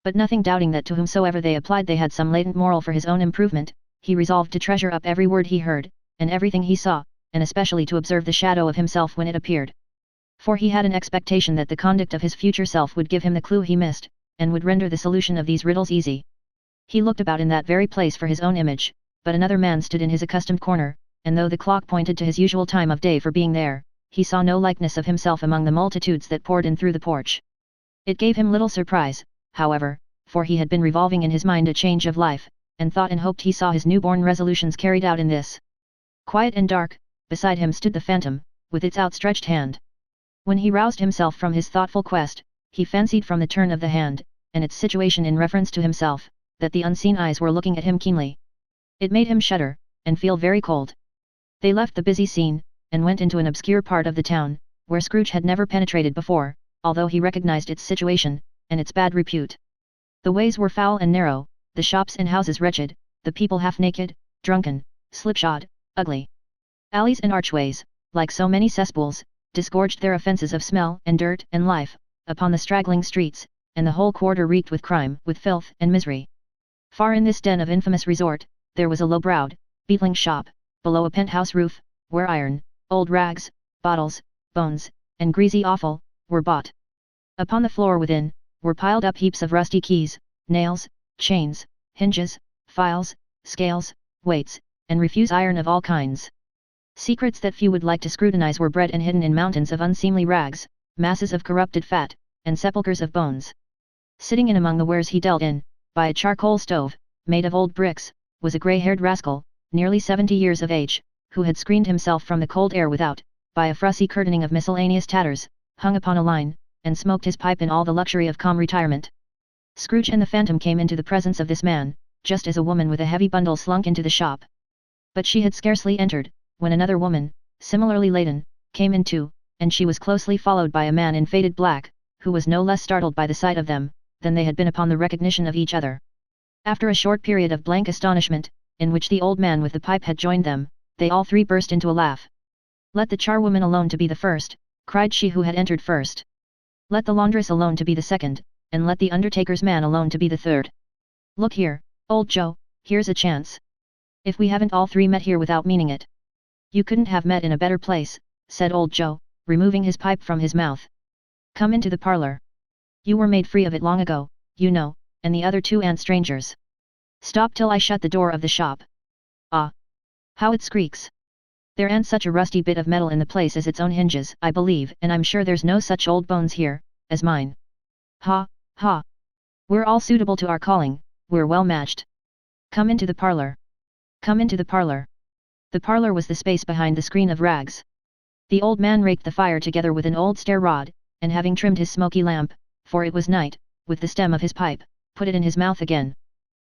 But nothing doubting that to whomsoever they applied they had some latent moral for his own improvement, he resolved to treasure up every word he heard, and everything he saw, and especially to observe the shadow of himself when it appeared. For he had an expectation that the conduct of his future self would give him the clue he missed, and would render the solution of these riddles easy. He looked about in that very place for his own image, but another man stood in his accustomed corner, and though the clock pointed to his usual time of day for being there, he saw no likeness of himself among the multitudes that poured in through the porch. It gave him little surprise, however, for he had been revolving in his mind a change of life, and thought and hoped he saw his newborn resolutions carried out in this. Quiet and dark, beside him stood the phantom, with its outstretched hand. When he roused himself from his thoughtful quest, he fancied from the turn of the hand, and its situation in reference to himself, that the unseen eyes were looking at him keenly. It made him shudder, and feel very cold. They left the busy scene, and went into an obscure part of the town, where Scrooge had never penetrated before, although he recognized its situation, and its bad repute. The ways were foul and narrow, the shops and houses wretched, the people half naked, drunken, slipshod, ugly. Alleys and archways, like so many cesspools, disgorged their offences of smell and dirt and life, upon the straggling streets, and the whole quarter reeked with crime, with filth and misery. Far in this den of infamous resort, there was a low-browed, beetling shop, below a penthouse roof, where iron, old rags, bottles, bones, and greasy offal, were bought. Upon the floor within, were piled up heaps of rusty keys, nails, chains, hinges, files, scales, weights, and refuse iron of all kinds. Secrets that few would like to scrutinize were bred and hidden in mountains of unseemly rags, masses of corrupted fat, and sepulchres of bones. Sitting in among the wares he dealt in, by a charcoal stove, made of old bricks, was a grey-haired rascal, nearly 70 years of age, who had screened himself from the cold air without, by a fussy curtaining of miscellaneous tatters, hung upon a line, and smoked his pipe in all the luxury of calm retirement. Scrooge and the phantom came into the presence of this man, just as a woman with a heavy bundle slunk into the shop. But she had scarcely entered, when another woman, similarly laden, came in too, and she was closely followed by a man in faded black, who was no less startled by the sight of them, than they had been upon the recognition of each other. After a short period of blank astonishment, in which the old man with the pipe had joined them, they all three burst into a laugh. "Let the charwoman alone to be the first," cried she who had entered first. "Let the laundress alone to be the second, and let the undertaker's man alone to be the third. Look here, old Joe, here's a chance. If we haven't all three met here without meaning it." "You couldn't have met in a better place," said old Joe, removing his pipe from his mouth. "Come into the parlour. You were made free of it long ago, you know, and the other two aren't strangers. Stop till I shut the door of the shop. Ah! How it squeaks! There ain't such a rusty bit of metal in the place as its own hinges, I believe, and I'm sure there's no such old bones here, as mine. Ha, ha! We're all suitable to our calling, we're well matched. Come into the parlour. Come into the parlour." The parlour was the space behind the screen of rags. The old man raked the fire together with an old stair rod, and having trimmed his smoky lamp, for it was night, with the stem of his pipe, put it in his mouth again.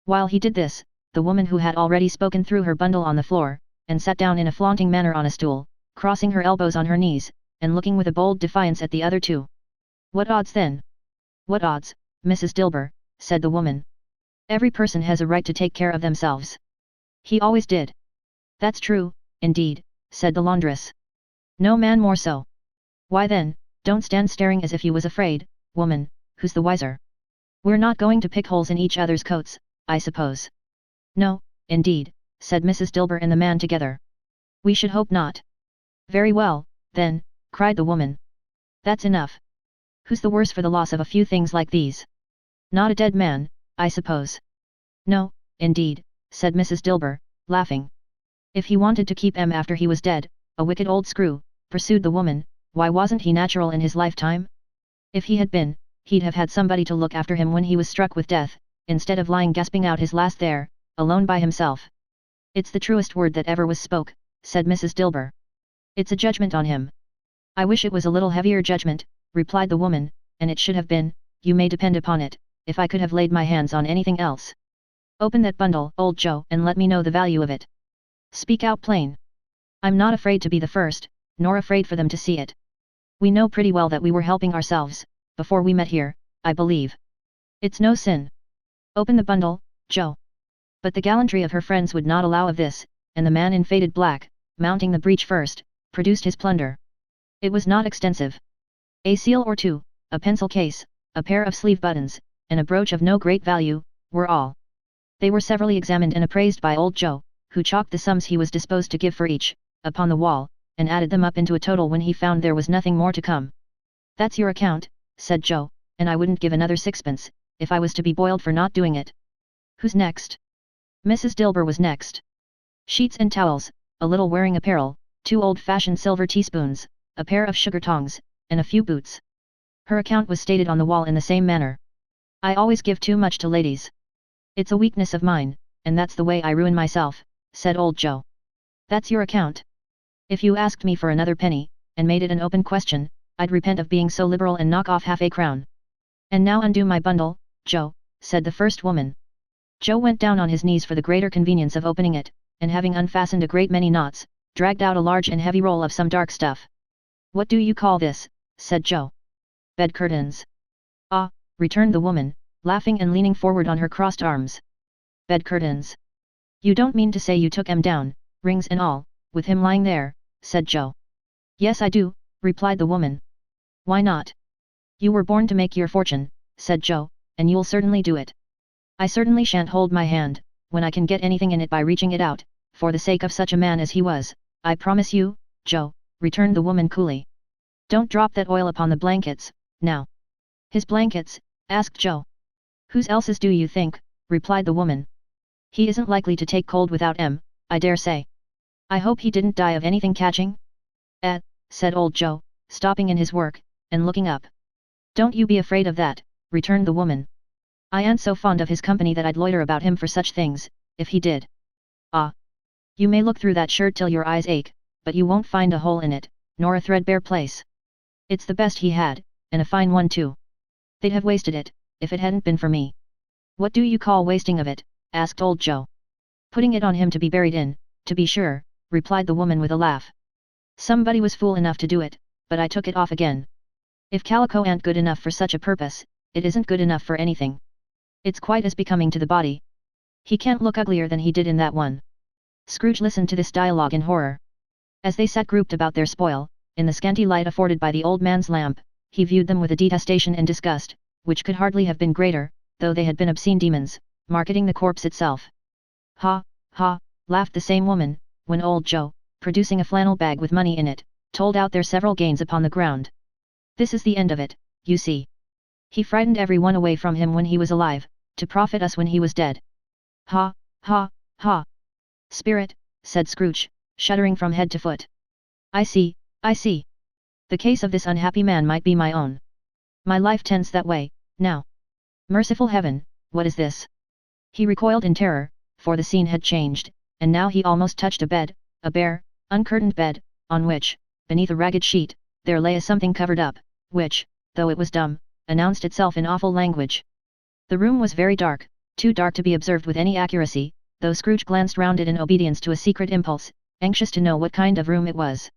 While he did this, the woman who had already spoken threw her bundle on the floor, and sat down in a flaunting manner on a stool, crossing her elbows on her knees, and looking with a bold defiance at the other two. "What odds then?" "What odds, Mrs. Dilber," said the woman. "Every person has a right to take care of themselves. He always did." "That's true, indeed," said the laundress. "No man more so." "Why then, don't stand staring as if you was afraid, woman, who's the wiser? We're not going to pick holes in each other's coats, I suppose?" "No, indeed," said Mrs. Dilber and the man together. "We should hope not." "Very well, then," cried the woman. "That's enough. Who's the worse for the loss of a few things like these? Not a dead man, I suppose. No, indeed, said Mrs. Dilber, laughing. If he wanted to keep M after he was dead, a wicked old screw, pursued the woman, why wasn't he natural in his lifetime? If he had been, he'd have had somebody to look after him when he was struck with death, instead of lying gasping out his last there, alone by himself. It's the truest word that ever was spoke, said Mrs. Dilber. It's a judgment on him. I wish it was a little heavier judgment, replied the woman, and it should have been, you may depend upon it, if I could have laid my hands on anything else. Open that bundle, old Joe, and let me know the value of it. Speak out plain. I'm not afraid to be the first, nor afraid for them to see it. We know pretty well that we were helping ourselves, before we met here, I believe. It's no sin. Open the bundle, Joe. But the gallantry of her friends would not allow of this, and the man in faded black, mounting the breach first, produced his plunder. It was not extensive. A seal or two, a pencil case, a pair of sleeve buttons, and a brooch of no great value, were all. They were severally examined and appraised by old Joe, who chalked the sums he was disposed to give for each, upon the wall, and added them up into a total when he found there was nothing more to come. That's your account, said Joe, and I wouldn't give another sixpence, if I was to be boiled for not doing it. Who's next? Mrs. Dilber was next. Sheets and towels, a little wearing apparel, 2 old-fashioned silver teaspoons, a pair of sugar tongs, and a few boots. Her account was stated on the wall in the same manner. I always give too much to ladies. It's a weakness of mine, and that's the way I ruin myself, said old Joe. That's your account. If you asked me for another penny, and made it an open question, I'd repent of being so liberal and knock off half a crown. And now undo my bundle, Joe, said the first woman. Joe went down on his knees for the greater convenience of opening it, and having unfastened a great many knots, dragged out a large and heavy roll of some dark stuff. What do you call this? Said Joe. Bed curtains. Ah, returned the woman, laughing and leaning forward on her crossed arms. Bed curtains. You don't mean to say you took 'em down, rings and all, with him lying there, said Joe. Yes I do, replied the woman. Why not? You were born to make your fortune, said Joe, and you'll certainly do it. I certainly shan't hold my hand, when I can get anything in it by reaching it out, for the sake of such a man as he was, I promise you, Joe, returned the woman coolly. Don't drop that oil upon the blankets, now. His blankets? Asked Joe. Whose else's do you think? Replied the woman. He isn't likely to take cold without I dare say. I hope he didn't die of anything catching? Said old Joe, stopping in his work, and looking up. Don't you be afraid of that, returned the woman. I ain't so fond of his company that I'd loiter about him for such things, if he did. Ah! You may look through that shirt till your eyes ache, but you won't find a hole in it, nor a threadbare place. It's the best he had, and a fine one too. They'd have wasted it, if it hadn't been for me. What do you call wasting of it? Asked old Joe. Putting it on him to be buried in, to be sure, replied the woman with a laugh. Somebody was fool enough to do it, but I took it off again. If calico ain't good enough for such a purpose, it isn't good enough for anything. It's quite as becoming to the body. He can't look uglier than he did in that one. Scrooge listened to this dialogue in horror. As they sat grouped about their spoil, in the scanty light afforded by the old man's lamp, he viewed them with a detestation and disgust, which could hardly have been greater, though they had been obscene demons, marketing the corpse itself. Ha, ha, laughed the same woman, when old Joe, producing a flannel bag with money in it, told out their several gains upon the ground. This is the end of it, you see. He frightened every one away from him when he was alive, to profit us when he was dead. Ha, ha, ha. Spirit, said Scrooge, shuddering from head to foot. I see, I see. The case of this unhappy man might be my own. My life tends that way, now. Merciful heaven, what is this? He recoiled in terror, for the scene had changed, and now he almost touched a bed, a bare, uncurtained bed, on which, beneath a ragged sheet, there lay a something covered up, which, though it was dumb, announced itself in awful language. The room was very dark, too dark to be observed with any accuracy, though Scrooge glanced round it in obedience to a secret impulse, anxious to know what kind of room it was.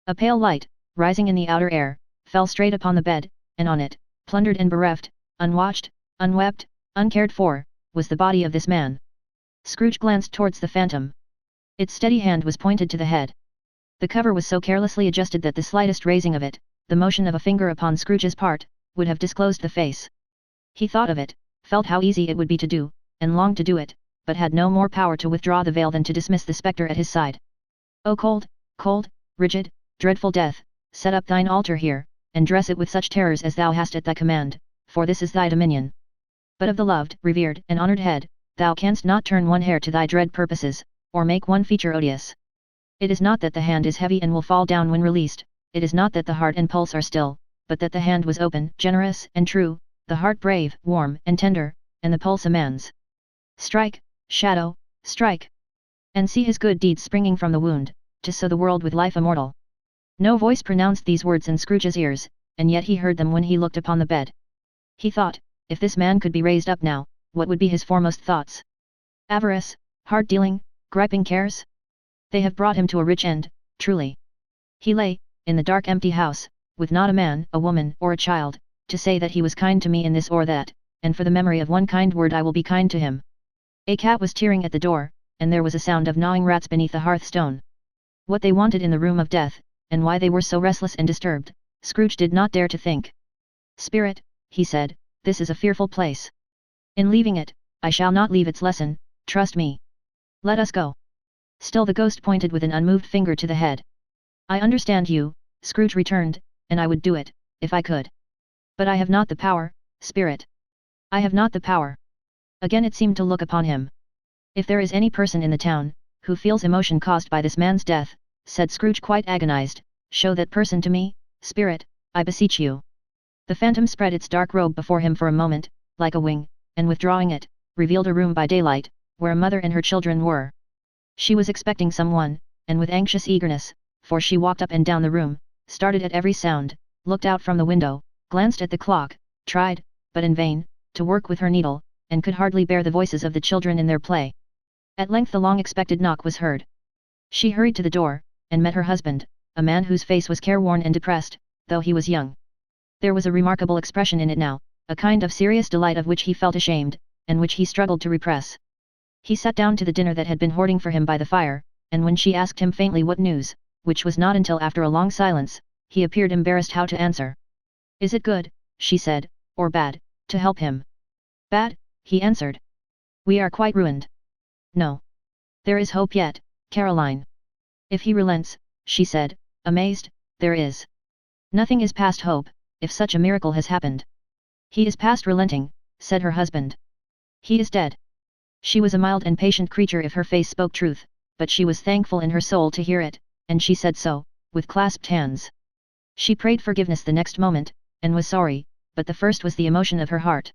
A pale light, rising in the outer air, fell straight upon the bed, and on it, plundered and bereft, unwatched, unwept, uncared for, was the body of this man. Scrooge glanced towards the phantom. Its steady hand was pointed to the head. The cover was so carelessly adjusted that the slightest raising of it, the motion of a finger upon Scrooge's part, would have disclosed the face. He thought of it, felt how easy it would be to do, and longed to do it, but had no more power to withdraw the veil than to dismiss the spectre at his side. O cold, cold, rigid, dreadful death, set up thine altar here, and dress it with such terrors as thou hast at thy command, for this is thy dominion. But of the loved, revered, and honoured head, thou canst not turn one hair to thy dread purposes, or make one feature odious. It is not that the hand is heavy and will fall down when released, it is not that the heart and pulse are still, but that the hand was open, generous, and true, the heart brave, warm, and tender, and the pulse a man's. Strike, shadow, strike! And see his good deeds springing from the wound, to sow the world with life immortal. No voice pronounced these words in Scrooge's ears, and yet he heard them when he looked upon the bed. He thought, if this man could be raised up now, what would be his foremost thoughts? Avarice, hard-dealing, griping cares? They have brought him to a rich end, truly. He lay, in the dark empty house, with not a man, a woman, or a child, to say that he was kind to me in this or that, and for the memory of one kind word I will be kind to him. A cat was tearing at the door, and there was a sound of gnawing rats beneath the hearthstone. What they wanted in the room of death, and why they were so restless and disturbed, Scrooge did not dare to think. Spirit, he said, this is a fearful place. In leaving it, I shall not leave its lesson, trust me. Let us go. Still the ghost pointed with an unmoved finger to the head. I understand you, Scrooge returned, and I would do it, if I could. But I have not the power, Spirit. I have not the power. Again it seemed to look upon him. If there is any person in the town, who feels emotion caused by this man's death, said Scrooge quite agonized, show that person to me, Spirit, I beseech you. The phantom spread its dark robe before him for a moment, like a wing, and withdrawing it, revealed a room by daylight, where a mother and her children were. She was expecting someone, and with anxious eagerness, for she walked up and down the room, started at every sound, looked out from the window, glanced at the clock, tried, but in vain, to work with her needle, and could hardly bear the voices of the children in their play. At length the long-expected knock was heard. She hurried to the door, and met her husband, a man whose face was careworn and depressed, though he was young. There was a remarkable expression in it now, a kind of serious delight of which he felt ashamed, and which he struggled to repress. He sat down to the dinner that had been hoarding for him by the fire, and when she asked him faintly what news, which was not until after a long silence, he appeared embarrassed how to answer. Is it good, she said, or bad, to help him? Bad, he answered. We are quite ruined. No. There is hope yet, Caroline. If he relents, she said, amazed, there is. Nothing is past hope, if such a miracle has happened. He is past relenting, said her husband. He is dead. She was a mild and patient creature if her face spoke truth, but she was thankful in her soul to hear it, and she said so, with clasped hands. She prayed forgiveness the next moment, and was sorry, but the first was the emotion of her heart.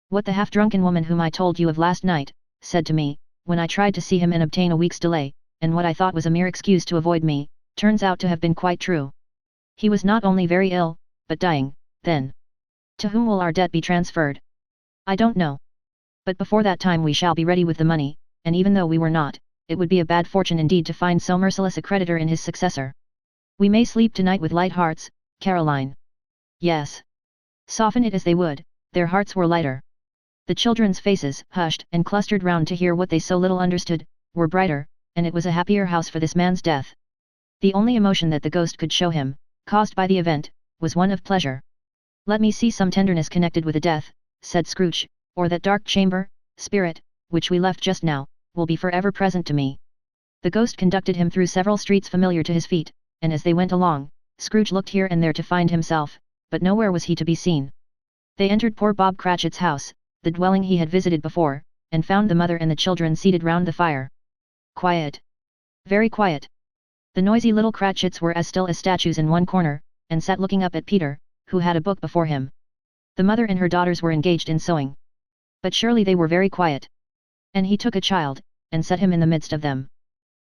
What the half-drunken woman whom I told you of last night, said to me, when I tried to see him and obtain a week's delay, and what I thought was a mere excuse to avoid me, turns out to have been quite true. He was not only very ill, but dying, then. To whom will our debt be transferred? I don't know. But before that time we shall be ready with the money, and even though we were not, it would be a bad fortune indeed to find so merciless a creditor in his successor. We may sleep tonight with light hearts, Caroline. Yes. Soften it as they would, their hearts were lighter. The children's faces, hushed and clustered round to hear what they so little understood, were brighter, and it was a happier house for this man's death. The only emotion that the ghost could show him, caused by the event, was one of pleasure. Let me see some tenderness connected with a death, said Scrooge, or that dark chamber, Spirit, which we left just now, will be forever present to me. The ghost conducted him through several streets familiar to his feet, and as they went along, Scrooge looked here and there to find himself, but nowhere was he to be seen. They entered poor Bob Cratchit's house, the dwelling he had visited before, and found the mother and the children seated round the fire. Quiet. Very quiet. The noisy little Cratchits were as still as statues in one corner, and sat looking up at Peter, who had a book before him. The mother and her daughters were engaged in sewing. But surely they were very quiet. And he took a child, and set him in the midst of them.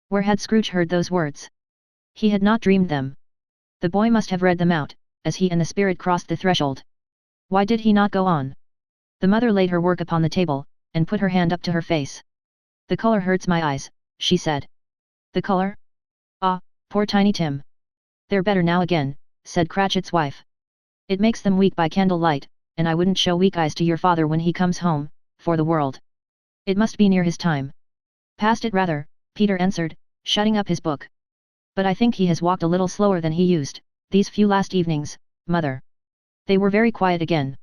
Where had Scrooge heard those words? He had not dreamed them. The boy must have read them out, as he and the spirit crossed the threshold. Why did he not go on? The mother laid her work upon the table, and put her hand up to her face. The color hurts my eyes, she said. The color? Ah, poor Tiny Tim. They're better now again, said Cratchit's wife. It makes them weak by candlelight, and I wouldn't show weak eyes to your father when he comes home, for the world. It must be near his time. Past it rather, Peter answered, shutting up his book. But I think he has walked a little slower than he used, these few last evenings, mother. They were very quiet again.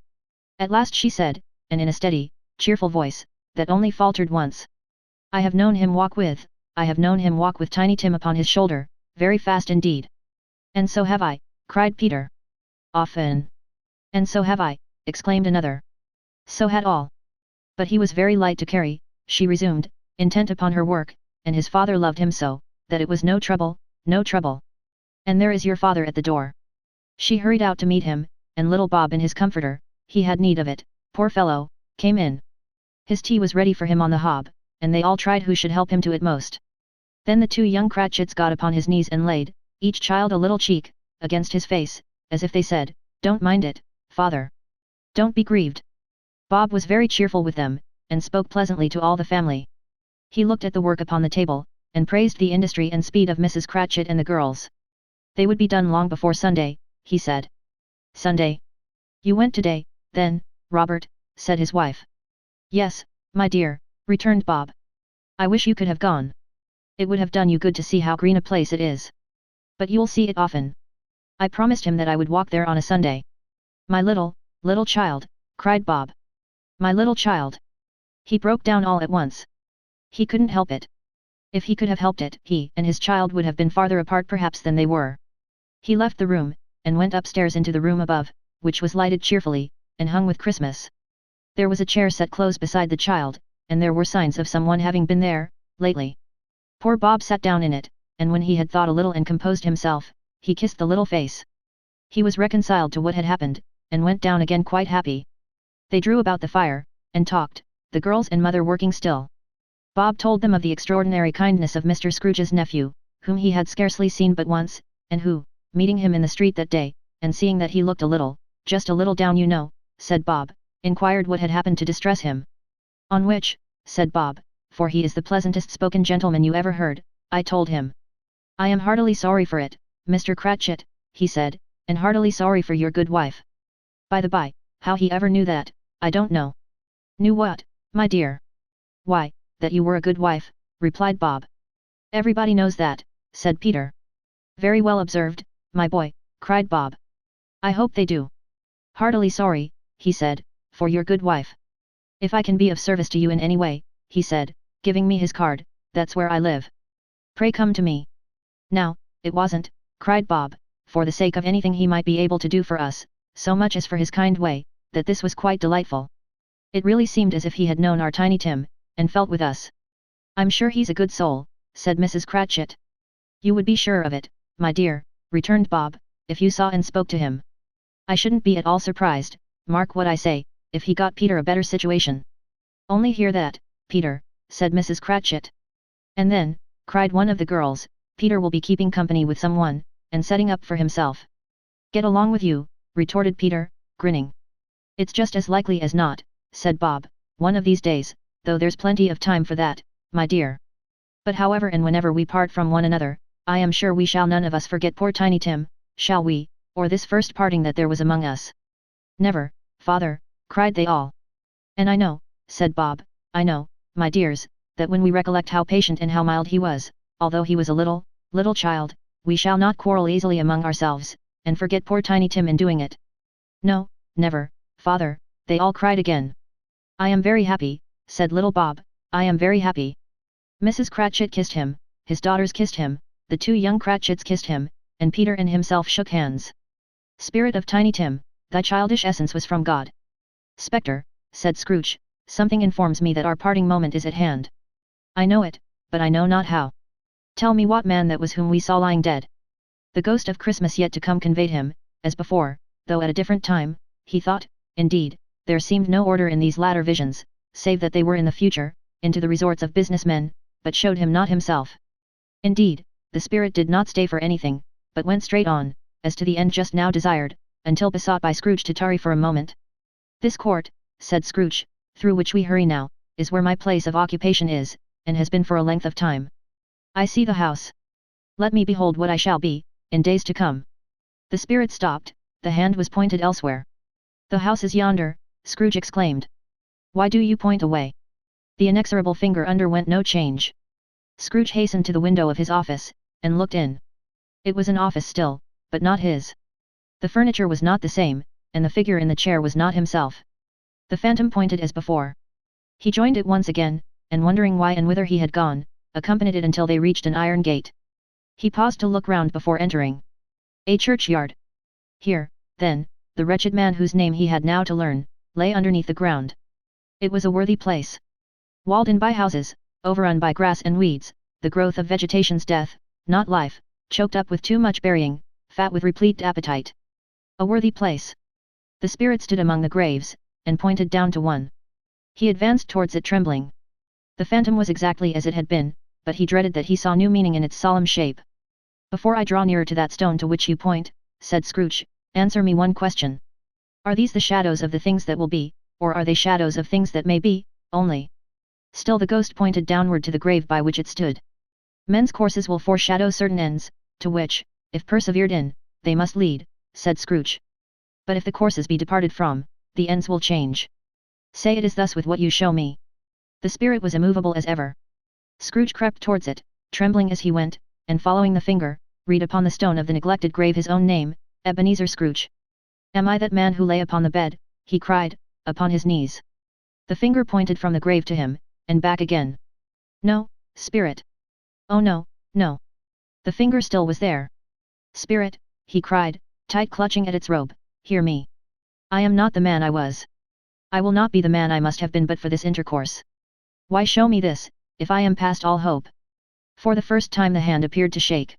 At last she said, and in a steady, cheerful voice, that only faltered once. I have known him walk with Tiny Tim upon his shoulder, very fast indeed. And so have I, cried Peter. Often. And so have I, exclaimed another. So had all. But he was very light to carry, she resumed, intent upon her work, and his father loved him so, that it was no trouble, no trouble. And there is your father at the door. She hurried out to meet him, and little Bob in his comforter, he had need of it, poor fellow, came in. His tea was ready for him on the hob, and they all tried who should help him to it most. Then the two young Cratchits got upon his knees and laid, each child a little cheek, against his face, as if they said, "Don't mind it, father. Don't be grieved." Bob was very cheerful with them, and spoke pleasantly to all the family. He looked at the work upon the table, and praised the industry and speed of Mrs. Cratchit and the girls. They would be done long before Sunday, he said. Sunday? You went today, then, Robert, said his wife. Yes, my dear, returned Bob. I wish you could have gone. It would have done you good to see how green a place it is. But you'll see it often. I promised him that I would walk there on a Sunday. My little child, cried Bob. My little child. He broke down all at once. He couldn't help it. If he could have helped it, he and his child would have been farther apart perhaps than they were. He left the room, and went upstairs into the room above, which was lighted cheerfully, and hung with Christmas. There was a chair set close beside the child, and there were signs of someone having been there, lately. Poor Bob sat down in it, and when he had thought a little and composed himself, he kissed the little face. He was reconciled to what had happened, and went down again quite happy. They drew about the fire, and talked, the girls and mother working still. Bob told them of the extraordinary kindness of Mr. Scrooge's nephew, whom he had scarcely seen but once, and who, meeting him in the street that day, and seeing that he looked a little, just a little down you know, said Bob, inquired what had happened to distress him. On which, said Bob, for he is the pleasantest spoken gentleman you ever heard, I told him. I am heartily sorry for it, Mr. Cratchit, he said, and heartily sorry for your good wife. By the by, how he ever knew that, I don't know. Knew what, my dear? Why, that you were a good wife, replied Bob. Everybody knows that, said Peter. Very well observed, my boy, cried Bob. I hope they do. Heartily sorry, he said, for your good wife. If I can be of service to you in any way, he said, giving me his card, that's where I live. Pray come to me. Now, it wasn't, cried Bob, for the sake of anything he might be able to do for us, so much as for his kind way, that this was quite delightful. It really seemed as if he had known our Tiny Tim, and felt with us. I'm sure he's a good soul, said Mrs. Cratchit. You would be sure of it, my dear, returned Bob, if you saw and spoke to him. I shouldn't be at all surprised, mark what I say, if he got Peter a better situation. Only hear that, Peter, said Mrs. Cratchit. And then, cried one of the girls, Peter will be keeping company with someone, and setting up for himself. Get along with you, retorted Peter, grinning. It's just as likely as not, said Bob, one of these days, though there's plenty of time for that, my dear. But however and whenever we part from one another, I am sure we shall none of us forget poor Tiny Tim, shall we, or this first parting that there was among us. Never, father, cried they all. And I know, said Bob, I know, my dears, that when we recollect how patient and how mild he was, although he was a little child, we shall not quarrel easily among ourselves, and forget poor Tiny Tim in doing it. No, never, father, they all cried again. I am very happy, said little Bob, I am very happy. Mrs. Cratchit kissed him, his daughters kissed him, the two young Cratchits kissed him, and Peter and himself shook hands. Spirit of Tiny Tim, thy childish essence was from God. Spectre, said Scrooge, something informs me that our parting moment is at hand. I know it, but I know not how. Tell me what man that was whom we saw lying dead. The ghost of Christmas yet to come conveyed him, as before, though at a different time, he thought, indeed, there seemed no order in these latter visions, save that they were in the future, into the resorts of business men, but showed him not himself. Indeed, the spirit did not stay for anything, but went straight on, as to the end just now desired, until besought by Scrooge to tarry for a moment. This court, said Scrooge, through which we hurry now, is where my place of occupation is, and has been for a length of time. I see the house. Let me behold what I shall be, in days to come. The spirit stopped, the hand was pointed elsewhere. The house is yonder, Scrooge exclaimed. Why do you point away? The inexorable finger underwent no change. Scrooge hastened to the window of his office, and looked in. It was an office still, but not his. The furniture was not the same, and the figure in the chair was not himself. The phantom pointed as before. He joined it once again, and wondering why and whither he had gone, accompanied it until they reached an iron gate. He paused to look round before entering. A churchyard. Here, then, the wretched man whose name he had now to learn, lay underneath the ground. It was a worthy place. Walled in by houses, overrun by grass and weeds, the growth of vegetation's death, not life, choked up with too much burying, fat with replete appetite. A worthy place. The spirit stood among the graves, and pointed down to one. He advanced towards it trembling. The phantom was exactly as it had been, but he dreaded that he saw new meaning in its solemn shape. "Before I draw nearer to that stone to which you point," said Scrooge, "answer me one question. Are these the shadows of the things that will be, or are they shadows of things that may be, only?" Still the ghost pointed downward to the grave by which it stood. "Men's courses will foreshadow certain ends, to which, if persevered in, they must lead," said Scrooge. "But if the courses be departed from, the ends will change. Say it is thus with what you show me." The spirit was immovable as ever. Scrooge crept towards it, trembling as he went, and following the finger, read upon the stone of the neglected grave his own name, Ebenezer Scrooge. "Am I that man who lay upon the bed?" he cried, upon his knees. The finger pointed from the grave to him, and back again. "No, spirit. Oh no, no." The finger still was there. "Spirit," he cried, tight clutching at its robe, "hear me. I am not the man I was. I will not be the man I must have been but for this intercourse. Why show me this, if I am past all hope?" For the first time the hand appeared to shake.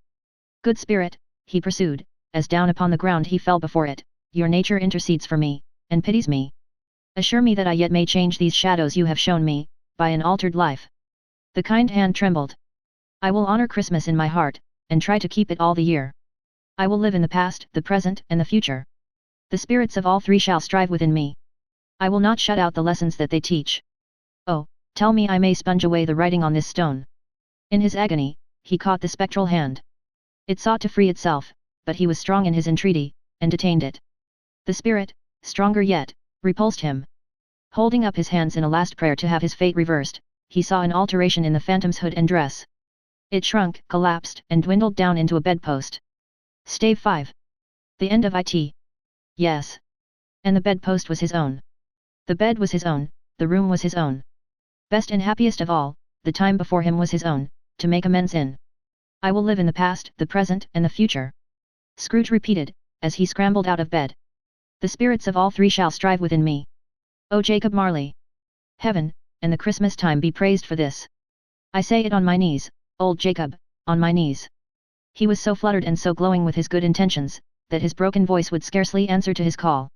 "Good spirit," he pursued, as down upon the ground he fell before it, "your nature intercedes for me, and pities me. Assure me that I yet may change these shadows you have shown me, by an altered life." The kind hand trembled. "I will honor Christmas in my heart, and try to keep it all the year. I will live in the past, the present, and the future. The spirits of all three shall strive within me. I will not shut out the lessons that they teach. Oh, tell me I may sponge away the writing on this stone." In his agony, he caught the spectral hand. It sought to free itself, but he was strong in his entreaty, and detained it. The spirit, stronger yet, repulsed him. Holding up his hands in a last prayer to have his fate reversed, he saw an alteration in the phantom's hood and dress. It shrunk, collapsed, and dwindled down into a bedpost. Stave 5. The end of it. Yes. And the bedpost was his own. The bed was his own, the room was his own. Best and happiest of all, the time before him was his own, to make amends in. "I will live in the past, the present, and the future," Scrooge repeated, as he scrambled out of bed. "The spirits of all three shall strive within me. Oh Jacob Marley! Heaven, and the Christmas time be praised for this. I say it on my knees, old Jacob, on my knees." He was so fluttered and so glowing with his good intentions, that his broken voice would scarcely answer to his call.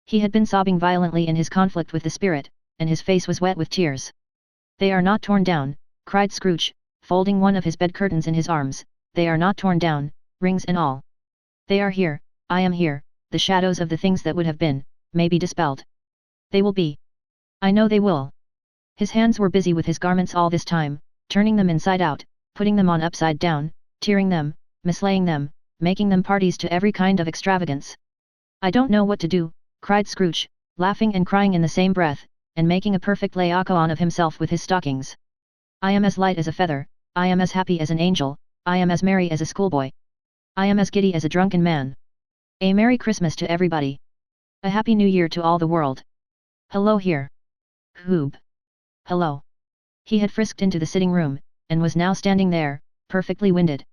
He had been sobbing violently in his conflict with the spirit, and his face was wet with tears. "They are not torn down," cried Scrooge, folding one of his bed curtains in his arms, "they are not torn down, rings and all. They are here, I am here, the shadows of the things that would have been, may be dispelled. They will be. I know they will." His hands were busy with his garments all this time, turning them inside out, putting them on upside down, tearing them, mislaying them, making them parties to every kind of extravagance. "I don't know what to do," cried Scrooge, laughing and crying in the same breath, and making a perfect Laocoon of himself with his stockings. "I am as light as a feather, I am as happy as an angel, I am as merry as a schoolboy. I am as giddy as a drunken man. A Merry Christmas to everybody. A Happy New Year to all the world. Hello here. Hoob. Hello." He had frisked into the sitting room, and was now standing there, perfectly winded.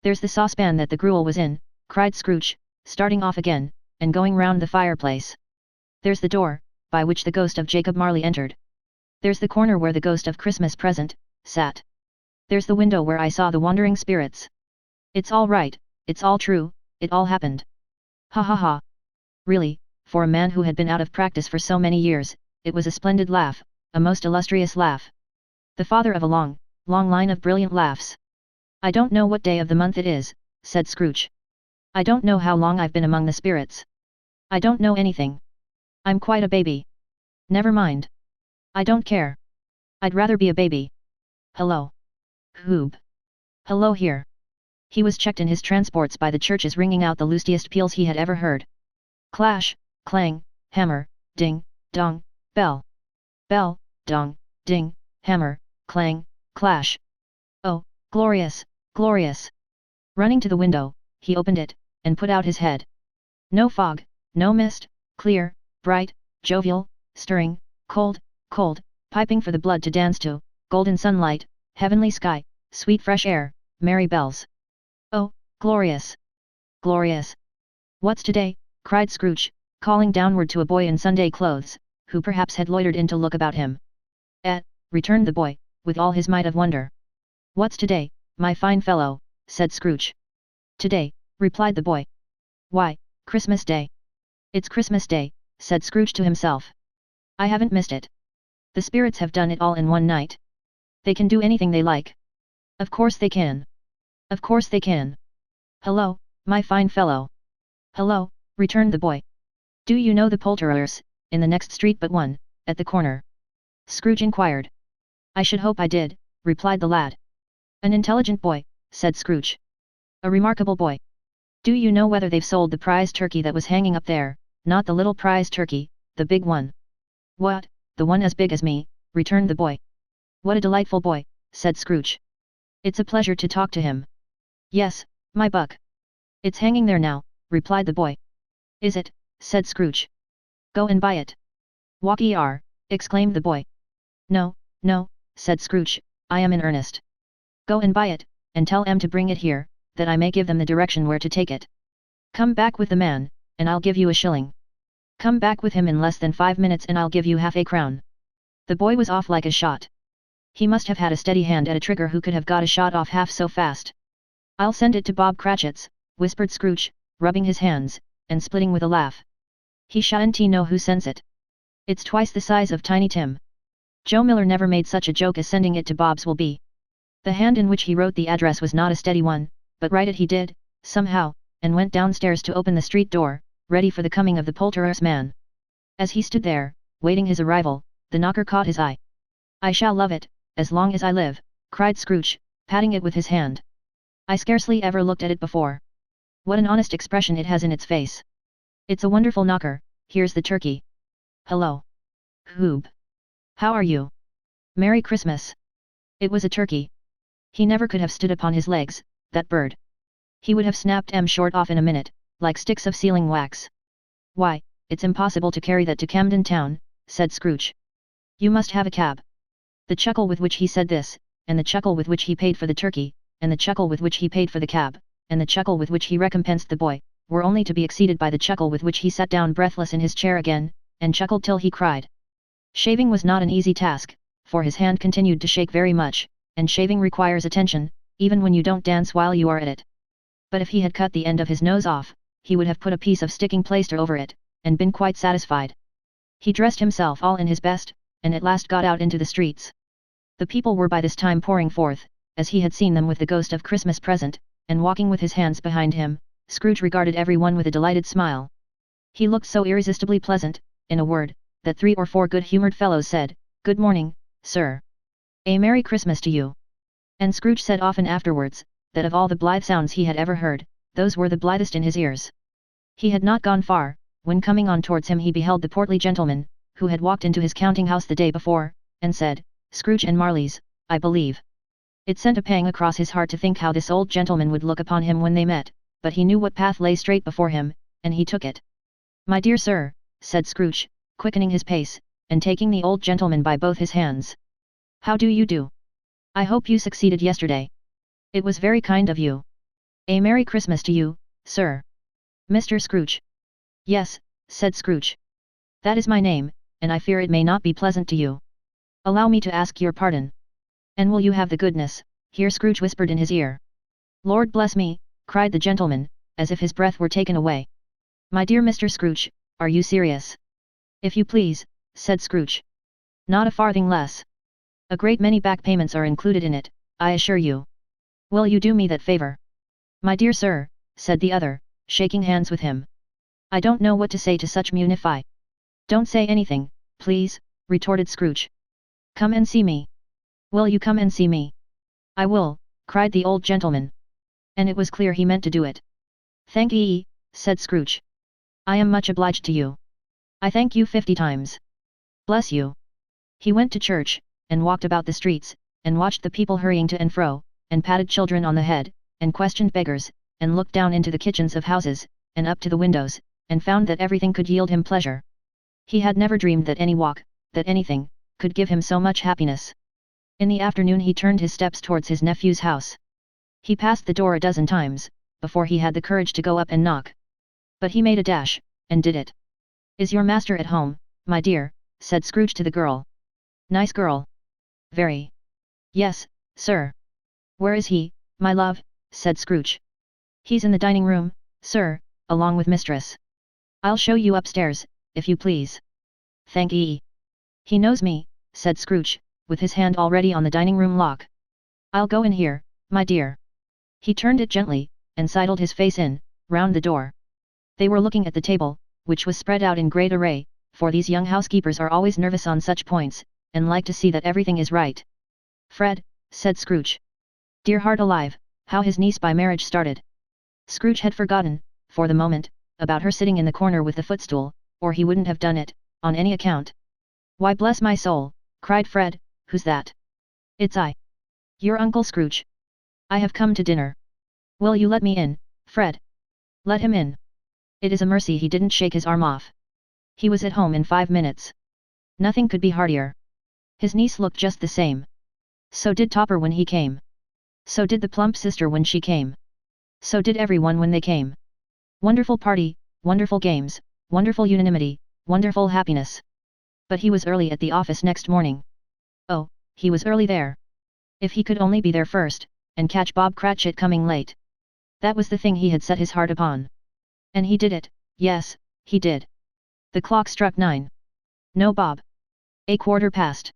"There's the saucepan that the gruel was in," cried Scrooge, starting off again, and going round the fireplace. "There's the door, by which the ghost of Jacob Marley entered. There's the corner where the ghost of Christmas Present sat. There's the window where I saw the wandering spirits. It's all right, it's all true, it all happened. Ha ha ha." Really, for a man who had been out of practice for so many years, it was a splendid laugh, a most illustrious laugh. The father of a long, long line of brilliant laughs. "I don't know what day of the month it is," said Scrooge. "I don't know how long I've been among the spirits. I don't know anything. I'm quite a baby. Never mind. I don't care. I'd rather be a baby. Hello. Hoob. Hello here." He was checked in his transports by the churches ringing out the lustiest peals he had ever heard. Clash, clang, hammer, ding, dong, bell. Bell, dong, ding, hammer, clang, clash. "Oh, glorious, glorious." Running to the window, he opened it, and put out his head. No fog, no mist, clear, bright, jovial, stirring, cold, cold, piping for the blood to dance to, golden sunlight, heavenly sky, sweet fresh air, merry bells. "Oh, glorious! Glorious! What's today?" cried Scrooge, calling downward to a boy in Sunday clothes, who perhaps had loitered in to look about him. Returned the boy, with all his might of wonder. What's today, my fine fellow, said Scrooge. Today, replied the boy. Why, Christmas Day. It's Christmas Day, said Scrooge to himself. I haven't missed it. The spirits have done it all in one night. They can do anything they like. Of course they can. Of course they can. Hello, my fine fellow. Hello, returned the boy. Do you know the poulterers, in the next street but one, at the corner? Scrooge inquired. I should hope I did, replied the lad. An intelligent boy, said Scrooge. A remarkable boy. Do you know whether they've sold the prize turkey that was hanging up there, not the little prize turkey, the big one? What, the one as big as me, returned the boy. What a delightful boy, said Scrooge. It's a pleasure to talk to him. Yes, my buck. It's hanging there now, replied the boy. Is it, said Scrooge. Go and buy it. Walk-ye-are, exclaimed the boy. No, no, said Scrooge, I am in earnest. Go and buy it, and tell em to bring it here, that I may give them the direction where to take it. Come back with the man, and I'll give you a shilling. Come back with him in less than 5 minutes and I'll give you half a crown. The boy was off like a shot. He must have had a steady hand at a trigger who could have got a shot off half so fast. I'll send it to Bob Cratchit's, whispered Scrooge, rubbing his hands, and splitting with a laugh. He shan't know who sends it. It's twice the size of Tiny Tim. Joe Miller never made such a joke as sending it to Bob's will be. The hand in which he wrote the address was not a steady one, but write it he did, somehow, and went downstairs to open the street door, ready for the coming of the poulterer's man. As he stood there, waiting his arrival, the knocker caught his eye. I shall love it, as long as I live, cried Scrooge, patting it with his hand. I scarcely ever looked at it before. What an honest expression it has in its face. It's a wonderful knocker. Here's the turkey. Hello. Hoob. How are you? Merry Christmas. It was a turkey. He never could have stood upon his legs, that bird. He would have snapped 'em short off in a minute, like sticks of sealing wax. Why, it's impossible to carry that to Camden Town, said Scrooge. You must have a cab. The chuckle with which he said this, and the chuckle with which he paid for the turkey, and the chuckle with which he paid for the cab, and the chuckle with which he recompensed the boy, were only to be exceeded by the chuckle with which he sat down breathless in his chair again, and chuckled till he cried. Shaving was not an easy task, for his hand continued to shake very much, and shaving requires attention, even when you don't dance while you are at it. But if he had cut the end of his nose off, he would have put a piece of sticking plaster over it, and been quite satisfied. He dressed himself all in his best, and at last got out into the streets. The people were by this time pouring forth, as he had seen them with the ghost of Christmas present, and walking with his hands behind him. Scrooge regarded every one with a delighted smile. He looked so irresistibly pleasant, in a word, that 3 or 4 good-humoured fellows said, Good morning, sir. A Merry Christmas to you. And Scrooge said often afterwards, that of all the blithe sounds he had ever heard, those were the blithest in his ears. He had not gone far, when coming on towards him he beheld the portly gentleman, who had walked into his counting-house the day before, and said, Scrooge and Marley's, I believe. It sent a pang across his heart to think how this old gentleman would look upon him when they met, but he knew what path lay straight before him, and he took it. My dear sir, said Scrooge, quickening his pace, and taking the old gentleman by both his hands. How do you do? I hope you succeeded yesterday. It was very kind of you. A Merry Christmas to you, sir. Mr. Scrooge. Yes, said Scrooge. That is my name, and I fear it may not be pleasant to you. Allow me to ask your pardon. And will you have the goodness, here Scrooge whispered in his ear. Lord bless me, cried the gentleman, as if his breath were taken away. My dear Mr. Scrooge, are you serious? If you please, said Scrooge. Not a farthing less. A great many back payments are included in it, I assure you. Will you do me that favour? My dear sir, said the other, shaking hands with him. I don't know what to say to such munify. Don't say anything, please, retorted Scrooge. Come and see me. Will you come and see me? I will, cried the old gentleman. And it was clear he meant to do it. Thank ye, said Scrooge. I am much obliged to you. I thank you 50 times. Bless you. He went to church, and walked about the streets, and watched the people hurrying to and fro, and patted children on the head, and questioned beggars, and looked down into the kitchens of houses, and up to the windows, and found that everything could yield him pleasure. He had never dreamed that any walk, that anything, could give him so much happiness. In the afternoon he turned his steps towards his nephew's house. He passed the door a dozen times, before he had the courage to go up and knock. But he made a dash, and did it. Is your master at home, my dear? said Scrooge to the girl. Nice girl. Very. Yes, sir. Where is he, my love? Said Scrooge. He's in the dining room, sir, along with mistress. I'll show you upstairs, if you please. Thank ye. He knows me, said Scrooge, with his hand already on the dining room lock. I'll go in here, my dear. He turned it gently, and sidled his face in, round the door. They were looking at the table, which was spread out in great array, for these young housekeepers are always nervous on such points, and like to see that everything is right. Fred, said Scrooge. Dear heart alive, how his niece by marriage started. Scrooge had forgotten, for the moment, about her sitting in the corner with the footstool, or he wouldn't have done it, on any account. Why bless my soul, cried Fred, who's that? It's I. Your Uncle Scrooge. I have come to dinner. Will you let me in, Fred? Let him in. It is a mercy he didn't shake his arm off. He was at home in 5 minutes. Nothing could be heartier. His niece looked just the same. So did Topper when he came. So did the plump sister when she came. So did everyone when they came. Wonderful party, wonderful games, wonderful unanimity, wonderful happiness. But he was early at the office next morning. Oh, he was early there. If he could only be there first, and catch Bob Cratchit coming late. That was the thing he had set his heart upon. And he did it, yes, he did. The clock struck 9. No Bob. A quarter past.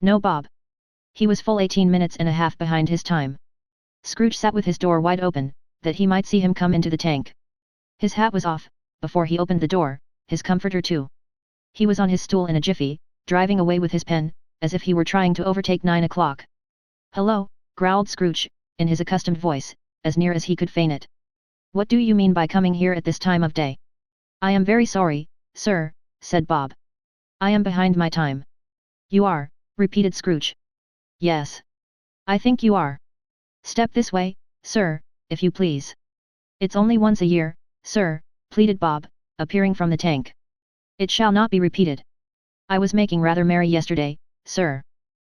No Bob. He was full 18 minutes and a half behind his time. Scrooge sat with his door wide open, that he might see him come into the tank. His hat was off, before he opened the door, his comforter too. He was on his stool in a jiffy, driving away with his pen, as if he were trying to overtake 9 o'clock. Hello, growled Scrooge, in his accustomed voice, as near as he could feign it. What do you mean by coming here at this time of day? I am very sorry, sir, said Bob. I am behind my time. You are, repeated Scrooge. Yes. I think you are. Step this way, sir, if you please. It's only once a year, sir, pleaded Bob, appearing from the tank. It shall not be repeated. I was making rather merry yesterday, sir.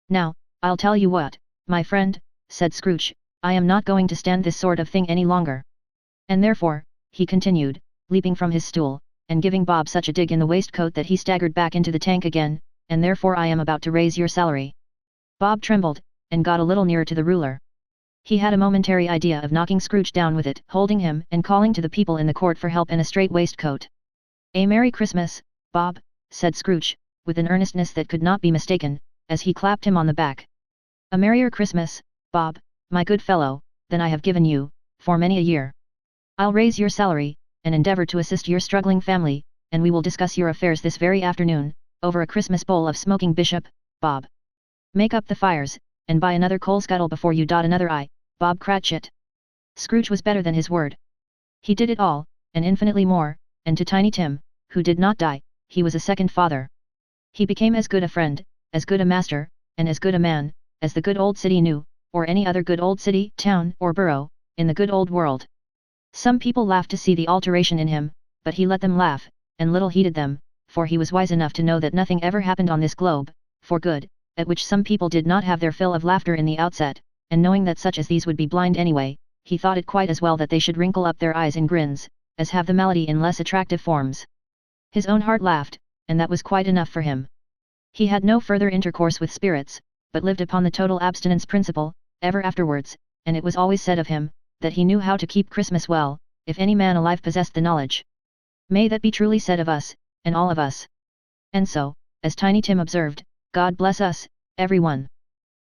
Now, I'll tell you what, my friend, said Scrooge, I am not going to stand this sort of thing any longer. And therefore, he continued, leaping from his stool, and giving Bob such a dig in the waistcoat that he staggered back into the tank again, and therefore I am about to raise your salary. Bob trembled, and got a little nearer to the ruler. He had a momentary idea of knocking Scrooge down with it, holding him, and calling to the people in the court for help and a straight waistcoat. A Merry Christmas, Bob, said Scrooge, with an earnestness that could not be mistaken, as he clapped him on the back. A merrier Christmas, Bob, my good fellow, than I have given you, for many a year. I'll raise your salary, and endeavour to assist your struggling family, and we will discuss your affairs this very afternoon, over a Christmas bowl of smoking bishop, Bob. Make up the fires, and buy another coal scuttle before you dot another I, Bob Cratchit. Scrooge was better than his word. He did it all, and infinitely more, and to Tiny Tim, who did not die, he was a second father. He became as good a friend, as good a master, and as good a man, as the good old city knew, or any other good old city, town, or borough, in the good old world. Some people laughed to see the alteration in him, but he let them laugh, and little heeded them, for he was wise enough to know that nothing ever happened on this globe, for good, at which some people did not have their fill of laughter in the outset, and knowing that such as these would be blind anyway, he thought it quite as well that they should wrinkle up their eyes in grins, as have the malady in less attractive forms. His own heart laughed, and that was quite enough for him. He had no further intercourse with spirits, but lived upon the total abstinence principle, ever afterwards, and it was always said of him, that he knew how to keep Christmas well, if any man alive possessed the knowledge. May that be truly said of us, and all of us. And so, as Tiny Tim observed, God bless us, everyone.